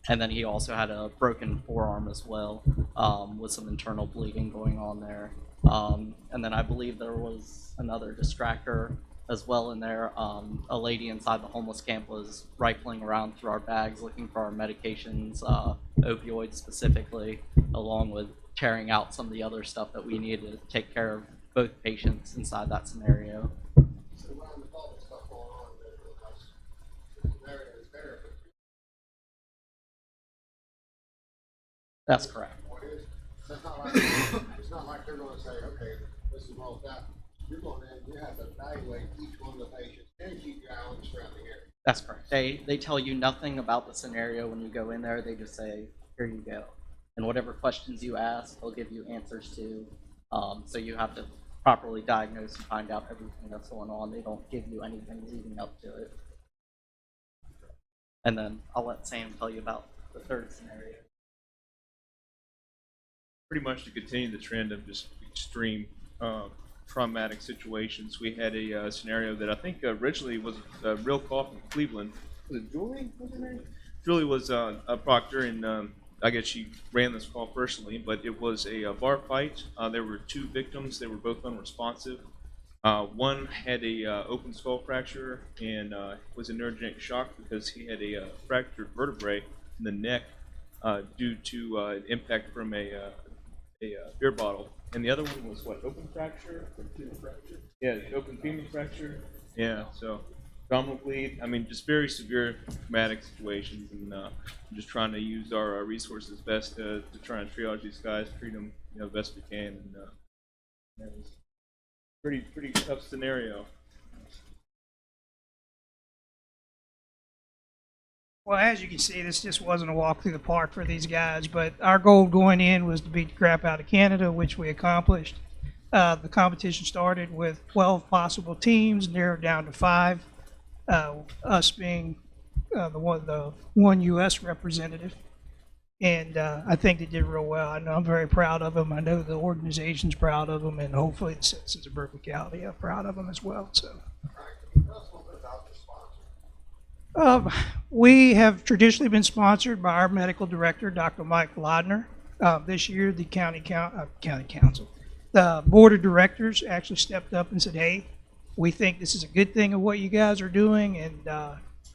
And then he also had a broken forearm as well, with some internal bleeding going on there. And then I believe there was another distractor as well in there. A lady inside the homeless camp was rifling around through our bags looking for our medications, opioids specifically, along with tearing out some of the other stuff that we needed to take care of both patients inside that scenario. That's correct. It's not like they're gonna say, okay, this is all that. You're going in, you have to evaluate each one of the patients and keep your eye on the surrounding area. That's correct. They tell you nothing about the scenario when you go in there. They just say, here you go. And whatever questions you ask, they'll give you answers to. So you have to properly diagnose and find out everything that's going on. They don't give you anything leading up to it. And then I'll let Sam tell you about the third scenario. Pretty much to continue the trend of just extreme traumatic situations, we had a scenario that I think originally was a real call from Cleveland. Was it Julie? Was her name? Julie was a proctor, and I guess she ran this call personally, but it was a bar fight. There were 2 victims. They were both unresponsive. One had a open skull fracture and was in neurogenic shock because he had a fractured vertebrae in the neck due to an impact from a beer bottle. And the other one was what? Open fracture? Or femur fracture? Yeah, open femur fracture. Yeah, so abdominal bleed. I mean, just very severe traumatic situations, and I'm just trying to use our resources best to try and triage these guys, treat them best we can, and that was pretty tough scenario. Well, as you can see, this just wasn't a walk through the park for these guys, but our goal going in was to beat the crap out of Canada, which we accomplished. The competition started with 12 possible teams, narrowed down to 5, us being the one U.S. representative. And I think they did real well. I know I'm very proud of them. I know the organization's proud of them, and hopefully the citizens of Berkeley County are proud of them as well. So. We have traditionally been sponsored by our medical director, Dr. Mike Lodner. This year, the county council, the board of directors actually stepped up and said, hey, we think this is a good thing of what you guys are doing, and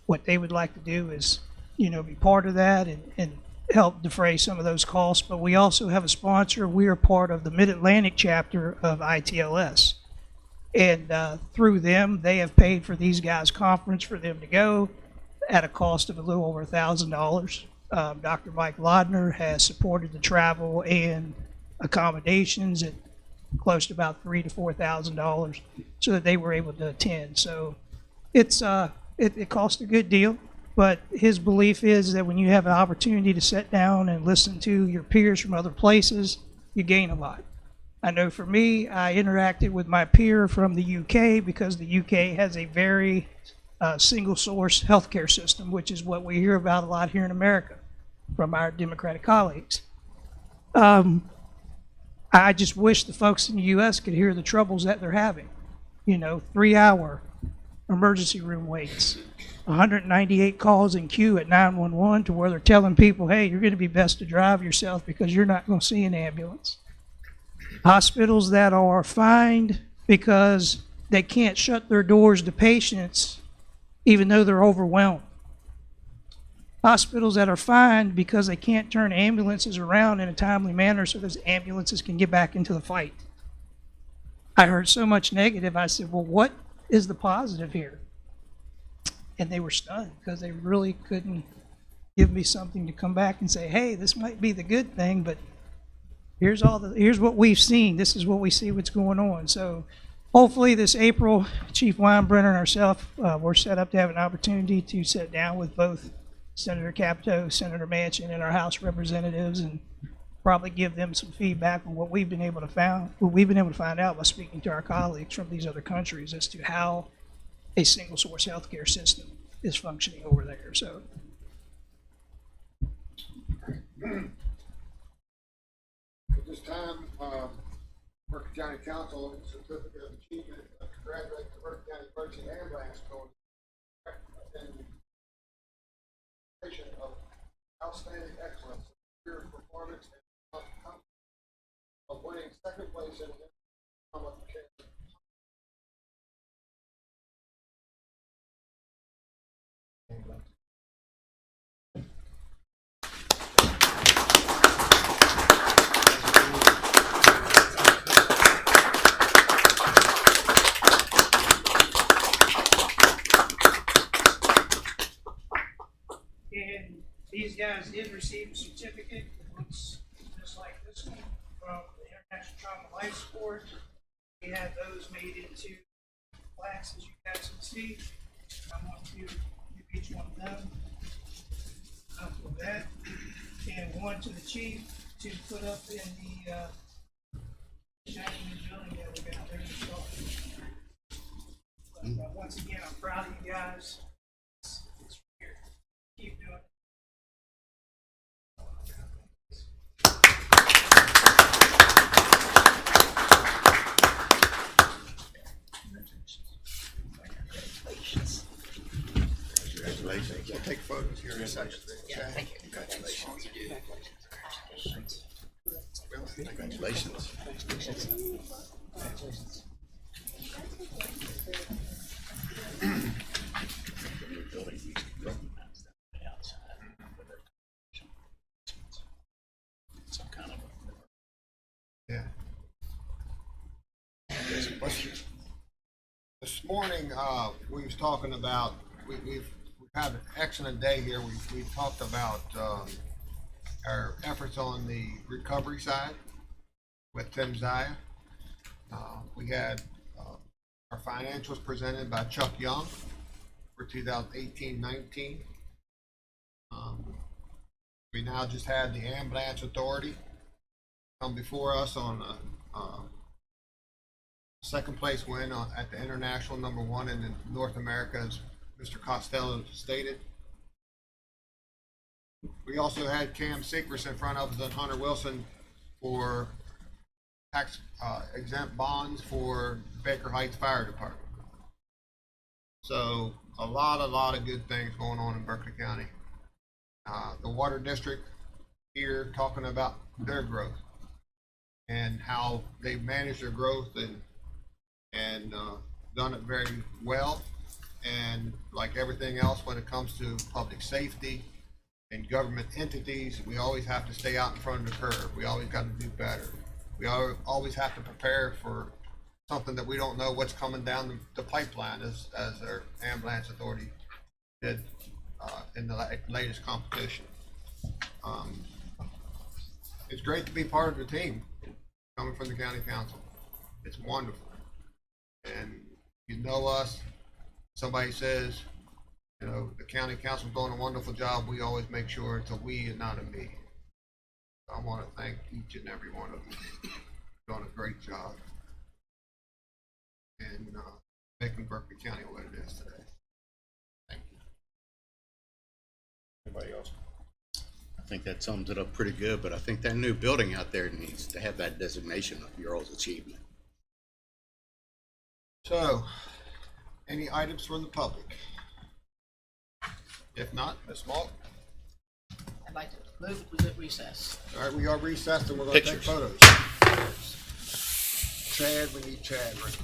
what they would like to do is, be part of that and help defray some of those costs. But we also have a sponsor. We are part of the Mid-Atlantic chapter of ITLS. And through them, they have paid for these guys' conference for them to go at a cost of a little over $1,000. Dr. Mike Lodner has supported the travel and accommodations at close to about $3,000 to $4,000 so that they were able to attend. So it's it cost a good deal, but his belief is that when you have an opportunity to sit down and listen to your peers from other places, you gain a lot. I know for me, I interacted with my peer from the UK because the UK has a very single source healthcare system, which is what we hear about a lot here in America from our Democratic colleagues. I just wish the folks in the US could hear the troubles that they're having. 3-hour emergency room waits, 198 calls in queue at 911 to where they're telling people, hey, you're going to be best to drive yourself because you're not going to see an ambulance. Hospitals that are fined because they can't shut their doors to patients even though they're overwhelmed. Hospitals that are fined because they can't turn ambulances around in a timely manner so those ambulances can get back into the fight. I heard so much negative, I said, well, what is the positive here? And they were stunned because they really couldn't give me something to come back and say, hey, this might be the good thing, but here's what we've seen. This is what we see what's going on. So hopefully this April, Chief Weinbrenner and ourselves, we're set up to have an opportunity to sit down with both Senator Capito, Senator Manchin, and our House representatives, and probably give them some feedback on what we've been able to find out by speaking to our colleagues from these other countries as to how a single source healthcare system is functioning over there. So. At this time, Berkeley County Council Certificate of Achievement, congratulate the Berkeley County Emergency Ambulance Corps of outstanding excellence, superior performance, and of winning second place in the And these guys did receive a certificate that looks just like this one from the International Trauma Life Support. We had those made into plaques, as you guys can see. I want to give each one of them up with that, and one to the chief to put up in the shiny new building that we got there to start. But once again, I'm proud of you guys. It's here. Keep doing it. Congratulations. We'll take photos here in a second. Yeah, thank you. Congratulations. Congratulations. This morning, we was talking about, we've had an excellent day here. We've talked about, our efforts on the recovery side with Tim Zaya. We had, our financials presented by Chuck Young for 2018-19. We now just had the ambulance authority come before us on a, second place win at the international #1 in North America, as Mr. Costello stated. We also had Cam Secrets in front of us and Hunter Wilson for tax exempt bonds for Baker Heights Fire Department. So a lot of good things going on in Berkeley County. The water district here talking about their growth and how they've managed their growth and done it very well. And like everything else, when it comes to public safety and government entities, we always have to stay out in front of the curve. We always got to do better. We always have to prepare for something that we don't know what's coming down the pipeline, as our ambulance authority did in the latest competition. It's great to be part of the team coming from the county council. It's wonderful. And you know us, somebody says, you know, the county council's doing a wonderful job, we always make sure it's a we and not a me. So I want to thank each and every one of you. Doing a great job. And making Berkeley County what it is today. Thank you. Anybody else? I think that sums it up pretty good, but I think that new building out there needs to have that designation of your all's achievement. So, any items from the public? If not, Ms. Malk? I'd like to move if we get recess. All right, we are recessed and we're going to take Pictures. photos. Chad, we need Chad right